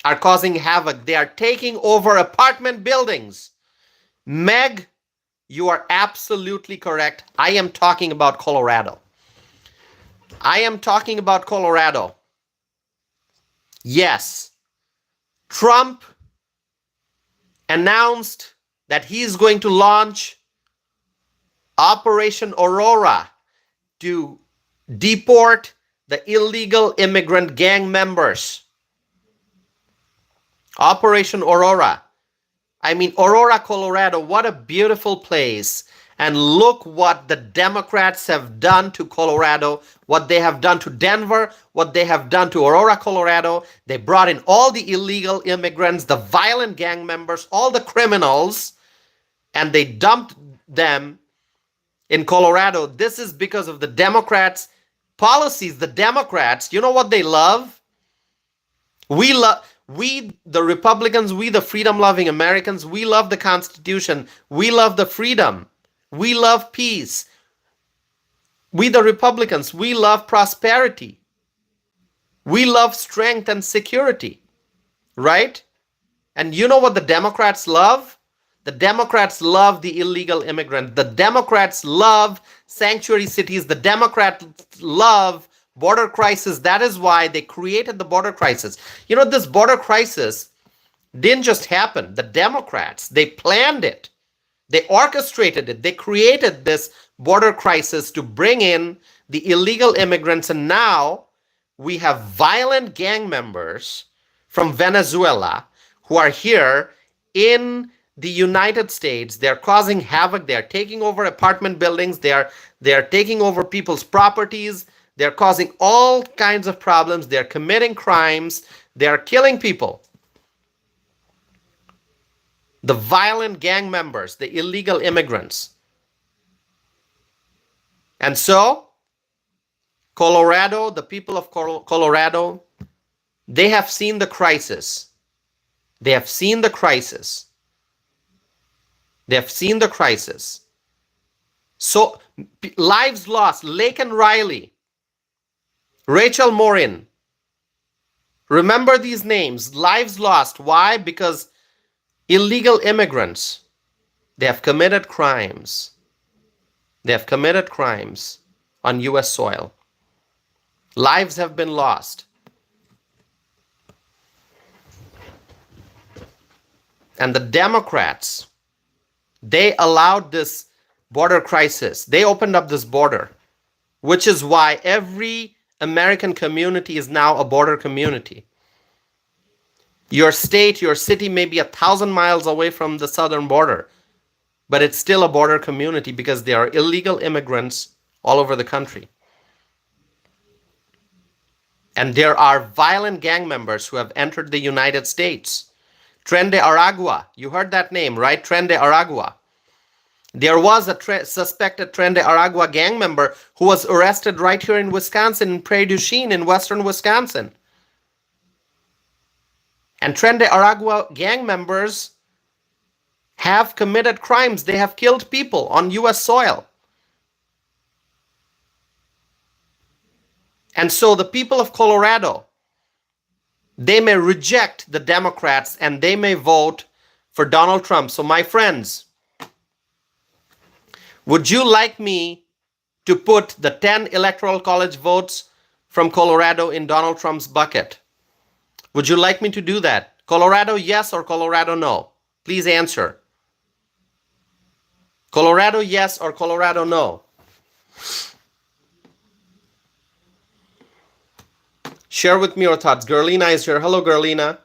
are causing havoc. They are taking over apartment buildings. Meg, you are absolutely correct. I am talking about Colorado. I am talking about Colorado. Yes, Trump announced that he's going to launch Operation Aurora to deport the illegal immigrant gang members. Operation Aurora. I mean, Aurora, Colorado, what a beautiful place. And look what the Democrats have done to Colorado, what they have done to Denver, what they have done to Aurora, Colorado. They brought in all the illegal immigrants, the violent gang members, all the criminals, and they dumped them in Colorado. This is because of the Democrats' policies. The Democrats, you know what they love? We, the Republicans, we, the freedom-loving Americans, we love the Constitution. We love the freedom. We love peace. We, the Republicans, we love prosperity. We love strength and security, right? And you know what the Democrats love? The Democrats love the illegal immigrant. The Democrats love sanctuary cities. The Democrats love border crisis. That is why they created the border crisis. You know, this border crisis didn't just happen. The Democrats, they planned it. They orchestrated it. They created this border crisis to bring in the illegal immigrants. And now we have violent gang members from Venezuela who are here in the United States. They're causing havoc. They're taking over apartment buildings. They're taking over people's properties. They're causing all kinds of problems. They're committing crimes. They're killing people. The violent gang members, the illegal immigrants. And so, Colorado, the people of Colorado, they have seen the crisis. They have seen the crisis. They have seen the crisis. So, lives lost. Laken Riley, Rachel Morin. Remember these names. Lives lost. Why? Because illegal immigrants, they have committed crimes. They have committed crimes on U.S. soil. Lives have been lost. And the Democrats, they allowed this border crisis. They opened up this border, which is why every American community is now a border community. Your state, your city may be 1,000 miles away from the southern border, but it's still a border community because there are illegal immigrants all over the country. And there are violent gang members who have entered the United States. Tren de Aragua, you heard that name, right? Tren de Aragua. There was a suspected Tren de Aragua gang member who was arrested right here in Wisconsin, in Prairie du Chien, in western Wisconsin. And Tren de Aragua gang members have committed crimes. They have killed people on U.S. soil. And so the people of Colorado, they may reject the Democrats and they may vote for Donald Trump. So my friends, would you like me to put the 10 electoral college votes from Colorado in Donald Trump's bucket? Would you like me to do that? Colorado, yes, or Colorado, no? Please answer. Colorado, yes, or Colorado, no? Share with me your thoughts. Gerlina is here. Hello, Gerlina.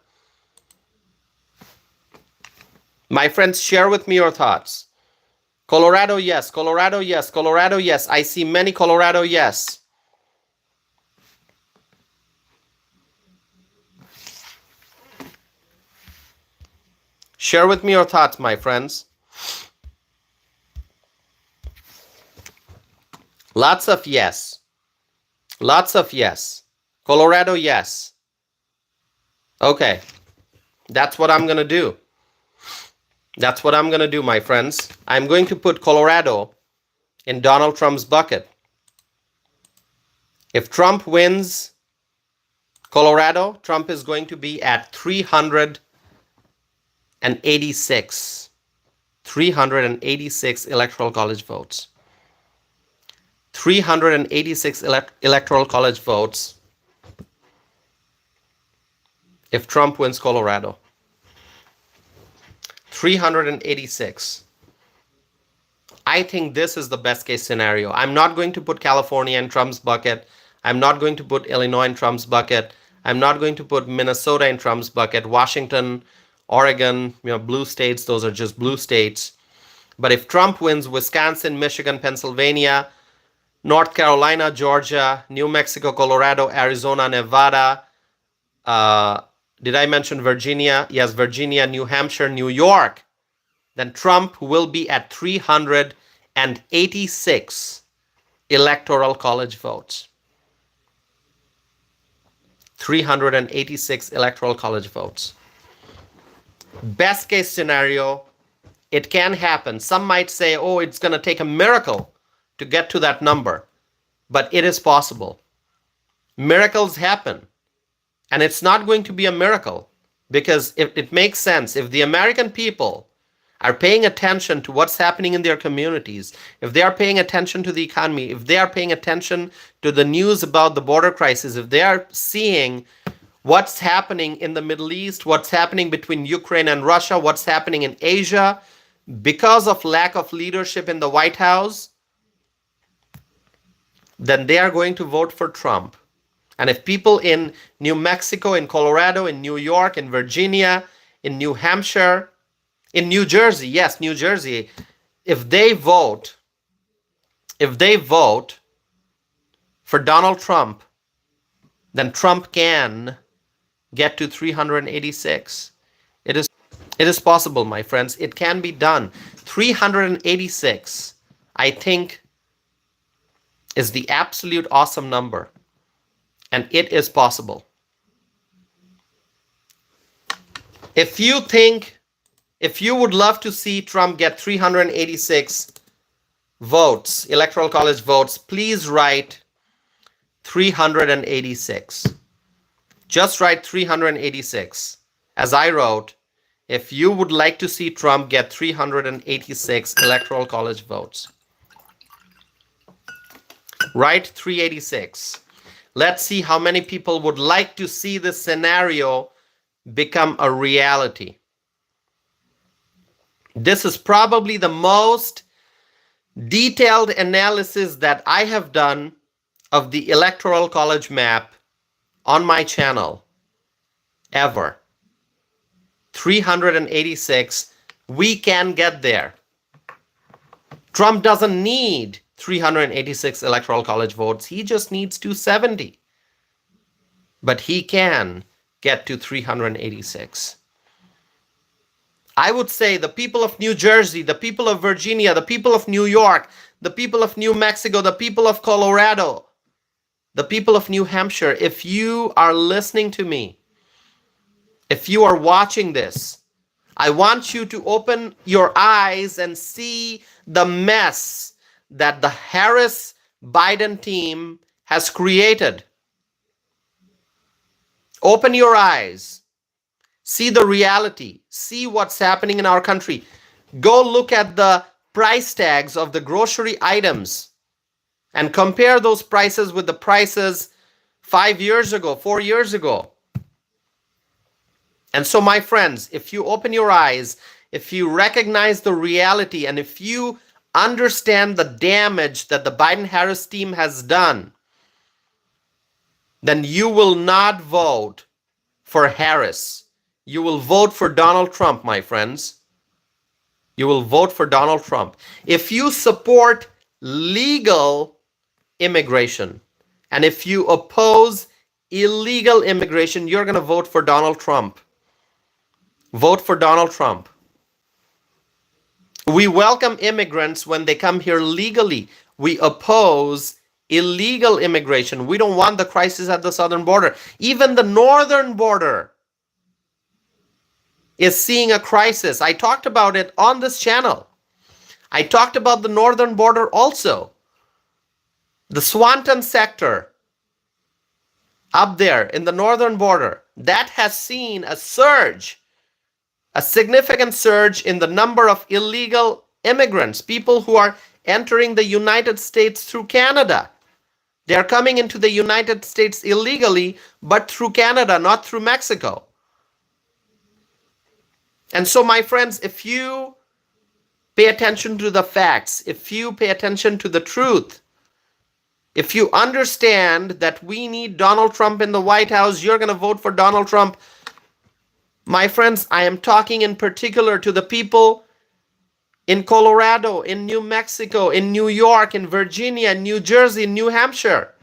My friends, share with me your thoughts. Colorado, yes. Colorado, yes. Colorado, yes. I see many Colorado, yes. Share with me your thoughts, my friends. Lots of yes. Lots of yes. Colorado, yes. Okay. That's what I'm going to do. That's what I'm going to do, my friends. I'm going to put Colorado in Donald Trump's bucket. If Trump wins Colorado, Trump is going to be at 386. 386 electoral college votes. 386 electoral college votes if Trump wins Colorado. 386. I think this is the best case scenario. I'm not going to put California in Trump's bucket. I'm not going to put Illinois in Trump's bucket. I'm not going to put Minnesota in Trump's bucket. Washington, Oregon, blue states, those are just blue states. But if Trump wins Wisconsin, Michigan, Pennsylvania, North Carolina, Georgia, New Mexico, Colorado, Arizona, Nevada, did I mention Virginia? Yes, Virginia, New Hampshire, New York. Then Trump will be at 386 electoral college votes. 386 electoral college votes. Best case scenario, it can happen. Some might say, oh, it's going to take a miracle to get to that number. But it is possible. Miracles happen. And it's not going to be a miracle because if it makes sense, if the American people are paying attention to what's happening in their communities, if they are paying attention to the economy, if they are paying attention to the news about the border crisis, if they are seeing what's happening in the Middle East, what's happening between Ukraine and Russia, what's happening in Asia, because of lack of leadership in the White House, then they are going to vote for Trump. And if people in New Mexico, in Colorado, in New York, in Virginia, in New Hampshire, in New Jersey, yes, New Jersey, if they vote for Donald Trump, then Trump can get to 386. It is possible, my friends. It can be done. 386, I think, is the absolute awesome number. And it is possible. If you would love to see Trump get 386 votes, electoral college votes, please write 386. Just write 386. As I wrote, if you would like to see Trump get 386 electoral college votes, write 386. Let's see how many people would like to see this scenario become a reality. This is probably the most detailed analysis that I have done of the Electoral College map on my channel ever. 386. We can get there. Trump doesn't need 386 Electoral College votes. He just needs 270. But he can get to 386. I would say the people of New Jersey, the people of Virginia, the people of New York, the people of New Mexico, the people of Colorado, the people of New Hampshire, if you are listening to me, if you are watching this, I want you to open your eyes and see the mess that the Harris-Biden team has created. Open your eyes. See the reality. See what's happening in our country. Go look at the price tags of the grocery items and compare those prices with the prices 5 years ago, 4 years ago. And so, my friends, if you open your eyes, if you recognize the reality, and if you understand the damage that the Biden-Harris team has done, then you will not vote for Harris. You will vote for Donald Trump, my friends. You will vote for Donald Trump. If you support legal immigration, and if you oppose illegal immigration, you're going to vote for Donald Trump. Vote for Donald Trump. We welcome immigrants when they come here legally. We oppose illegal immigration. We don't want the crisis at the southern border. Even the northern border is seeing a crisis. I talked about it on this channel. I talked about the northern border also. The Swanton sector up there in the northern border, that has seen a surge, a significant surge in the number of illegal immigrants, people who are entering the United States through Canada. They are coming into the United States illegally, but through Canada, not through Mexico. And so, my friends, if you pay attention to the facts, if you pay attention to the truth, if you understand that we need Donald Trump in the White House, you're going to vote for Donald Trump. My friends, I am talking in particular to the people in Colorado, in New Mexico, in New York, in Virginia, in New Jersey, in New Hampshire.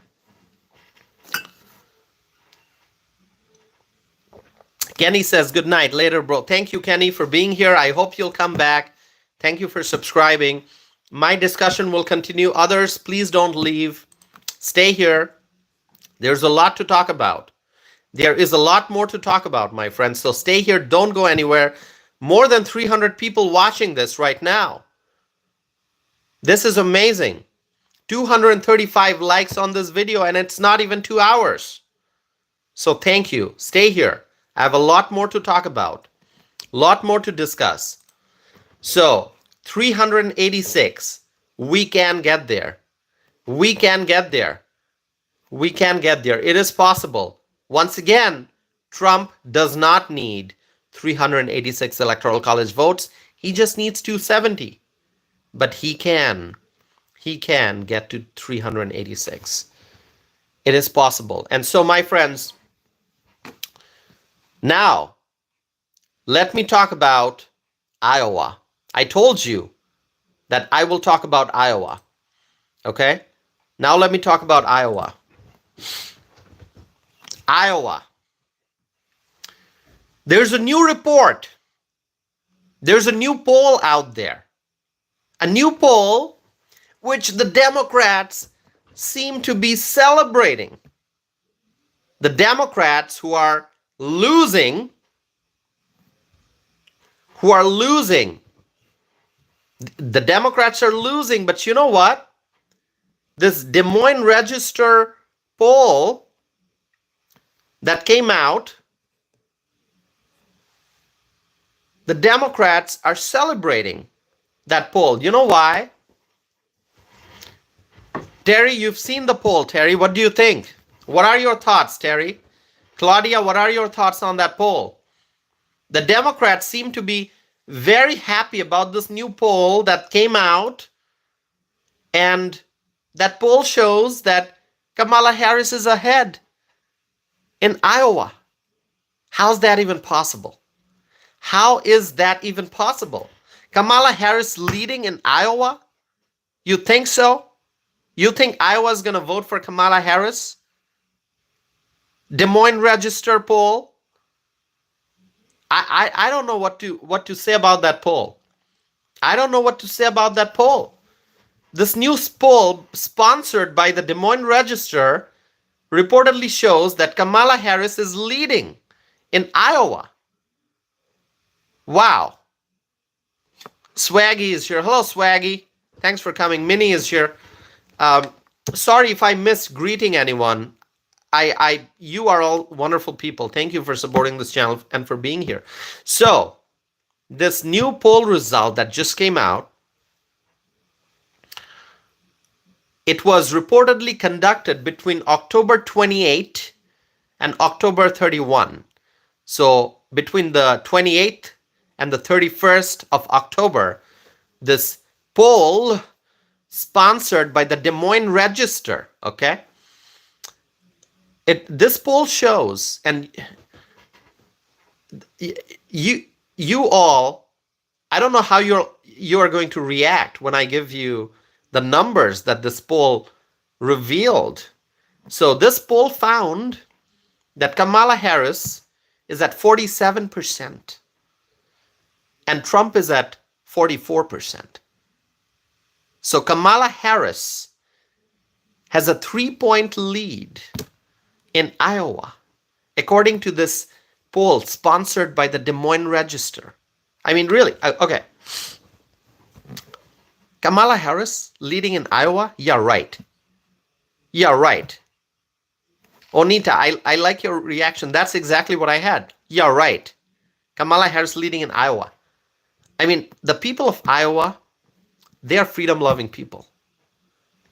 Kenny says, good night. Later, bro. Thank you, Kenny, for being here. I hope you'll come back. Thank you for subscribing. My discussion will continue. Others, please don't leave. Stay here. There's a lot to talk about. There is a lot more to talk about, my friends. So stay here. Don't go anywhere. More than 300 people watching this right now. This is amazing. 235 likes on this video, and it's not even 2 hours. So thank you. Stay here. I have a lot more to talk about. A lot more to discuss. So 386. We can get there. We can get there. We can get there. It is possible. Once again, Trump does not need 386 Electoral College votes. He just needs 270. But he can get to 386. It is possible. And so, my friends, now let me talk about Iowa. I told you that I will talk about Iowa. Okay? Now let me talk about Iowa. Iowa. There's a new report. There's a new poll out there. A new poll which the Democrats seem to be celebrating. The Democrats who are losing. The Democrats are losing, but you know what? This Des Moines Register poll that came out, the Democrats are celebrating that poll. You know why? Terry, you've seen the poll. Terry, what do you think? What are your thoughts, Terry? Claudia, what are your thoughts on that poll? The Democrats seem to be very happy about this new poll that came out, and that poll shows that Kamala Harris is ahead in Iowa. How's that even possible? How is that even possible? Kamala Harris leading in Iowa? You think so? You think Iowa's going to vote for Kamala Harris? Des Moines Register poll? I don't know what to say about that poll. I don't know what to say about that poll. This new poll, sponsored by the Des Moines Register, reportedly shows that Kamala Harris is leading in Iowa. Wow. Swaggy is here. Hello, Swaggy. Thanks for coming. Minnie is here. Sorry if I missed greeting anyone. You are all wonderful people. Thank you for supporting this channel and for being here. So, this new poll result that just came out, it was reportedly conducted between October 28 and October 31. So, between the 28th and the 31st of October, this poll sponsored by the Des Moines Register, okay? This poll shows, and you all, I don't know how you are going to react when I give you the numbers that this poll revealed. So this poll found that Kamala Harris is at 47% and Trump is at 44%. So Kamala Harris has a 3-point lead in Iowa, according to this poll sponsored by the Des Moines Register. I mean, really, okay. Kamala Harris leading in Iowa? Yeah, right. Yeah, right. Onita, I like your reaction. That's exactly what I had. Yeah, right. Kamala Harris leading in Iowa. I mean, the people of Iowa, they are freedom-loving people.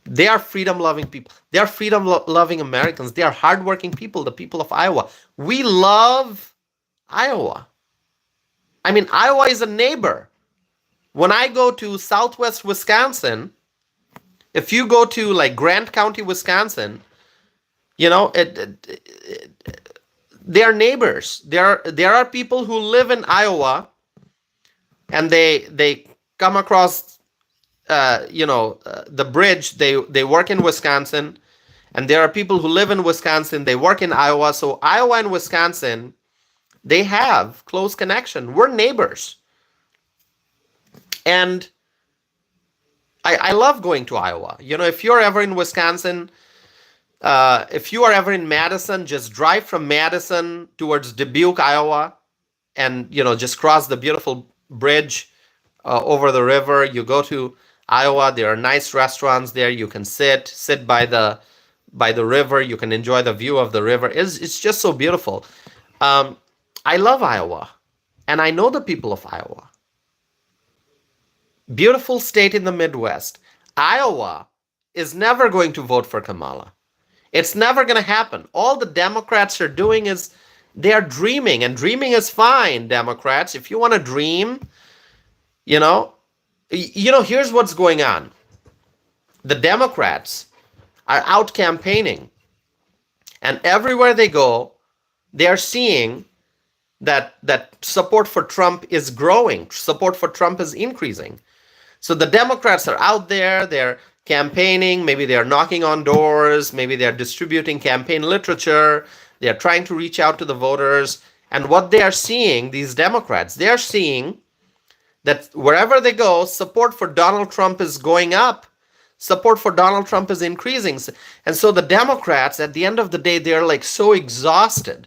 They are freedom-loving people. They are freedom-loving Americans. They are hardworking people, the people of Iowa. We love Iowa. I mean, Iowa is a neighbor. When I go to southwest Wisconsin, if you go to like Grant County, Wisconsin, you know, they are neighbors. There are people who live in Iowa, and they come across the bridge. They work in Wisconsin, and there are people who live in Wisconsin. They work in Iowa. So Iowa and Wisconsin, they have close connection. We're neighbors, and I love going to Iowa. You know, if you're ever in Wisconsin, if you are ever in Madison, just drive from Madison towards Dubuque, Iowa, and just cross the beautiful bridge over the river. You go to Iowa. There are nice restaurants there. You can sit by the river. You can enjoy the view of the river. It's just so beautiful. I love Iowa, and I know the people of Iowa. Beautiful state in the Midwest. Iowa is never going to vote for Kamala. It's never going to happen. All the Democrats are doing is they are dreaming, and dreaming is fine, Democrats. If you want to dream, here's what's going on. The Democrats are out campaigning, and everywhere they go, they are seeing that support for Trump is growing. Support for Trump is increasing. So the Democrats are out there, they're campaigning, maybe they're knocking on doors, maybe they're distributing campaign literature, they're trying to reach out to the voters. And what they are seeing, these Democrats, they are seeing that wherever they go, support for Donald Trump is going up. Support for Donald Trump is increasing. And so the Democrats, at the end of the day, they're like so exhausted.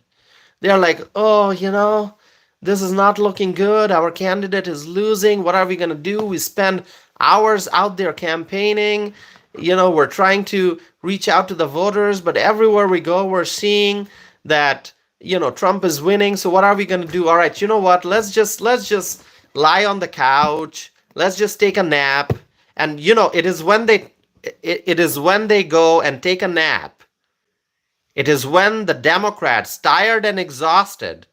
They're like, oh, this is not looking good. Our candidate is losing. What are we going to do? We spend hours out there campaigning. We're trying to reach out to the voters, but everywhere we go, we're seeing that, Trump is winning. So what are we going to do? All right, you know what? Let's just lie on the couch. Let's just take a nap. And, it is when they go and take a nap. It is when the Democrats, tired and exhausted,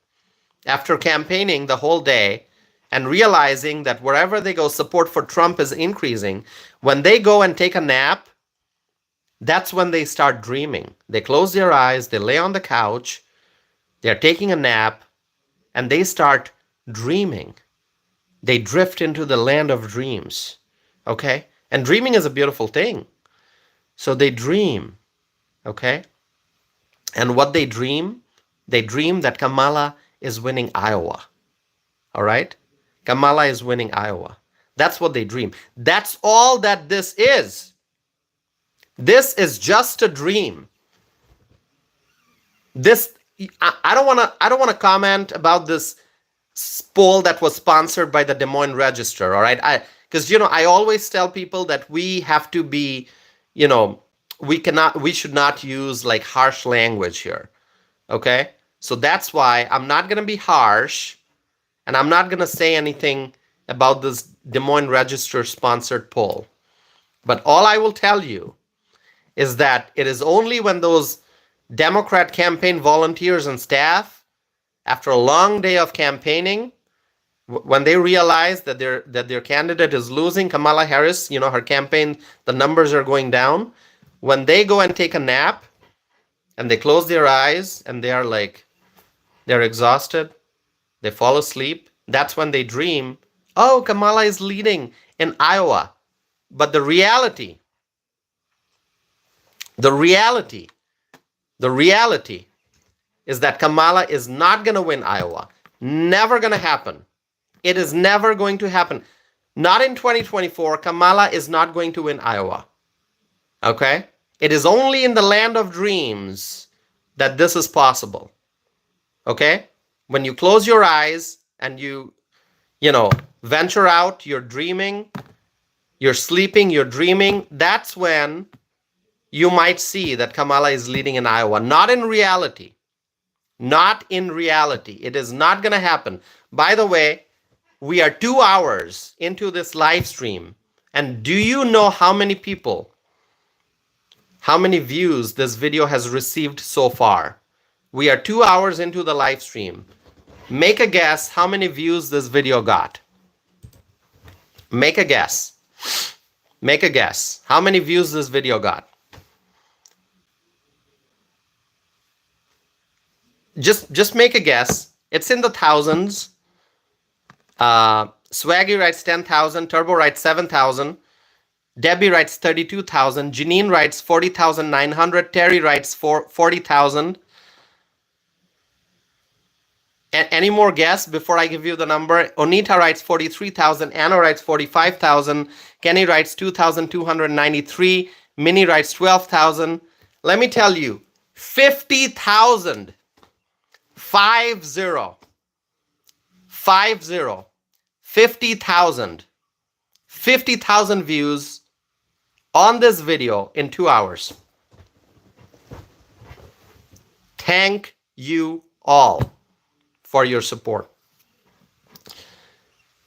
after campaigning the whole day, and realizing that wherever they go, support for Trump is increasing. When they go and take a nap, that's when they start dreaming. They close their eyes, they lay on the couch, they're taking a nap, and they start dreaming. They drift into the land of dreams. Okay? And dreaming is a beautiful thing. So they dream. Okay? And what they dream that Kamala is winning Iowa. All right? Kamala is winning Iowa. That's what they dream. That's all that this is. This is just a dream. This I don't want to comment about this poll that was sponsored by the Des Moines Register, all right? Because I always tell people that we have to be, we should not use like harsh language here. Okay? So that's why I'm not going to be harsh, and I'm not going to say anything about this Des Moines Register sponsored poll. But all I will tell you is that it is only when those Democrat campaign volunteers and staff, after a long day of campaigning, when they realize that their candidate is losing, Kamala Harris, her campaign, the numbers are going down, when they go and take a nap and they close their eyes and they're exhausted, they fall asleep, that's when they dream, oh, Kamala is leading in Iowa. But the reality is that Kamala is not going to win Iowa. Never going to happen. It is never going to happen. Not in 2024. Kamala is not going to win Iowa. Okay? It is only in the land of dreams that this is possible. Okay? When you close your eyes and you venture out, you're dreaming, you're sleeping, you're dreaming, that's when you might see that Kamala is leading in Iowa. Not in reality. Not in reality. It is not going to happen. By the way, we are 2 hours into this live stream. And do you know how many views this video has received so far? We are 2 hours into the live stream. Make a guess how many views this video got. Make a guess. Make a guess. How many views this video got? Just make a guess. It's in the thousands. Swaggy writes 10,000. Turbo writes 7,000. Debbie writes 32,000. Janine writes 40,900. Terry writes 40,000. Any more guess before I give you the number? Onita writes 43,000. Anna writes 45,000. Kenny writes 2,293. Minnie writes 12,000. Let me tell you, 50,000. 50,000 views on this video in 2 hours. Thank you all for your support.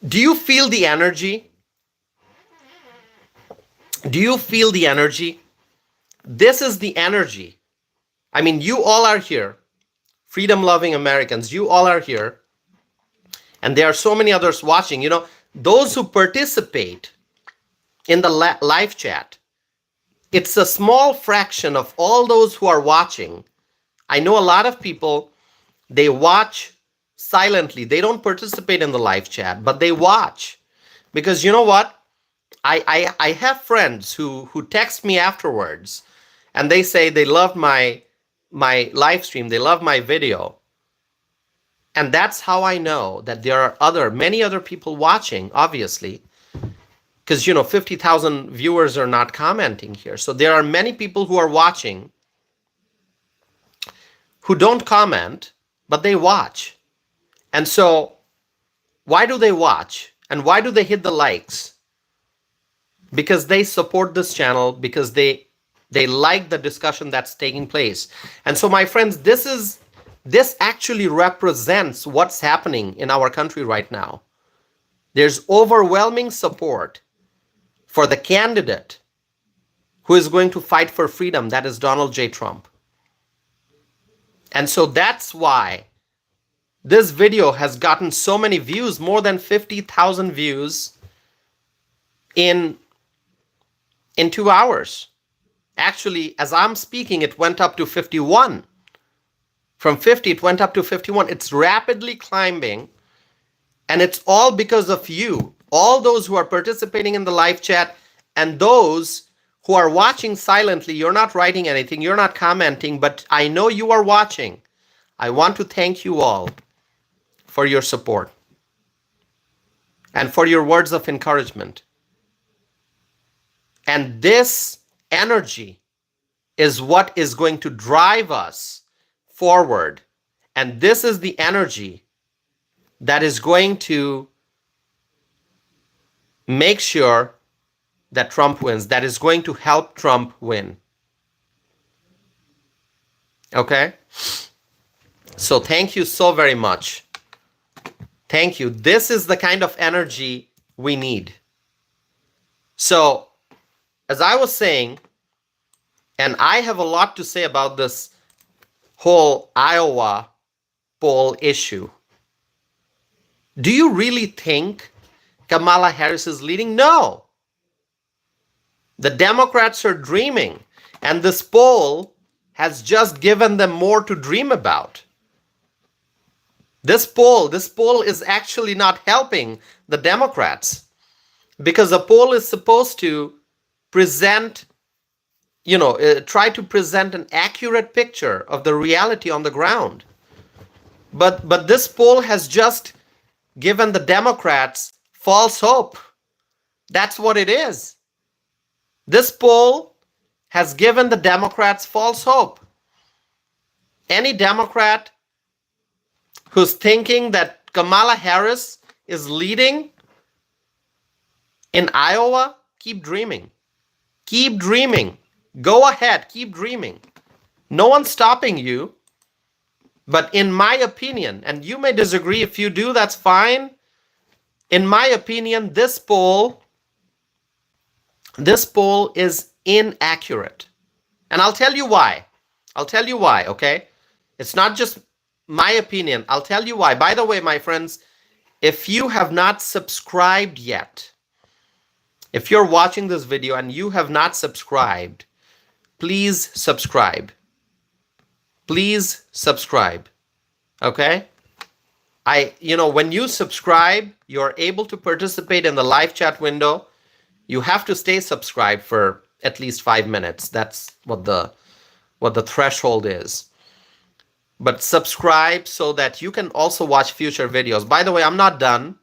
Do you feel the energy? Do you feel the energy? This is the energy. I mean, you all are here. Freedom-loving Americans, you all are here. And there are so many others watching. Those who participate in the live chat, it's a small fraction of all those who are watching. I know a lot of people, they watch silently. They don't participate in the live chat, but they watch. Because you know what? I have friends who text me afterwards, and they say they love my live stream, they love my video. And that's how I know that there are many other people watching, obviously, because 50,000 viewers are not commenting here. So there are many people who are watching who don't comment, but they watch. And so why do they watch? And why do they hit the likes? Because they support this channel, because they like the discussion that's taking place. And so, my friends, this actually represents what's happening in our country right now. There's overwhelming support for the candidate who is going to fight for freedom, that is Donald J. Trump. And so that's why This video has gotten so many views, more than 50,000 views in 2 hours. Actually, as I'm speaking, it went up to 51. From 50, it went up to 51. It's rapidly climbing, and it's all because of you, all those who are participating in the live chat, and those who are watching silently. You're not writing anything, you're not commenting, but I know you are watching. I want to thank you all for your support and for your words of encouragement. And this energy is what is going to drive us forward. And this is the energy that is going to make sure that Trump wins, that is going to help Trump win. Okay? So thank you so very much. Thank you. This is the kind of energy we need. So, as I was saying, and I have a lot to say about this whole Iowa poll issue. Do you really think Kamala Harris is leading? No. The Democrats are dreaming, and this poll has just given them more to dream about. This poll is actually not helping the Democrats, because a poll is supposed to present, try to present an accurate picture of the reality on the ground. But this poll has just given the Democrats false hope. That's what it is. This poll has given the Democrats false hope. Any Democrat who's thinking that Kamala Harris is leading in Iowa, keep dreaming. Keep dreaming. Go ahead, keep dreaming. No one's stopping you. But in my opinion, and you may disagree, if you do, that's fine. In my opinion, this poll is inaccurate. And I'll tell you why. Okay? It's not just my opinion. I'll tell you why. By the way, my friends, if you have not subscribed yet, if you're watching this video and you have not subscribed, please subscribe. Please subscribe. Okay? When you subscribe, you're able to participate in the live chat window. You have to stay subscribed for at least 5 minutes. That's what the threshold is. But subscribe so that you can also watch future videos. By the way, I'm not done.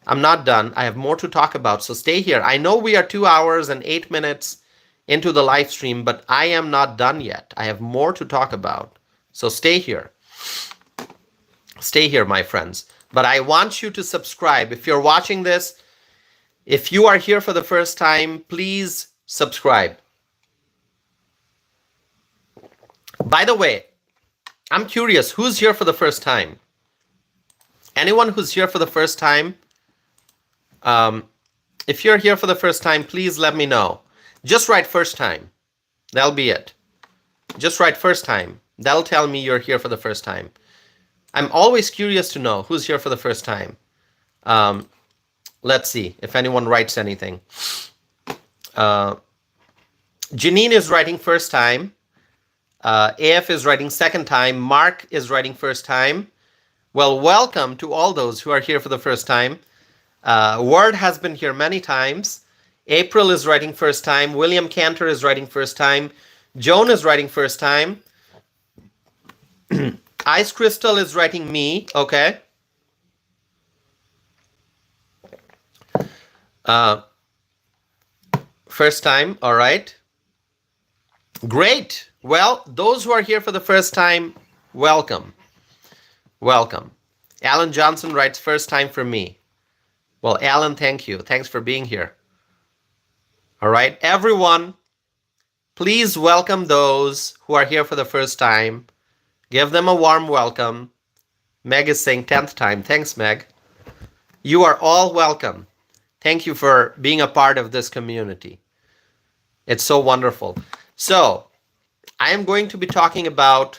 I have more to talk about, so stay here. I know we are 2 hours and 8 minutes into the live stream, but I am not done yet. I have more to talk about. So stay here. Stay here, my friends. But I want you to subscribe. If you're watching this, if you are here for the first time, please subscribe. By the way, I'm curious, who's here for the first time? Anyone who's here for the first time? If you're here for the first time, please let me know. Just write first time. That'll be it. Just write first time. That'll tell me you're here for the first time. I'm always curious to know who's here for the first time. Let's see if anyone writes anything. Janine is writing first time. AF is writing second time. Mark is writing first time. Well, welcome to all those who are here for the first time. Word has been here many times. April is writing first time. William Cantor is writing first time. Joan is writing first time. Ice Crystal is writing me. Okay. First time. All right. Great. Well, those who are here for the first time, welcome. Welcome. Alan Johnson writes first time for me. Well, Alan, thank you. Thanks for being here. All right. Everyone, please welcome those who are here for the first time. Give them a warm welcome. Meg is saying 10th time. Thanks, Meg. You are all welcome. Thank you for being a part of this community. It's so wonderful. So, I am going to be talking about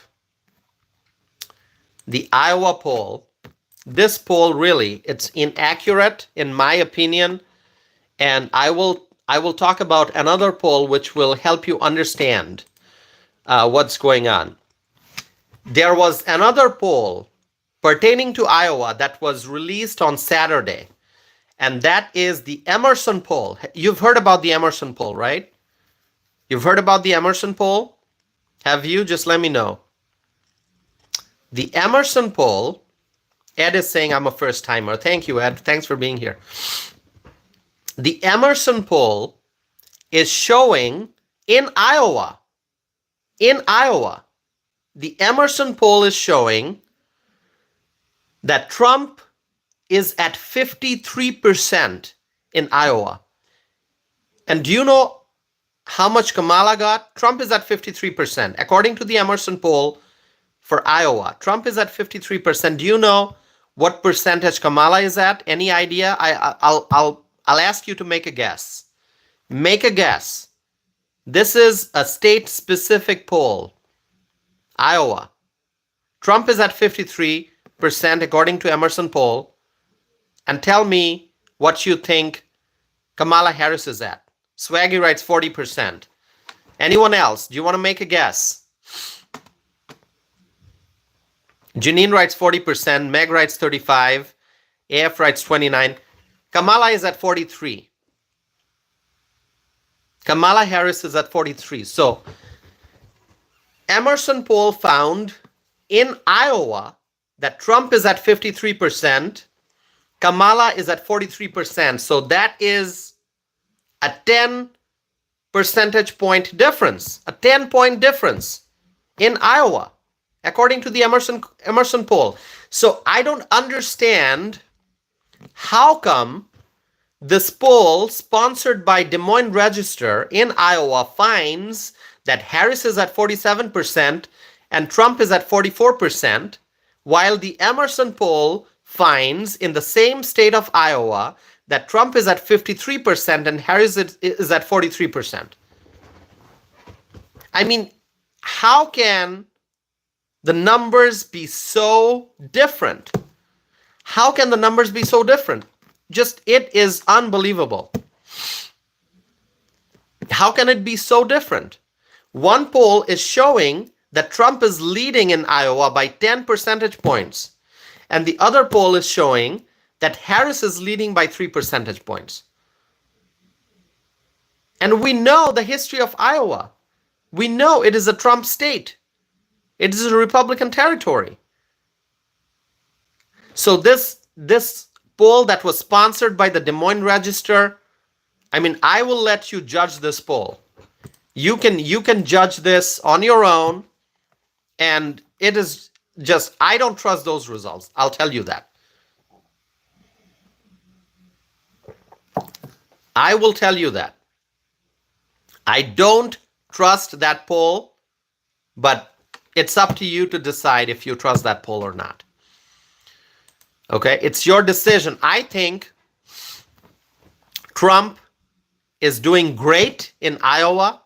The Iowa poll, this poll really, it's inaccurate in my opinion, and I will talk about another poll which will help you understand what's going on. There was another poll pertaining to Iowa that was released on Saturday, and that is the Emerson poll. You've heard about the Emerson poll, right? You've heard about the Emerson poll? Have you? Just let me know. The Emerson poll, Ed is saying I'm a first timer. Thank you, Ed. Thanks for being here. The Emerson poll is showing in Iowa, the Emerson poll is showing that Trump is at 53% in Iowa. And do you know how much Kamala got? Trump is at 53%. According to the Emerson poll for Iowa, Trump is at 53%. Do you know what percentage Kamala is at? Any idea? I'll ask you to make a guess. Make a guess. This is a state-specific poll. Iowa. Trump is at 53% according to Emerson poll. And tell me what you think Kamala Harris is at. Swaggy writes 40%. Anyone else? Do you want to make a guess? Janine writes 40%. Meg writes 35%. AF writes 29%. Kamala is at 43%. Kamala Harris is at 43%. So Emerson poll found in Iowa that Trump is at 53%. Kamala is at 43%. So that is a 10 percentage point difference, a 10-point difference in Iowa, according to the Emerson poll. So I don't understand how come this poll sponsored by Des Moines Register in Iowa finds that Harris is at 47% and Trump is at 44%, while the Emerson poll finds in the same state of Iowa that Trump is at 53% and Harris is at 43%. I mean, how can the numbers be so different? How can the numbers be so different? Just, it is unbelievable. How can it be so different? One poll is showing that Trump is leading in Iowa by 10 percentage points. And the other poll is showing that Harris is leading by 3 percentage points. And we know the history of Iowa. We know it is a Trump state. It is a Republican territory. So this poll that was sponsored by the Des Moines Register, I mean, I will let you judge this poll. You can judge this on your own, and it is just, I don't trust those results. I'll tell you that. I will tell you that. I don't trust that poll, but it's up to you to decide if you trust that poll or not. Okay, it's your decision. I think Trump is doing great in Iowa,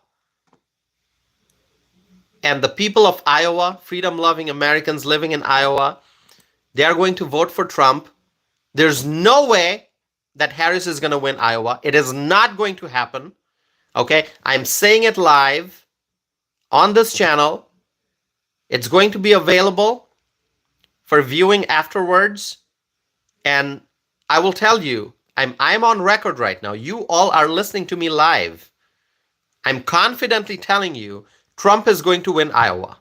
and the people of Iowa, freedom-loving Americans living in Iowa, they are going to vote for Trump. There's no way that Harris is going to win Iowa. It is not going to happen. Okay, I'm saying it live on this channel. It's going to be available for viewing afterwards. And I will tell you, I'm on record right now. You all are listening to me live. I'm confidently telling you Trump is going to win Iowa.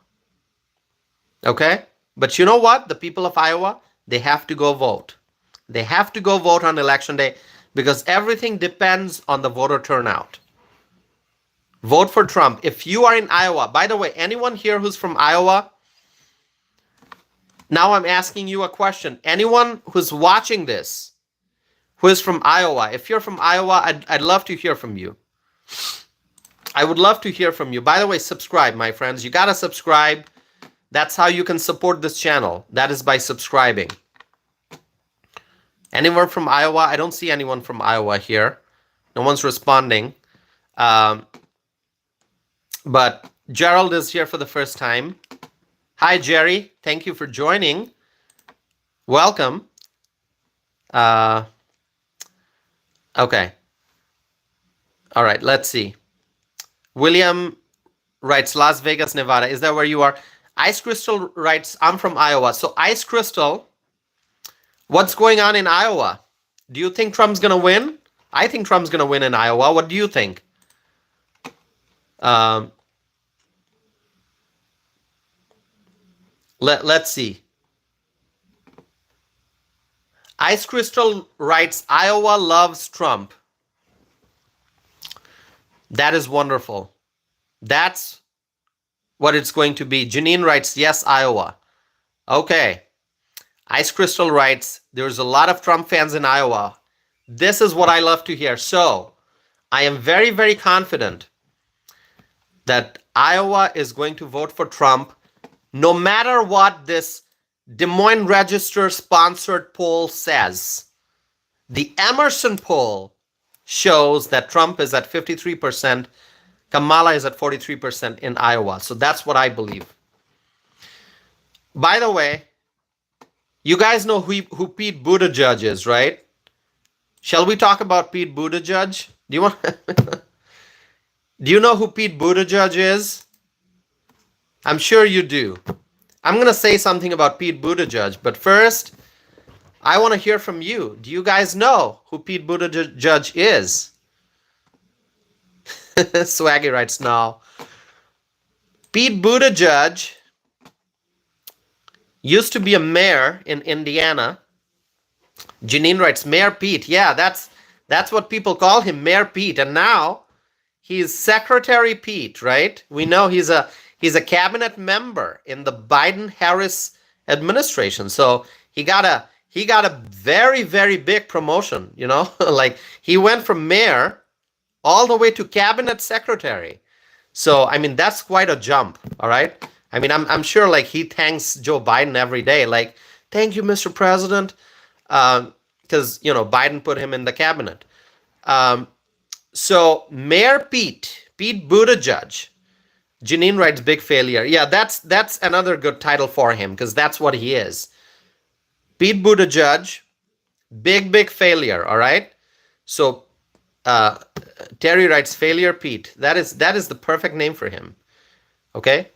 Okay? But you know what? The people of Iowa, they have to go vote. They have to go vote on election day because everything depends on the voter turnout. Vote for Trump. If you are in Iowa, by the way, anyone here who's from Iowa, now I'm asking you a question. Anyone who's watching this, who is from Iowa, if you're from Iowa, I'd love to hear from you. I would love to hear from you. By the way, subscribe, my friends. You got to subscribe. That's how you can support this channel. That is by subscribing. Anyone from Iowa? I don't see anyone from Iowa here. No one's responding. But Gerald is here for the first time. Hi, Jerry. Thank you for joining. Welcome. Uh, okay. All right. Let's see. William writes Las Vegas, Nevada. Is that where you are? Ice Crystal writes, I'm from Iowa. So, Ice Crystal, what's going on in Iowa? Do you think Trump's going to win? I think Trump's going to win in Iowa. What do you think? Um, let's see. Ice Crystal writes, Iowa loves Trump. That is wonderful. That's what it's going to be. Janine writes, yes, Iowa. Okay. Ice Crystal writes, there's a lot of Trump fans in Iowa. This is what I love to hear. So I am very, very confident that Iowa is going to vote for Trump no matter what this Des Moines Register sponsored poll says. The Emerson poll shows that Trump is at 53%, Kamala is at 43% in Iowa. So that's what I believe. By the way, you guys know who Pete Buttigieg is, right? Shall we talk about Pete Buttigieg? Do you want? Do you know who Pete Buttigieg is? I'm sure you do. I'm going to say something about Pete Buttigieg, but first, I want to hear from you. Do you guys know who Pete Buttigieg is? Swaggy writes now. Pete Buttigieg used to be a mayor in Indiana. Janine writes, Mayor Pete. Yeah, that's what people call him, Mayor Pete. And now he's Secretary Pete, right? We know he's a cabinet member in the Biden-Harris administration. So he got a very, very big promotion, you know? Like he went from mayor all the way to cabinet secretary. So I mean that's quite a jump, all right? I mean I'm sure like he thanks Joe Biden every day, like thank you, Mr. President, because you know Biden put him in the cabinet. So Mayor Pete Buttigieg. Janine writes big failure. Yeah, that's another good title for him because that's what he is. Pete Buttigieg, big failure. All right. So Terry writes failure Pete. That is the perfect name for him. Okay,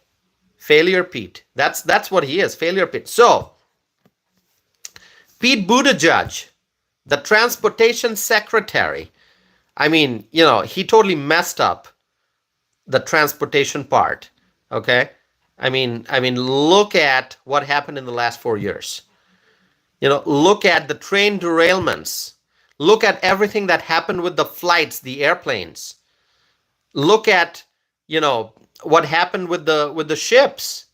failure Pete. That's what he is. Failure Pete. So Pete Buttigieg, the transportation secretary. I mean, you know, he totally messed up the transportation part. Okay, I mean, look at what happened in the last 4 years. You know, look at the train derailments. Look at everything that happened with the flights, the airplanes. Look at, you know, what happened with the ships.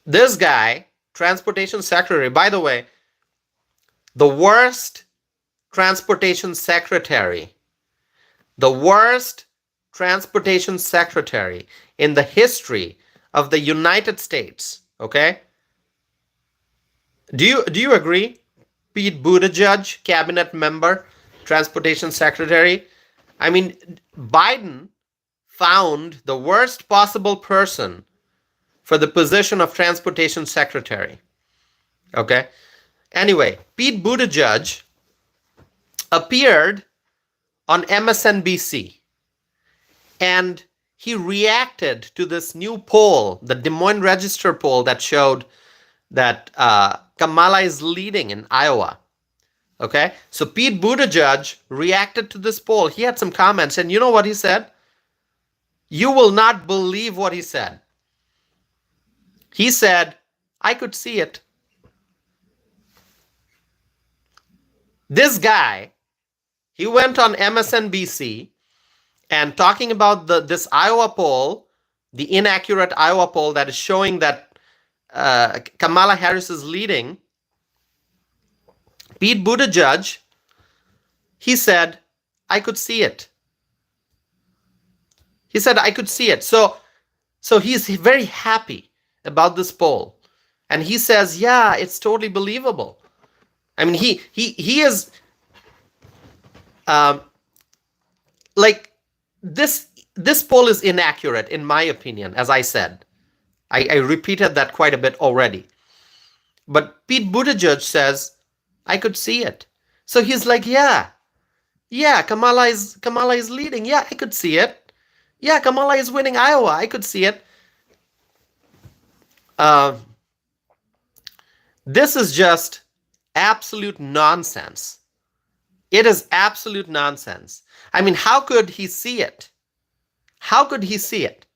This guy, transportation secretary, by the way, the worst transportation secretary, the worst transportation secretary in the history of the United States. Okay? Do you agree? Pete Buttigieg, cabinet member, transportation secretary. I mean, Biden found the worst possible person for the position of transportation secretary. Okay? Anyway, Pete Buttigieg appeared on MSNBC and he reacted to this new poll, the Des Moines Register poll that showed that Kamala is leading in Iowa. Okay, so Pete Buttigieg reacted to this poll. He had some comments, and you know what he said? You will not believe what he said. He said, I could see it. This guy, he went on MSNBC and talking about this Iowa poll, the inaccurate Iowa poll that is showing that Kamala Harris is leading. Pete Buttigieg, he said, I could see it. He said, I could see it. So he's very happy about this poll. And he says, yeah, it's totally believable. I mean, he is like this poll is inaccurate, in my opinion, as I said. I repeated that quite a bit already. But Pete Buttigieg says, I could see it. So he's like, yeah, Kamala is leading. Yeah, I could see it. Yeah, Kamala is winning Iowa. I could see it. Uh, this is just absolute nonsense. It is absolute nonsense. I mean, how could he see it? How could he see it?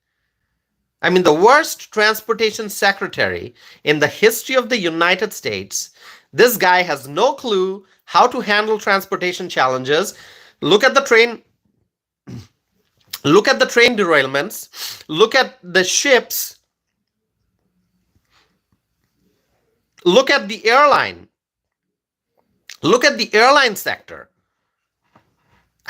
I mean, the worst transportation secretary in the history of the United States. This guy has no clue how to handle transportation challenges. Look at the train. Look at the train derailments. Look at the ships. Look at the airline. Look at the airline sector.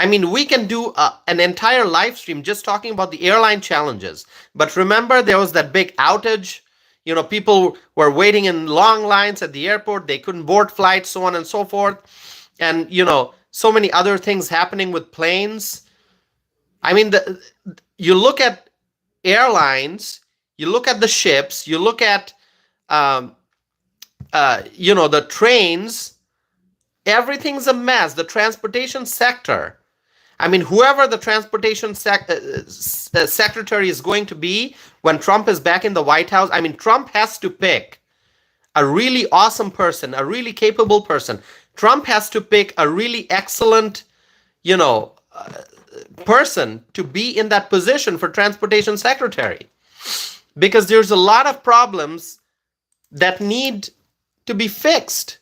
I mean, we can do an entire live stream just talking about the airline challenges. But remember, there was that big outage. You know, people were waiting in long lines at the airport. They couldn't board flights, so on and so forth. And, you know, so many other things happening with planes. I mean, you look at airlines, you look at the ships, you look at, the trains. Everything's a mess. The transportation sector. I mean, whoever the transportation secretary is going to be when Trump is back in the White House, I mean, Trump has to pick a really awesome person, a really capable person. Trump has to pick a really excellent, person to be in that position for transportation secretary. Because there's a lot of problems that need to be fixed.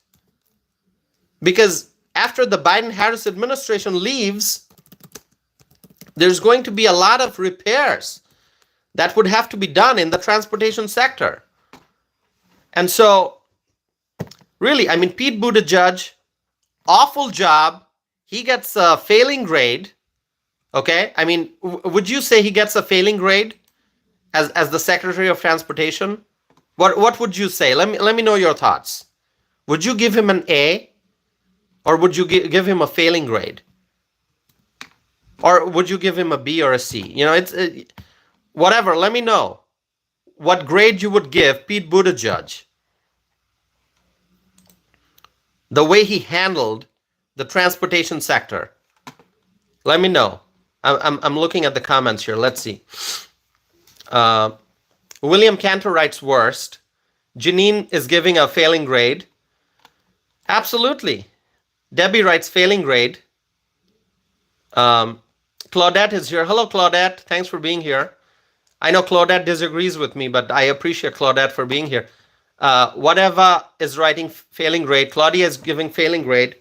Because after the Biden-Harris administration leaves, there's going to be a lot of repairs that would have to be done in the transportation sector. And so, really, I mean, Pete Buttigieg, awful job. He gets a failing grade. Okay? I mean, would you say he gets a failing grade as the Secretary of Transportation? What would you say? Let me know your thoughts. Would you give him an A? Or would you give him a failing grade? Or would you give him a B or a C? You know, whatever. Let me know what grade you would give Pete Buttigieg. The way he handled the transportation sector. Let me know. I'm looking at the comments here. Let's see. William Cantor writes worst. Janine is giving a failing grade. Absolutely. Debbie writes failing grade. Claudette is here. Hello, Claudette. Thanks for being here. I know Claudette disagrees with me, but I appreciate Claudette for being here. Whatever is writing failing grade. Claudia is giving failing grade.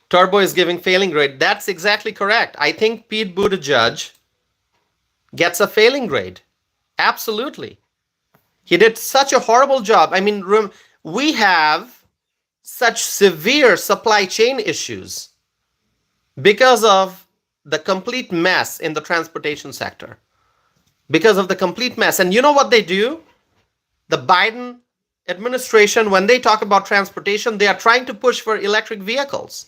Turbo is giving failing grade. That's exactly correct. I think Pete Buttigieg gets a failing grade. Absolutely. He did such a horrible job. I mean, we have such severe supply chain issues because of the complete mess in the transportation sector. Because of the complete mess. And you know what they do? The Biden administration, when they talk about transportation, they are trying to push for electric vehicles.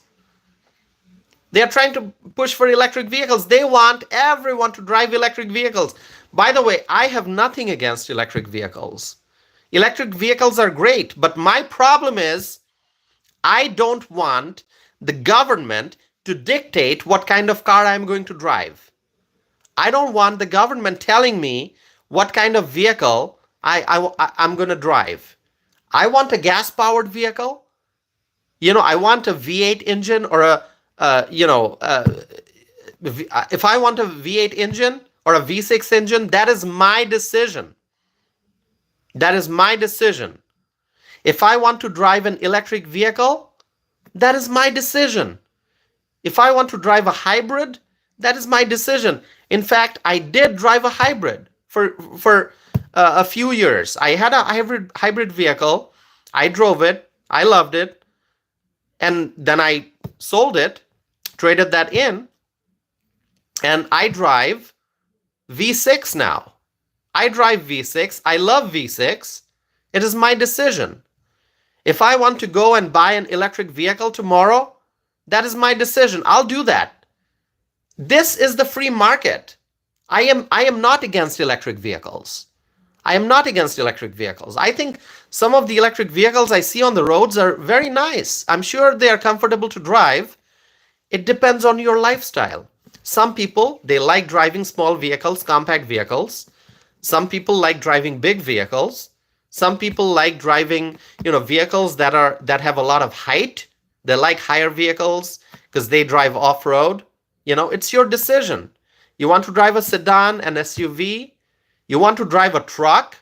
They are trying to push for electric vehicles. They want everyone to drive electric vehicles. By the way, I have nothing against electric vehicles. Electric vehicles are great, but my problem is I don't want the government to dictate what kind of car I'm going to drive. I don't want the government telling me what kind of vehicle I'm going to drive. I want a gas-powered vehicle. You know, I want a V8 engine or if I want a V8 engine or a V6 engine, that is my decision. That is my decision. If I want to drive an electric vehicle, that is my decision. If I want to drive a hybrid, that is my decision. In fact, I did drive a hybrid for a few years. I had a hybrid vehicle. I drove it. I loved it. And then I sold it, traded that in, and I drive V6 now. I drive V6. I love V6. It is my decision. If I want to go and buy an electric vehicle tomorrow, that is my decision. I'll do that. This is the free market. I am not against electric vehicles. I am not against electric vehicles. I think some of the electric vehicles I see on the roads are very nice. I'm sure they are comfortable to drive. It depends on your lifestyle. Some people, they like driving small vehicles, compact vehicles. Some people like driving big vehicles. Some people like driving, vehicles that have a lot of height. They like higher vehicles because they drive off-road. It's your decision. You want to drive a sedan, an SUV? You want to drive a truck?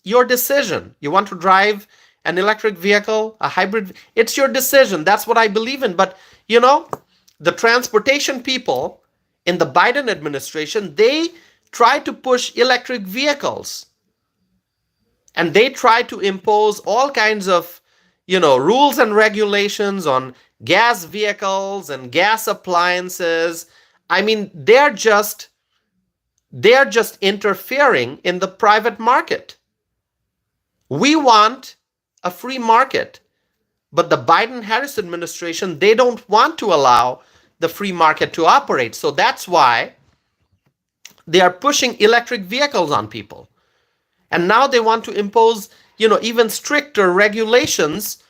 Your decision. You want to drive an electric vehicle, a hybrid? It's your decision. That's what I believe in. But, the transportation people in the Biden administration, they try to push electric vehicles. And they try to impose all kinds of, rules and regulations on gas vehicles and gas appliances. I mean, they're just interfering in the private market. We want a free market, but the Biden-Harris administration, they don't want to allow the free market to operate. So that's why they are pushing electric vehicles on people. And now they want to impose, even stricter regulations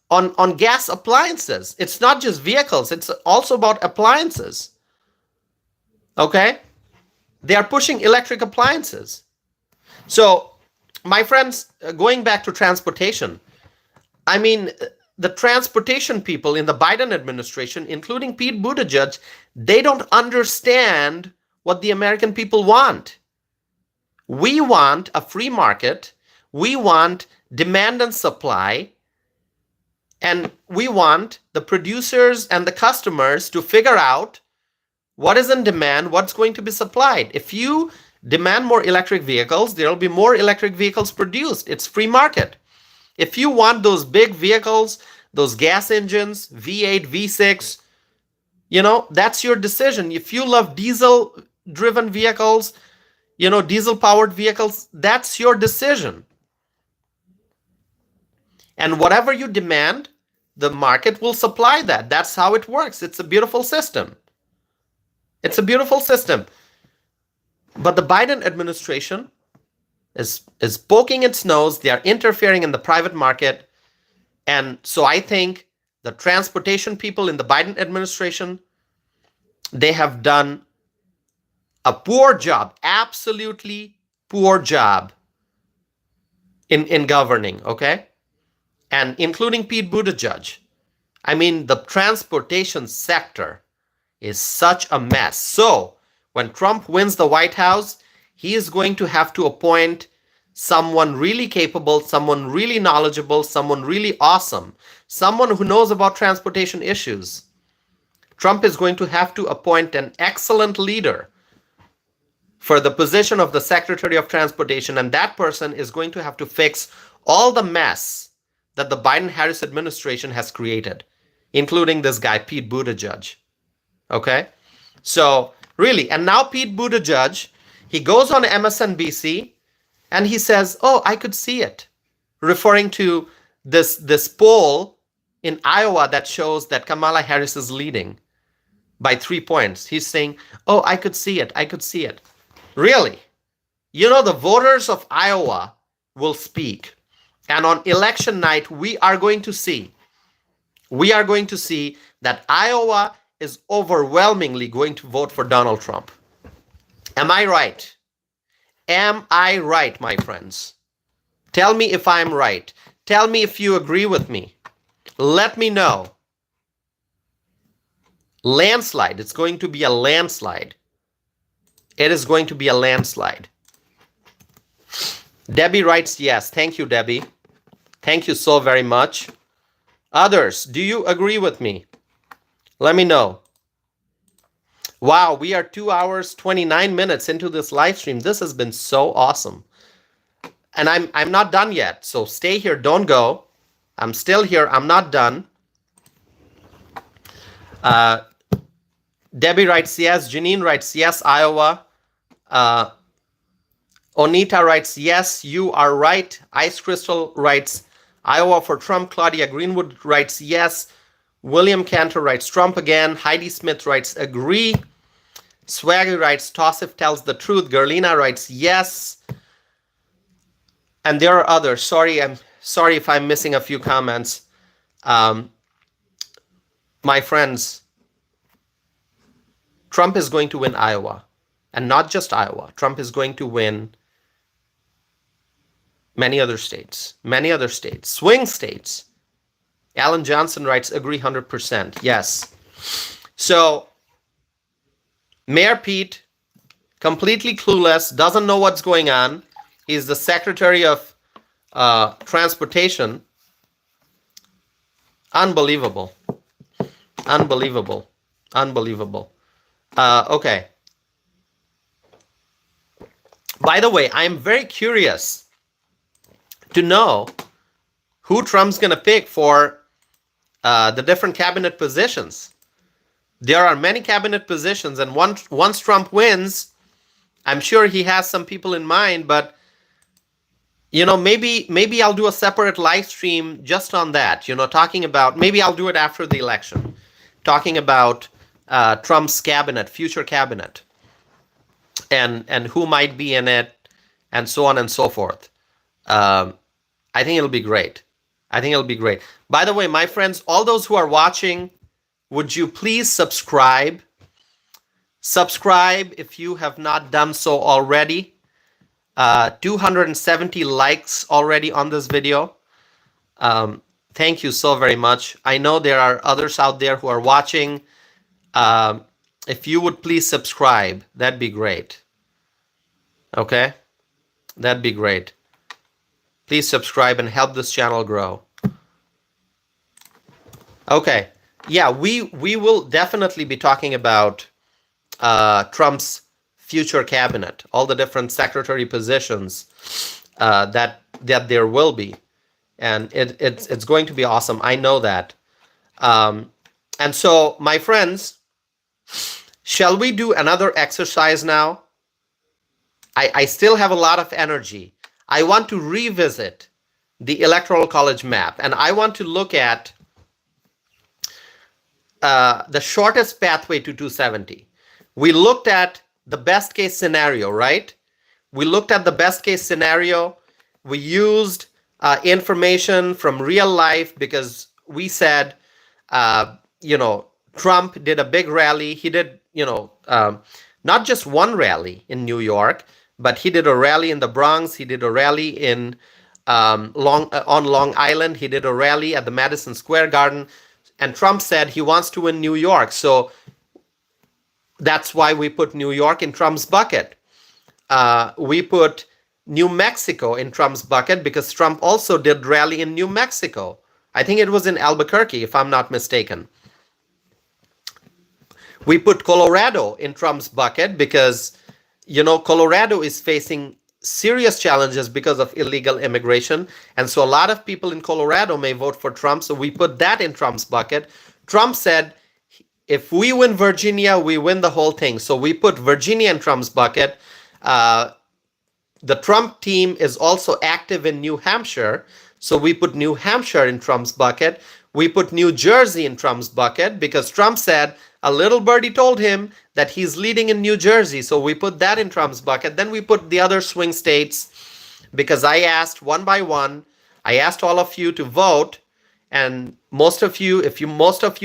on gas appliances. It's not just vehicles, it's also about appliances. Okay? They are pushing electric appliances. So, my friends, going back to transportation, I mean, the transportation people in the Biden administration, including Pete Buttigieg, they don't understand what the American people want. We want a free market. We want demand and supply. And we want the producers and the customers to figure out what is in demand, what's going to be supplied. If you demand more electric vehicles, there will be more electric vehicles produced. It's free market. If you want those big vehicles, those gas engines, V8, V6, that's your decision. If you love diesel-driven vehicles, diesel-powered vehicles, that's your decision. And whatever you demand, the market will supply that. That's how it works. It's a beautiful system. It's a beautiful system. But the Biden administration is poking its nose. They are interfering in the private market. And so I think the transportation people in the Biden administration, they have done a poor job, absolutely poor job in governing, okay? And including Pete Buttigieg. I mean, the transportation sector is such a mess. So when Trump wins the White House, he is going to have to appoint someone really capable, someone really knowledgeable, someone really awesome, someone who knows about transportation issues. Trump is going to have to appoint an excellent leader for the position of the Secretary of Transportation, and that person is going to have to fix all the mess that the Biden-Harris administration has created, including this guy, Pete Buttigieg. Okay? So, really, and now Pete Buttigieg, he goes on MSNBC and he says, "Oh, I could see it," referring to this poll in Iowa that shows that Kamala Harris is leading by 3 points. He's saying, "Oh, I could see it. I could see it." Really? The voters of Iowa will speak. And on election night, we are going to see that Iowa is overwhelmingly going to vote for Donald Trump. Am I right? Am I right, my friends? Tell me if I'm right. Tell me if you agree with me. Let me know. Landslide. It's going to be a landslide. It is going to be a landslide. Debbie writes yes. Thank you, Debbie. Thank you so very much. Others, do you agree with me? Let me know. Wow, we are 2 hours, 29 minutes into this live stream. This has been so awesome. And I'm not done yet, so stay here. Don't go. I'm still here. I'm not done. Debbie writes yes. Janine writes yes, Iowa. Onita writes yes, you are right. Ice Crystal writes Iowa for Trump. Claudia Greenwood writes yes. William Cantor writes Trump again. Heidi Smith writes agree. Swaggy writes, Tossif tells the truth. Gerlina writes, yes. And there are others. I'm sorry if I'm missing a few comments. My friends, Trump is going to win Iowa. And not just Iowa. Trump is going to win many other states. Swing states. Alan Johnson writes, agree 100%. Yes. So, Mayor Pete, completely clueless, doesn't know what's going on. He's the Secretary of Transportation. Unbelievable. Okay. By the way, I'm very curious to know who Trump's going to pick for the different cabinet positions. There are many cabinet positions, and once Trump wins, I'm sure he has some people in mind, but maybe I'll do a separate live stream just on that, talking about, maybe I'll do it after the election, talking about Trump's cabinet, future cabinet, and who might be in it, and so on and so forth. I think it'll be great. By the way, my friends, all those who are watching, would you please subscribe? Subscribe if you have not done so already. 270 likes already on this video. Thank you so very much. I know there are others out there who are watching. If you would please subscribe, that'd be great. Okay? That'd be great. Please subscribe and help this channel grow. Okay. Yeah, we will definitely be talking about Trump's future cabinet, all the different secretary positions that there will be, and it's going to be awesome. I know that. And so, my friends, shall we do another exercise now? I still have a lot of energy. I want to revisit the Electoral College map, and I want to look at the shortest pathway to 270. We looked at the best case scenario, right? We looked at the best case scenario. We used information from real life because we said, Trump did a big rally. He did, not just one rally in New York, but he did a rally in the Bronx. He did a rally in on Long Island. He did a rally at the Madison Square Garden. And Trump said he wants to win New York. So that's why we put New York in Trump's bucket. We put New Mexico in Trump's bucket because Trump also did rally in New Mexico. I think it was in Albuquerque, if I'm not mistaken. We put Colorado in Trump's bucket because, Colorado is facing serious challenges because of illegal immigration. And so a lot of people in Colorado may vote for Trump. So we put that in Trump's bucket. Trump said, if we win Virginia, we win the whole thing. So we put Virginia in Trump's bucket. The Trump team is also active in New Hampshire. So we put New Hampshire in Trump's bucket. We put New Jersey in Trump's bucket because Trump said a little birdie told him that he's leading in New Jersey. So we put that in Trump's bucket. Then we put the other swing states because I asked one by one. I asked all of you to vote. And most of you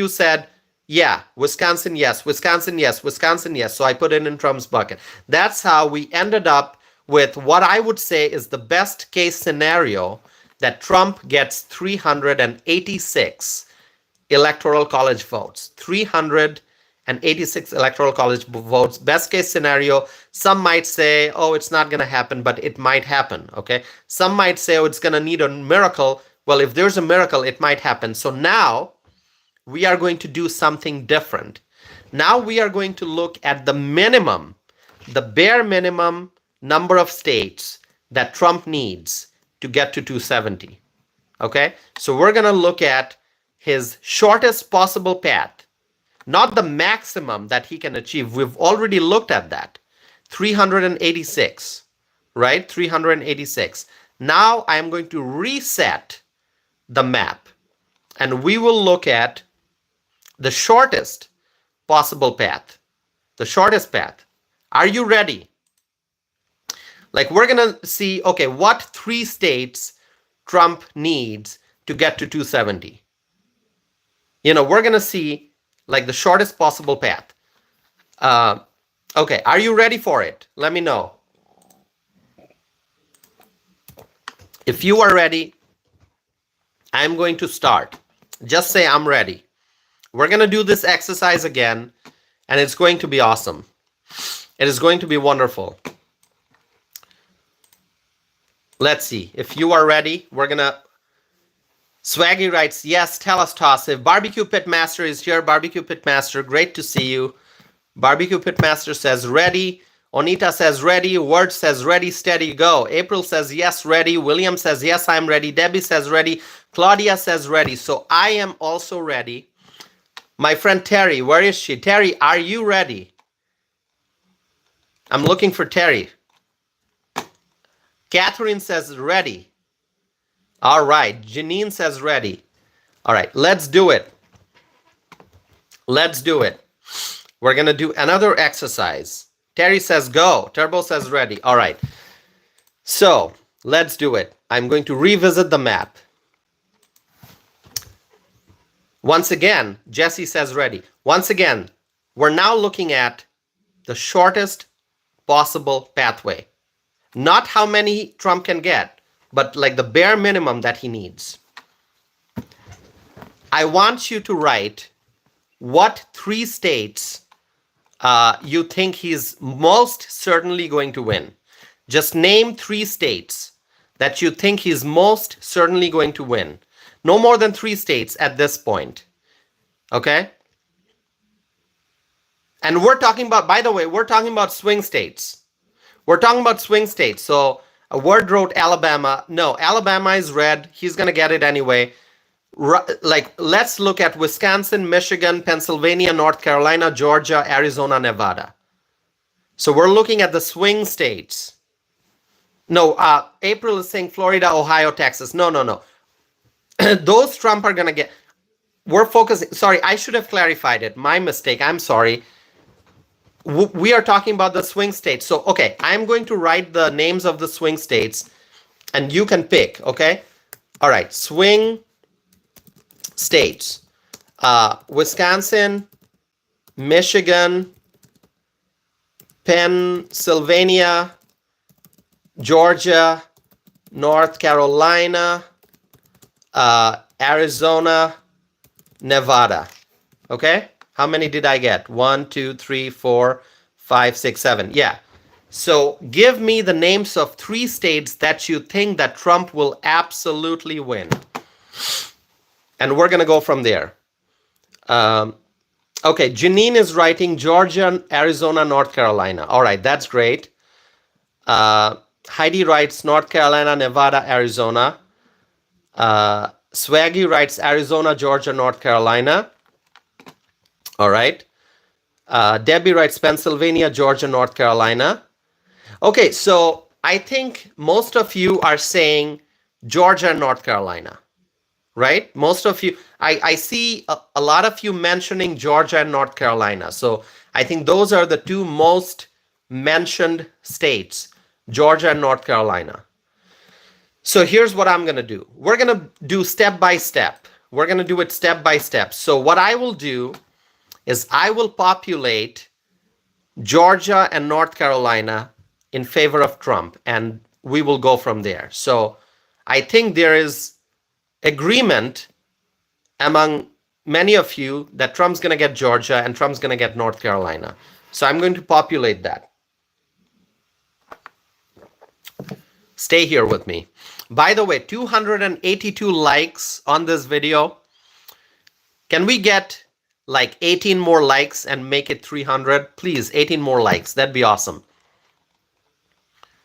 said, yeah, Wisconsin, yes, Wisconsin, yes, Wisconsin, yes. So I put it in Trump's bucket. That's how we ended up with what I would say is the best case scenario, that Trump gets 386 electoral college votes. 386 electoral college votes. Best case scenario. Some might say, oh, it's not going to happen, but it might happen. Okay. Some might say, oh, it's going to need a miracle. Well, if there's a miracle, it might happen. So now we are going to do something different. Now we are going to look at the minimum, the bare minimum number of states that Trump needs to get to 270. Okay? So we're going to look at his shortest possible path, not the maximum that he can achieve. We've already looked at that. 386, right? 386. Now I'm going to reset the map, and we will look at the shortest possible path. The shortest path. Are you ready? Like, we're going to see, okay, what 3 states Trump needs to get to 270. We're going to see like the shortest possible path. Okay, are you ready for it? Let me know. If you are ready, I'm going to start. Just say I'm ready. We're going to do this exercise again, and it's going to be awesome. It is going to be wonderful. Let's see. If you are ready, we're going to... Swaggy writes, yes, tell us, Toss. If Barbecue Pitmaster is here, Barbecue Pitmaster, great to see you. Barbecue Pitmaster says ready. Onita says ready. Word says ready, steady, go. April says yes, ready. William says yes, I'm ready. Debbie says ready. Claudia says ready. So I am also ready. My friend Terry, where is she? Terry, are you ready? I'm looking for Terry. Catherine says ready. All right. Janine says ready. All right. Let's do it. Let's do it. We're going to do another exercise. Terry says go. Turbo says ready. All right. So let's do it. I'm going to revisit the map. Once again, Jesse says ready. Once again, we're now looking at the shortest possible pathway. Not how many Trump can get, but like the bare minimum that he needs. I want you to write what 3 states you think he's most certainly going to win. Just name 3 states that you think he's most certainly going to win. No more than 3 states at this point. Okay? And we're talking about, by the way, we're talking about swing states. We're talking about swing states. So a Word wrote Alabama. No, Alabama is red. He's going to get it anyway. Like, let's look at Wisconsin, Michigan, Pennsylvania, North Carolina, Georgia, Arizona, Nevada. So we're looking at the swing states. No, April is saying Florida, Ohio, Texas. No. Those Trump are going to get. We're focusing. Sorry, I should have clarified it. My mistake. I'm sorry. We are talking about the swing states. So, okay, I'm going to write the names of the swing states, and you can pick, okay? All right, swing states. Wisconsin, Michigan, Pennsylvania, Georgia, North Carolina, Arizona, Nevada. Okay? How many did I get? 1, 2, 3, 4, 5, 6, 7. Yeah. So give me the names of 3 states that you think that Trump will absolutely win. And we're going to go from there. Okay, Janine is writing Georgia, Arizona, North Carolina. All right, that's great. Heidi writes North Carolina, Nevada, Arizona. Swaggy writes Arizona, Georgia, North Carolina. All right. Debbie writes Pennsylvania, Georgia, North Carolina. Okay, so I think most of you are saying Georgia and North Carolina, right? Most of you, I see a lot of you mentioning Georgia and North Carolina. So I think those are the 2 most mentioned states, Georgia and North Carolina. So here's what I'm going to do. We're going to do step by step. We're going to do it step by step. So what I will do is I will populate Georgia and North Carolina in favor of Trump, and we will go from there. So I think there is agreement among many of you that Trump's going to get Georgia and Trump's going to get North Carolina. So I'm going to populate that. Stay here with me. By the way, 282 likes on this video. Can we get like 18 more likes and make it 300? Please, 18 more likes. That'd be awesome.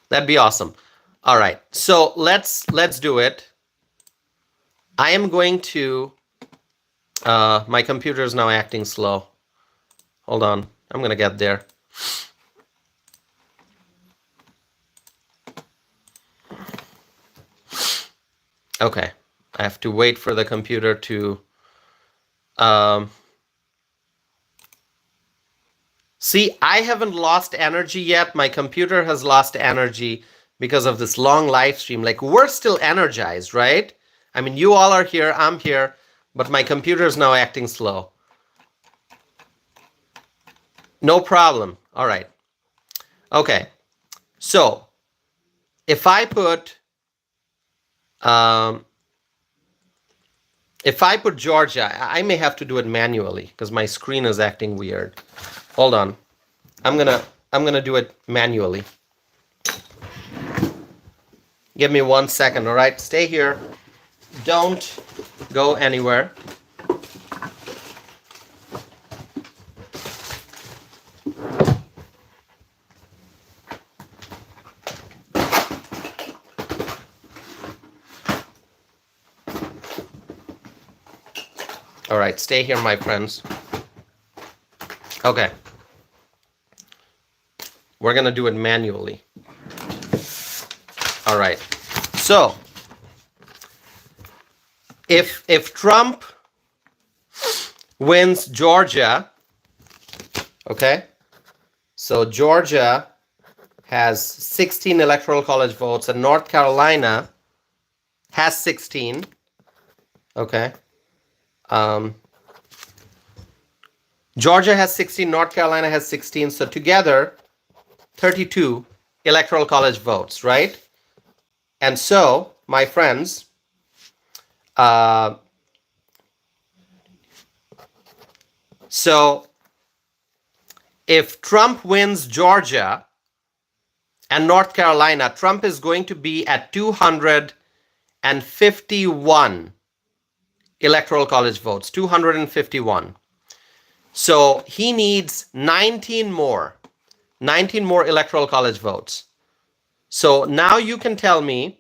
That'd be awesome. All right. So let's do it. I am going to my computer is now acting slow. Hold on. I'm going to get there. Okay. I have to wait for the computer to See, I haven't lost energy yet. My computer has lost energy because of this long live stream. Like, we're still energized, right? I mean, you all are here, I'm here, but my computer is now acting slow. No problem. All right. Okay. So if I put Georgia, I may have to do it manually because my screen is acting weird. Hold on. I'm gonna do it manually. Give me 1 second, all right? Stay here. Don't go anywhere. All right, stay here, my friends. Okay. We're going to do it manually. All right. So, if Trump wins Georgia, okay? So Georgia has 16 electoral college votes and North Carolina has 16. Okay. Georgia has 16, North Carolina has 16. So together, 32 electoral college votes, right? And so, my friends, so if Trump wins Georgia and North Carolina, Trump is going to be at 251 electoral college votes, 251. So he needs 19 more electoral college votes. So now you can tell me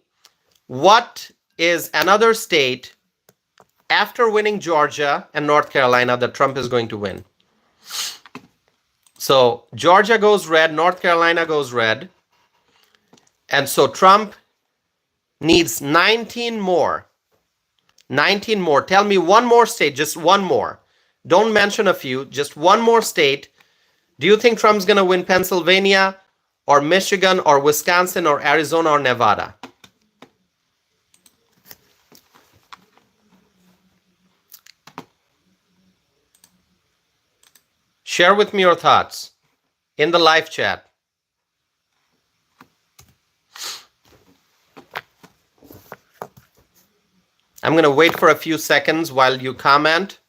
what is another state after winning Georgia and North Carolina that Trump is going to win. So Georgia goes red, North Carolina goes red. And so Trump needs 19 more. 19 more. Tell me one more state, just one more. Don't mention a few, just one more state. Do you think Trump's going to win Pennsylvania or Michigan or Wisconsin or Arizona or Nevada? Share with me your thoughts in the live chat. I'm going to wait for a few seconds while you comment.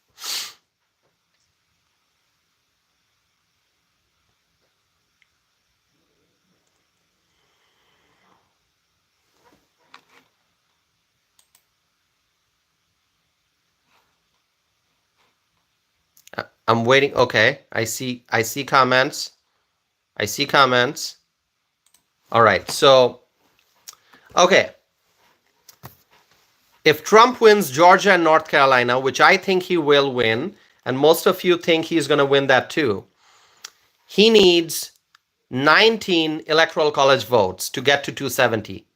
I'm waiting. Okay, I see comments. I see comments. All right. So, okay. If Trump wins Georgia and North Carolina, which I think he will win, and most of you think he's going to win that too, he needs 19 electoral college votes to get to 270.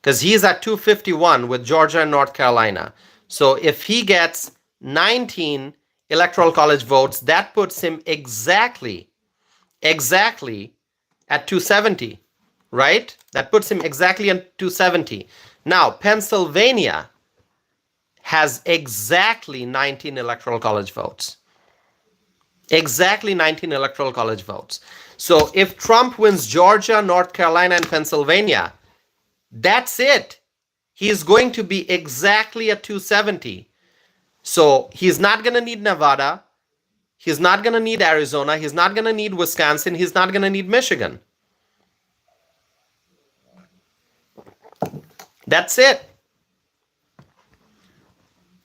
Because he's at 251 with Georgia and North Carolina. So if he gets 19 electoral college votes, that puts him exactly at 270, right? That puts him exactly at 270. Now, Pennsylvania has exactly 19 electoral college votes. Exactly 19 electoral college votes. So if Trump wins Georgia, North Carolina, and Pennsylvania, that's it. He's going to be exactly at 270. So he's not going to need Nevada. He's not going to need Arizona. He's not going to need Wisconsin. He's not going to need Michigan. That's it.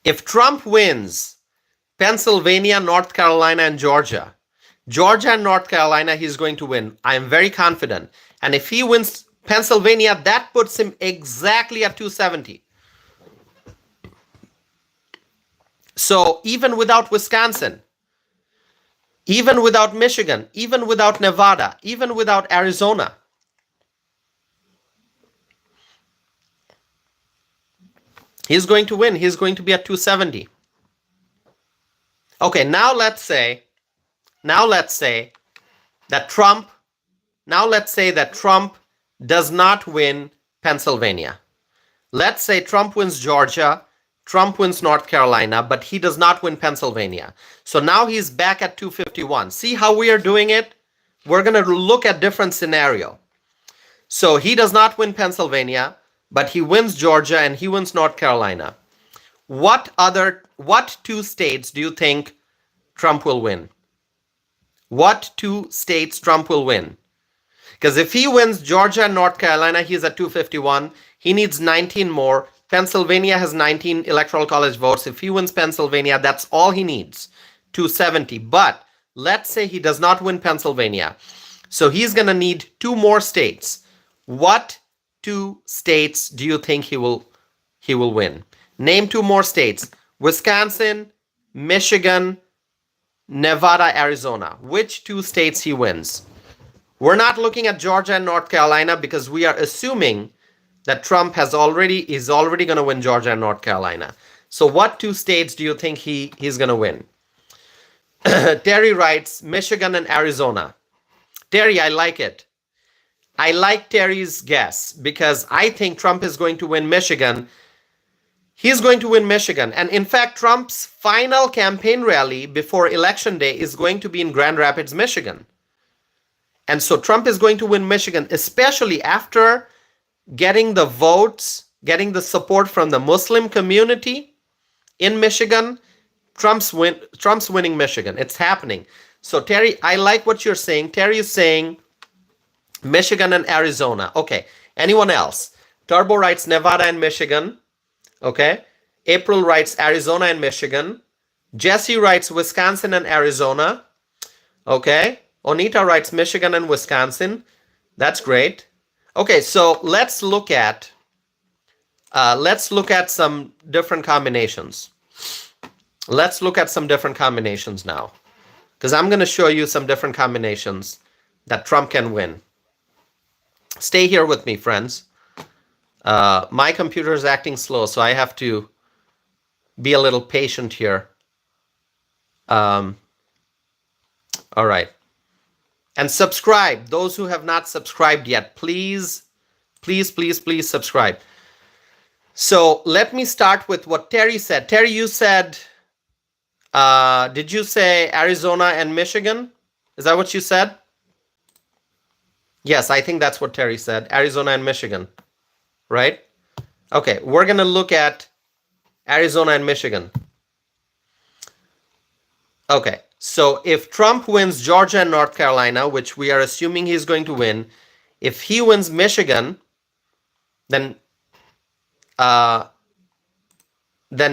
If Trump wins Pennsylvania, North Carolina, and Georgia and North Carolina, he's going to win. I am very confident. And if he wins Pennsylvania, that puts him exactly at 270. So even without Wisconsin, even without Michigan, even without Nevada, even without Arizona, he's going to win. He's going to be at 270. Okay, now let's say that Trump, now let's say that Trump does not win Pennsylvania. Let's say Trump wins Georgia, Trump wins North Carolina, but he does not win Pennsylvania. So now he's back at 251. See how we are doing it? We're going to look at different scenario. So he does not win Pennsylvania, but he wins Georgia and he wins North Carolina. What two states do you think Trump will win? What two states Trump will win? Because if he wins Georgia and North Carolina, he's at 251. He needs 19 more. Pennsylvania has 19 electoral college votes. If he wins Pennsylvania, that's all he needs, 270. But let's say he does not win Pennsylvania. So he's going to need two more states. What two states do you think he will win? Name two more states. Wisconsin, Michigan, Nevada, Arizona. Which two states he wins? We're not looking at Georgia and North Carolina because we are assuming that Trump is already going to win Georgia and North Carolina. So what two states do you think he's going to win? Terry writes Michigan and Arizona. Terry, I like it. I like Terry's guess because I think Trump is going to win Michigan. He's going to win Michigan. And in fact, Trump's final campaign rally before Election Day is going to be in Grand Rapids, Michigan. And so Trump is going to win Michigan, especially after getting the votes, getting the support from the Muslim community in Michigan. Trump's winning Michigan. It's happening. So Terry, I like what you're saying. Terry is saying Michigan and Arizona. Okay. Anyone else? Turbo writes Nevada and Michigan. Okay. April writes Arizona and Michigan. Jesse writes Wisconsin and Arizona. Okay. Onita writes Michigan and Wisconsin. That's great. Okay, so let's look at some different combinations. Let's look at some different combinations now, because I'm going to show you some different combinations that Trump can win. Stay here with me, friends. My computer is acting slow, so I have to be a little patient here. All right. And subscribe. Those who have not subscribed yet, please subscribe. So let me start with what Terry said. Terry, you said, did you say Arizona and Michigan? Is that what you said? Yes, I think that's what Terry said. Arizona and Michigan, right? Okay, we're going to look at Arizona and Michigan. Okay. So if Trump wins Georgia and North Carolina, which we are assuming he's going to win, if he wins Michigan, then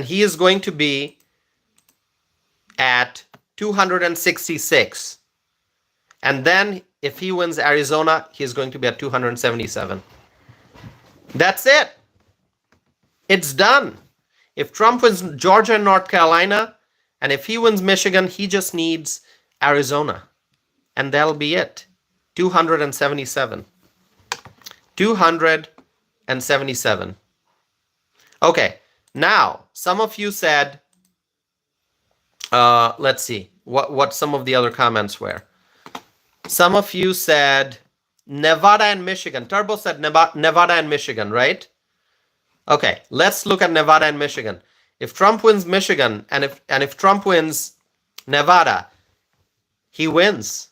he is going to be at 266. And then if he wins Arizona, he's going to be at 277. That's it. It's done. If Trump wins Georgia and North Carolina, and if he wins Michigan, he just needs Arizona. And that'll be it. 277. 277. Okay. Now, some of you said, let's see what some of the other comments were. Some of you said Nevada and Michigan. Turbo said Nevada and Michigan, right? Okay, let's look at Nevada and Michigan. If Trump wins Michigan and if Trump wins Nevada, he wins.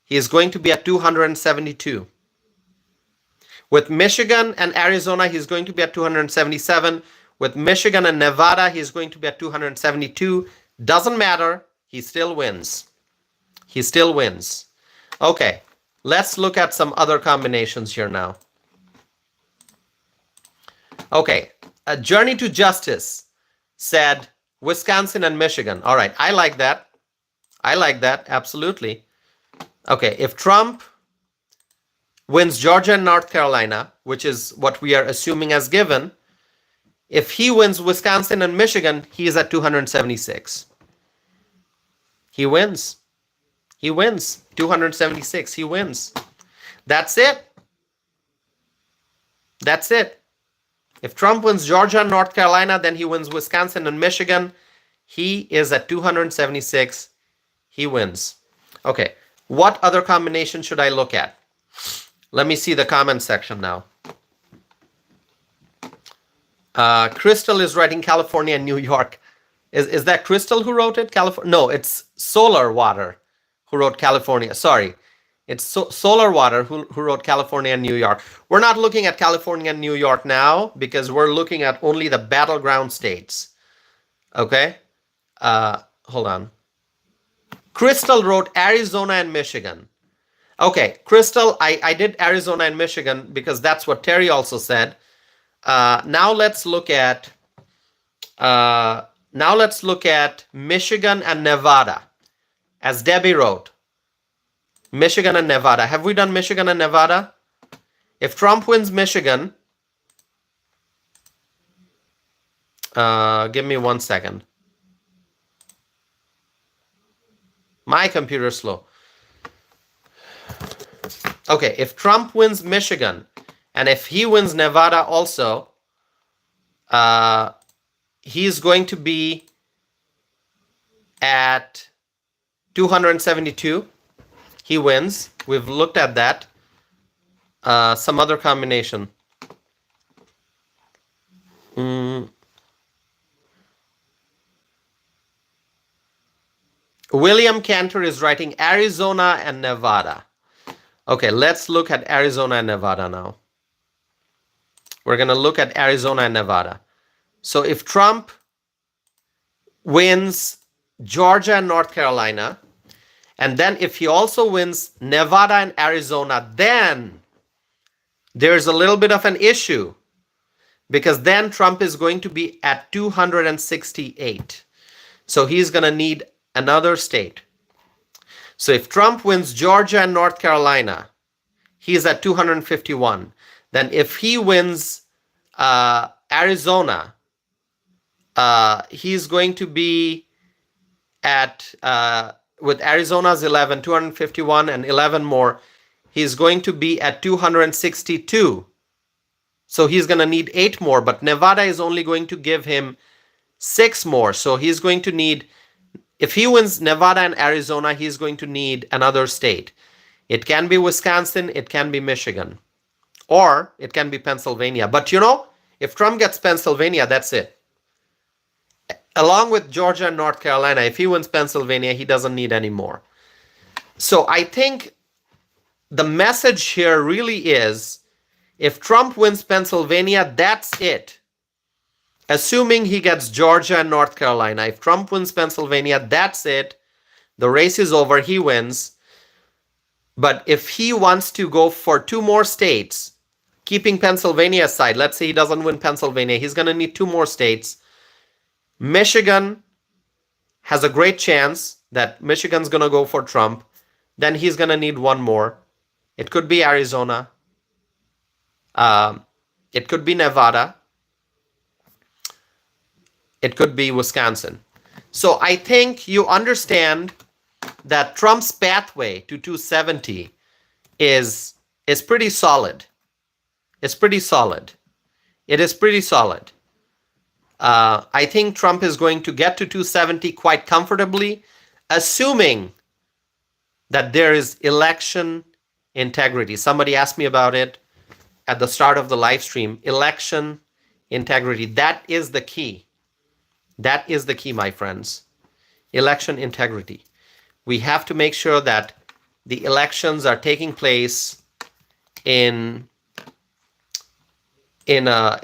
He is going to be at 272. With Michigan and Arizona, he's going to be at 277. With Michigan and Nevada, he's going to be at 272. Doesn't matter. He still wins. He still wins. Okay, let's look at some other combinations here now. Okay, a Journey to Justice said Wisconsin and Michigan. All right, I like that. I like that, absolutely. Okay, if Trump wins Georgia and North Carolina, which is what we are assuming as given, if he wins Wisconsin and Michigan, he is at 276. He wins. He wins. 276, he wins. That's it. That's it. If Trump wins Georgia and North Carolina, then he wins Wisconsin and Michigan. He is at 276. He wins. Okay. What other combination should I look at? Let me see the comment section now. Crystal is writing California and New York. Is that Crystal who wrote it? California? No, it's Solar Water who wrote California. Sorry. It's Solar Water who wrote California and New York. We're not looking at California and New York now because we're looking at only the battleground states. Okay? Hold on. Crystal wrote Arizona and Michigan. Okay, Crystal, I did Arizona and Michigan because that's what Terry also said. Now let's look at Michigan and Nevada, as Debbie wrote. Michigan and Nevada. Have we done Michigan and Nevada? If Trump wins Michigan, give me 1 second. My computer's slow. Okay, if Trump wins Michigan, and if he wins Nevada also, he's going to be at 272. He wins. We've looked at that. Some other combination. William Cantor is writing Arizona and Nevada. Okay, let's look at Arizona and Nevada now. We're going to look at Arizona and Nevada. So if Trump wins Georgia and North Carolina, and then if he also wins Nevada and Arizona, then there's a little bit of an issue because then Trump is going to be at 268. So he's going to need another state. So if Trump wins Georgia and North Carolina, he's at 251. Then if he wins Arizona, he's going to be at, with Arizona's 11, 251 and 11 more, he's going to be at 262. So he's going to need 8 more, but Nevada is only going to give him 6 more. So he's going to need, if he wins Nevada and Arizona, he's going to need another state. It can be Wisconsin, it can be Michigan, or it can be Pennsylvania. But you know, if Trump gets Pennsylvania, that's it. Along with Georgia and North Carolina, if he wins Pennsylvania, he doesn't need any more. So I think the message here really is, if Trump wins Pennsylvania, that's it. Assuming he gets Georgia and North Carolina, if Trump wins Pennsylvania, that's it. The race is over, he wins. But if he wants to go for 2 more states, keeping Pennsylvania aside, let's say he doesn't win Pennsylvania, he's going to need 2 more states. Michigan has a great chance that Michigan's going to go for Trump. Then he's going to need 1 more. It could be Arizona. It could be Nevada. It could be Wisconsin. So I think you understand that Trump's pathway to 270 is pretty solid. It's pretty solid. It is pretty solid. I think Trump is going to get to 270 quite comfortably, assuming that there is election integrity. Somebody asked me about it at the start of the live stream. Election integrity. That is the key. That is the key, my friends. Election integrity. We have to make sure that the elections are taking place in a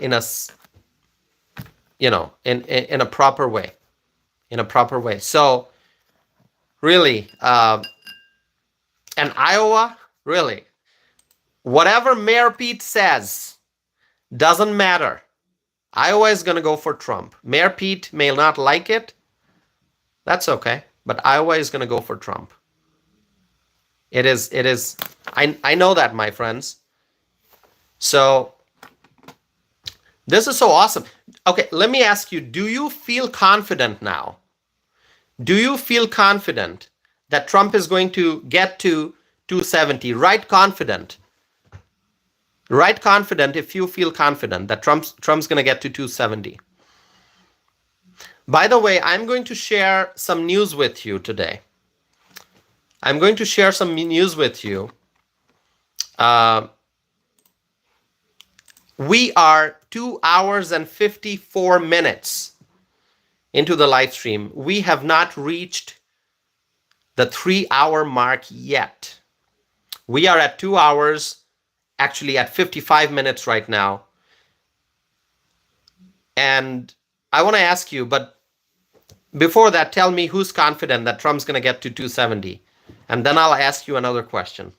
proper way. In a proper way. So really, and Iowa, really, whatever Mayor Pete says doesn't matter. Iowa is going to go for Trump. Mayor Pete may not like it. That's okay. But Iowa is going to go for Trump. It is. I know that, my friends. So this is so awesome. Okay, let me ask you, do you feel confident now? Do you feel confident that Trump is going to get to 270? Write confident. Write confident if you feel confident that Trump's going to get to 270. By the way, I'm going to share some news with you today. I'm going to share some news with you. We are 2 hours and 54 minutes into the live stream. We have not reached the 3-hour mark yet. We are at 2 hours, actually at 55 minutes right now. And I want to ask you, but before that, tell me who's confident that Trump's going to get to 270. And then I'll ask you another question.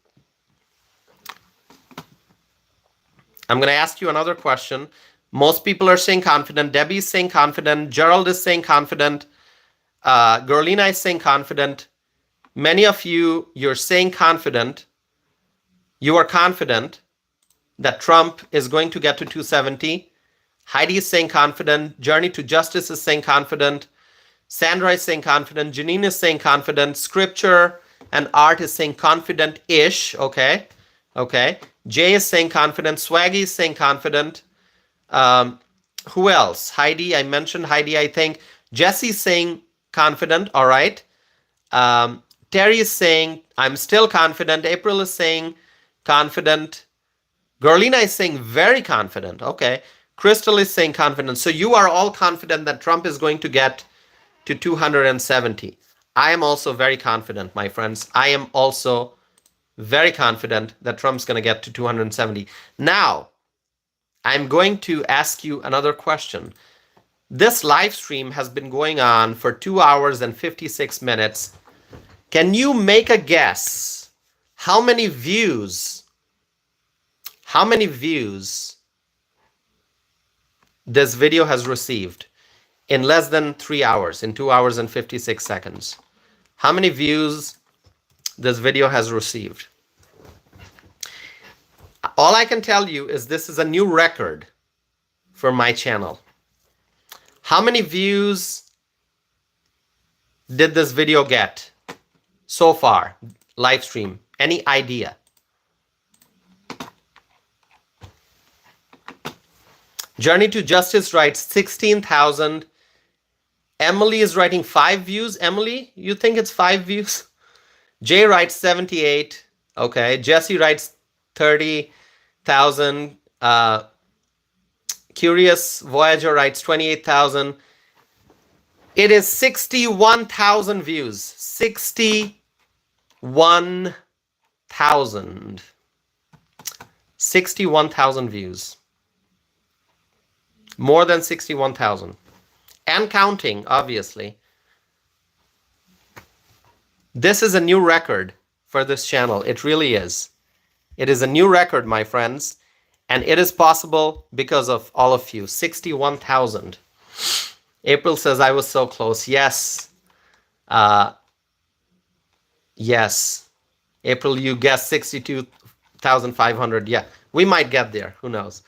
I'm going to ask you another question. Most people are saying confident. Debbie's saying confident. Gerald is saying confident. Gerlina is saying confident. Many of you, you're saying confident. You are confident that Trump is going to get to 270. Heidi is saying confident. Journey to Justice is saying confident. Sandra is saying confident. Janine is saying confident. Scripture and Art is saying confident-ish. Okay. Okay. Jay is saying confident. Swaggy is saying confident. Who else? Heidi. I mentioned Heidi, I think. Jesse's saying confident. All right. Terry is saying, I'm still confident. April is saying confident. Gerlina is saying very confident. Okay. Crystal is saying confident. So you are all confident that Trump is going to get to 270. I am also very confident, my friends. I am also very confident that Trump's going to get to 270. Now, I'm going to ask you another question. This live stream has been going on for 2 hours and 56 minutes. Can you make a guess how many views this video has received in less than 3 hours, in 2 hours and 56 seconds? How many views this video has received? All I can tell you is this is a new record for my channel. How many views did this video get so far? Live stream. Any idea? Journey to Justice writes 16,000. Emily is writing 5 views. Emily, you think it's 5 views? Jay writes 78. Okay. Jesse writes 30,000. Curious Voyager writes 28,000. It is 61,000 views. 61,000. 61,000 views. More than 61,000. And counting, obviously. This is a new record for this channel. It really is. It is a new record, my friends. And it is possible because of all of you. 61,000. April says, I was so close. Yes. Yes. April, you guessed 62,500. Yeah, we might get there. Who knows?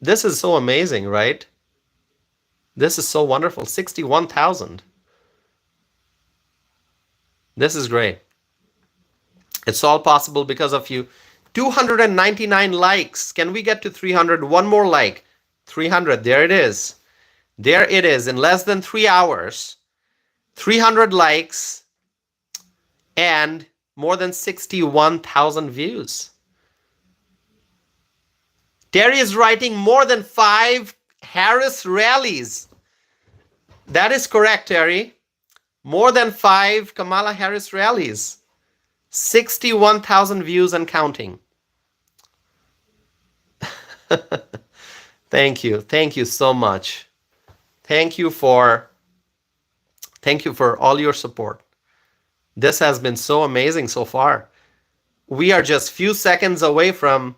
This is so amazing, right? This is so wonderful. 61,000. This is great. It's all possible because of you. 299 likes. Can we get to 300? One more like. 300. There it is. There it is. In less than 3 hours. 300 likes. And more than 61,000 views. Terry is writing more than 5 Harris rallies. That is correct, Terry. More than 5 Kamala Harris rallies. 61,000 views and counting. Thank you. Thank you so much. Thank you for all your support. This has been so amazing so far. We are just few seconds away from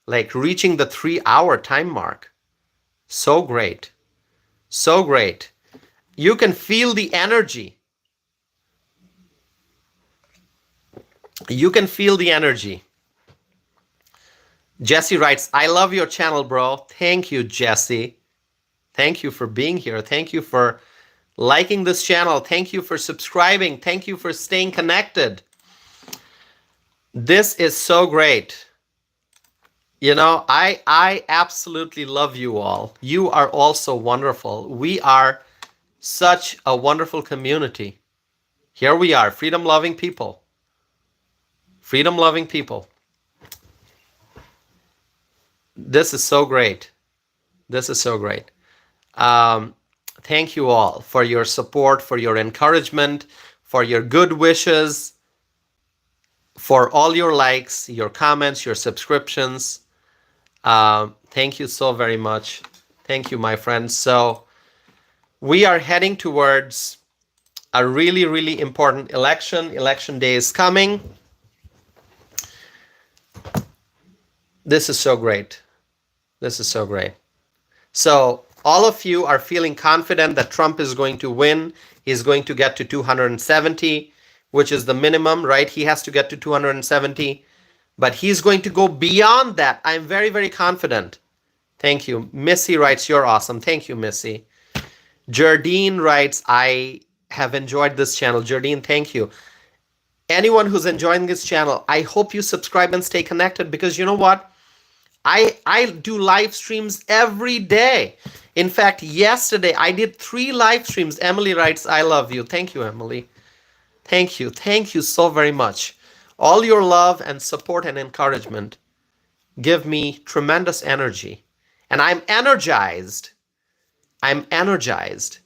reaching the 3-hour time mark. So great. So great. You can feel the energy. You can feel the energy. Jesse writes, I love your channel, bro. Thank you, Jesse. Thank you for being here. Thank you for liking this channel. Thank you for subscribing. Thank you for staying connected. This is so great. You know, I absolutely love you all. You are all so wonderful. We are such a wonderful community Here we are, freedom-loving people. Freedom-loving people. This is so great. This is so great. Thank you all for your support, for your encouragement, for your good wishes, for all your likes, your comments, your subscriptions. Thank you so very much. Thank you, my friends. So we are heading towards a really, really important election. Election day is coming. This is so great. This is so great. So all of you are feeling confident that Trump is going to win. He's going to get to 270, which is the minimum, right? He has to get to 270, but he's going to go beyond that. I'm very, very confident. Thank you. Missy writes, you're awesome. Thank you, Missy. Jardine writes, I have enjoyed this channel. Jardine, thank you. Anyone who's enjoying this channel, I hope you subscribe and stay connected, because you know what? I do live streams every day. In fact, yesterday I did 3 live streams. Emily writes, I love you. Thank you, Emily. Thank you. Thank you so very much. All your love and support and encouragement give me tremendous energy. And I'm energized. I'm energized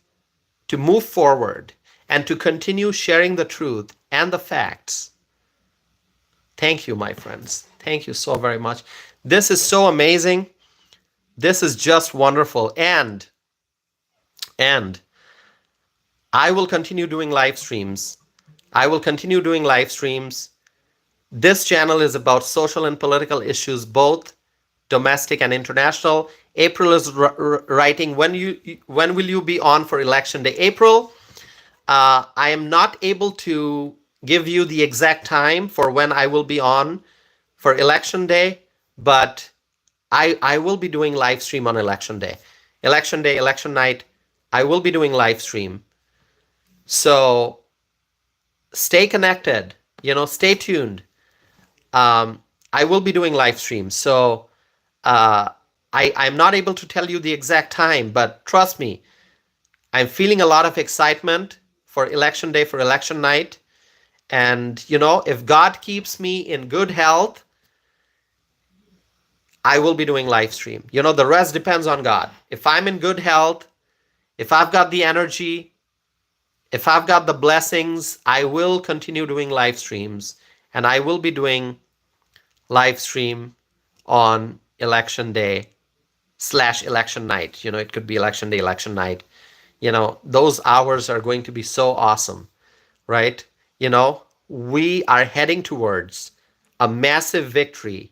to move forward and to continue sharing the truth and the facts. Thank you, my friends. Thank you so very much. This is so amazing. This is just wonderful. And I will continue doing live streams. I will continue doing live streams. This channel is about social and political issues, both domestic and international. April is writing, when will you be on for election day? April, I am not able to give you the exact time for when I will be on for election day, but I will be doing live stream on election day. Election day, election night, I will be doing live stream. So stay connected, stay tuned. I will be doing live streams. So I'm not able to tell you the exact time, but trust me, I'm feeling a lot of excitement for election day, for election night. And, if God keeps me in good health, I will be doing live stream. The rest depends on God. If I'm in good health, if I've got the energy, if I've got the blessings, I will continue doing live streams. And I will be doing live stream on election day / election night. It could be election day, election night. Those hours are going to be so awesome, right? We are heading towards a massive victory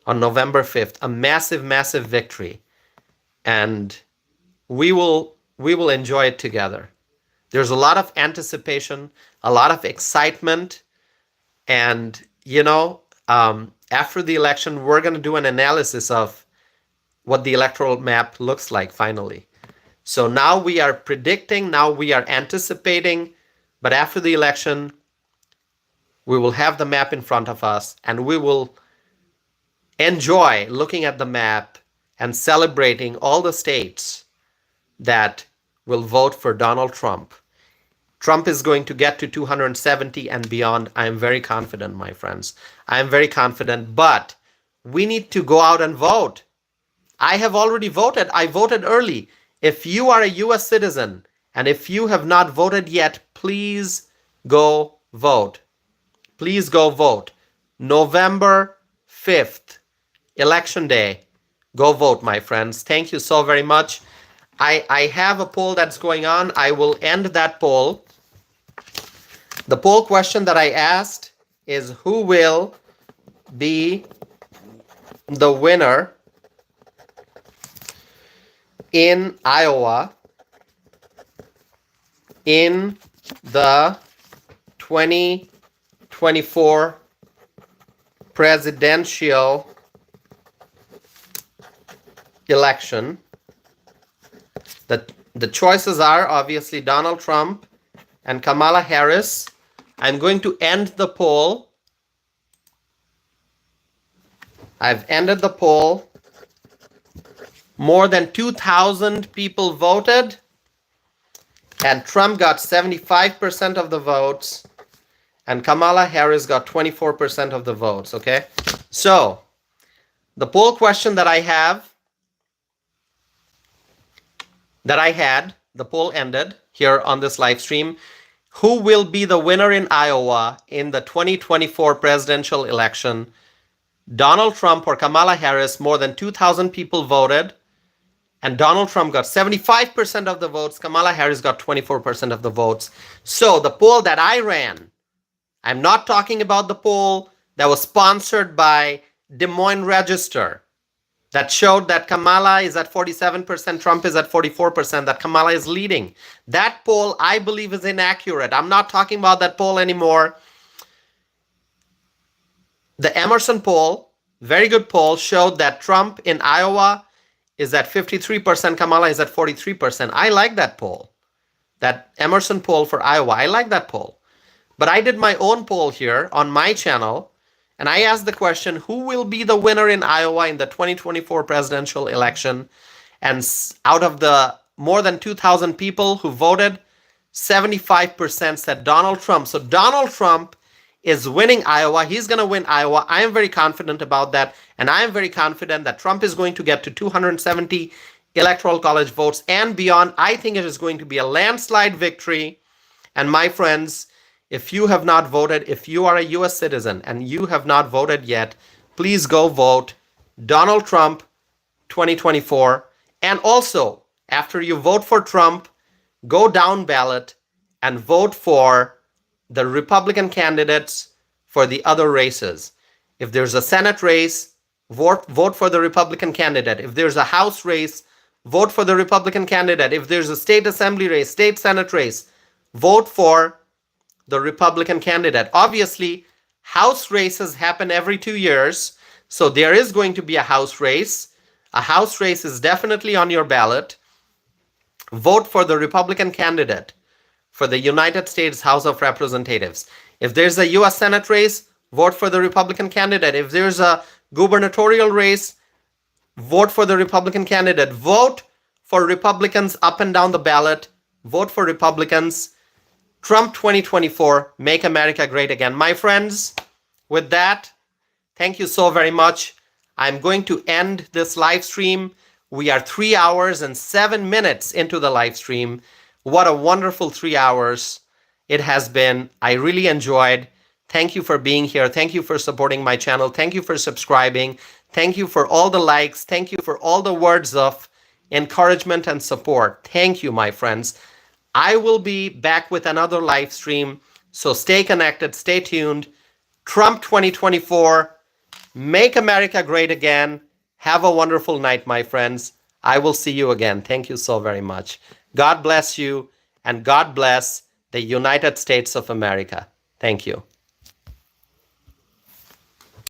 on November 5th, a massive, massive victory. And we will enjoy it together. There's a lot of anticipation, a lot of excitement. And, after the election, we're going to do an analysis of what the electoral map looks like finally. So now we are predicting, now we are anticipating, but after the election, we will have the map in front of us, and we will enjoy looking at the map and celebrating all the states that will vote for Donald Trump. Trump is going to get to 270 and beyond. I am very confident, my friends. I am very confident, but we need to go out and vote. I have already voted. I voted early. If you are a US citizen and if you have not voted yet, please go vote. Please go vote. November 5th, election day. Go vote, my friends. Thank you so very much. I have a poll that's going on. I will end that poll. The poll question that I asked is, who will be the winner in Iowa in the 2024 presidential election? The choices are obviously Donald Trump and Kamala Harris. I'm going to end the poll. I've ended the poll. More than 2,000 people voted. And Trump got 75% of the votes, and Kamala Harris got 24% of the votes, okay? So, the poll question that I had, the poll ended here on this live stream. Who will be the winner in Iowa in the 2024 presidential election? Donald Trump or Kamala Harris? More than 2,000 people voted, and Donald Trump got 75% of the votes. Kamala Harris got 24% of the votes. So the poll that I ran, I'm not talking about the poll that was sponsored by Des Moines Register that showed that Kamala is at 47%, Trump is at 44%, that Kamala is leading. That poll, I believe, is inaccurate. I'm not talking about that poll anymore. The Emerson poll, very good poll, showed that Trump in Iowa is at 53%, Kamala is at 43%. I like that poll. That Emerson poll for Iowa, I like that poll. But I did my own poll here on my channel, and I asked the question, who will be the winner in Iowa in the 2024 presidential election? And out of the more than 2,000 people who voted, 75% said Donald Trump. So Donald Trump is winning Iowa. He's going to win Iowa. I am very confident about that. And I am very confident that Trump is going to get to 270 electoral college votes and beyond. I think it is going to be a landslide victory. And my friends, if you have not voted, if you are a US citizen and you have not voted yet, please go vote Donald Trump 2024. And also, after you vote for Trump, go down ballot and vote for the Republican candidates for the other races. If there's a Senate race, vote for the Republican candidate. If there's a House race, vote for the Republican candidate. If there's a state assembly race, state Senate race, vote for the Republican candidate. Obviously, House races happen every 2 years, so there is going to be a House race. A House race is definitely on your ballot. Vote for the Republican candidate for the United States House of Representatives. If there's a US Senate race, vote for the Republican candidate. If there's a gubernatorial race, vote for the Republican candidate. Vote for Republicans up and down the ballot. Vote for Republicans. Trump 2024, make America great again. My friends, with that, thank you so very much. I'm going to end this live stream. We are 3 hours and 7 minutes into the live stream. What a wonderful 3 hours it has been. I really enjoyed. Thank you for being here. Thank you for supporting my channel. Thank you for subscribing. Thank you for all the likes. Thank you for all the words of encouragement and support. Thank you, my friends. I will be back with another live stream, so stay connected, stay tuned. Trump 2024, make America great again. Have a wonderful night, my friends. I will see you again. Thank you so very much. God bless you, and God bless the United States of America. Thank you.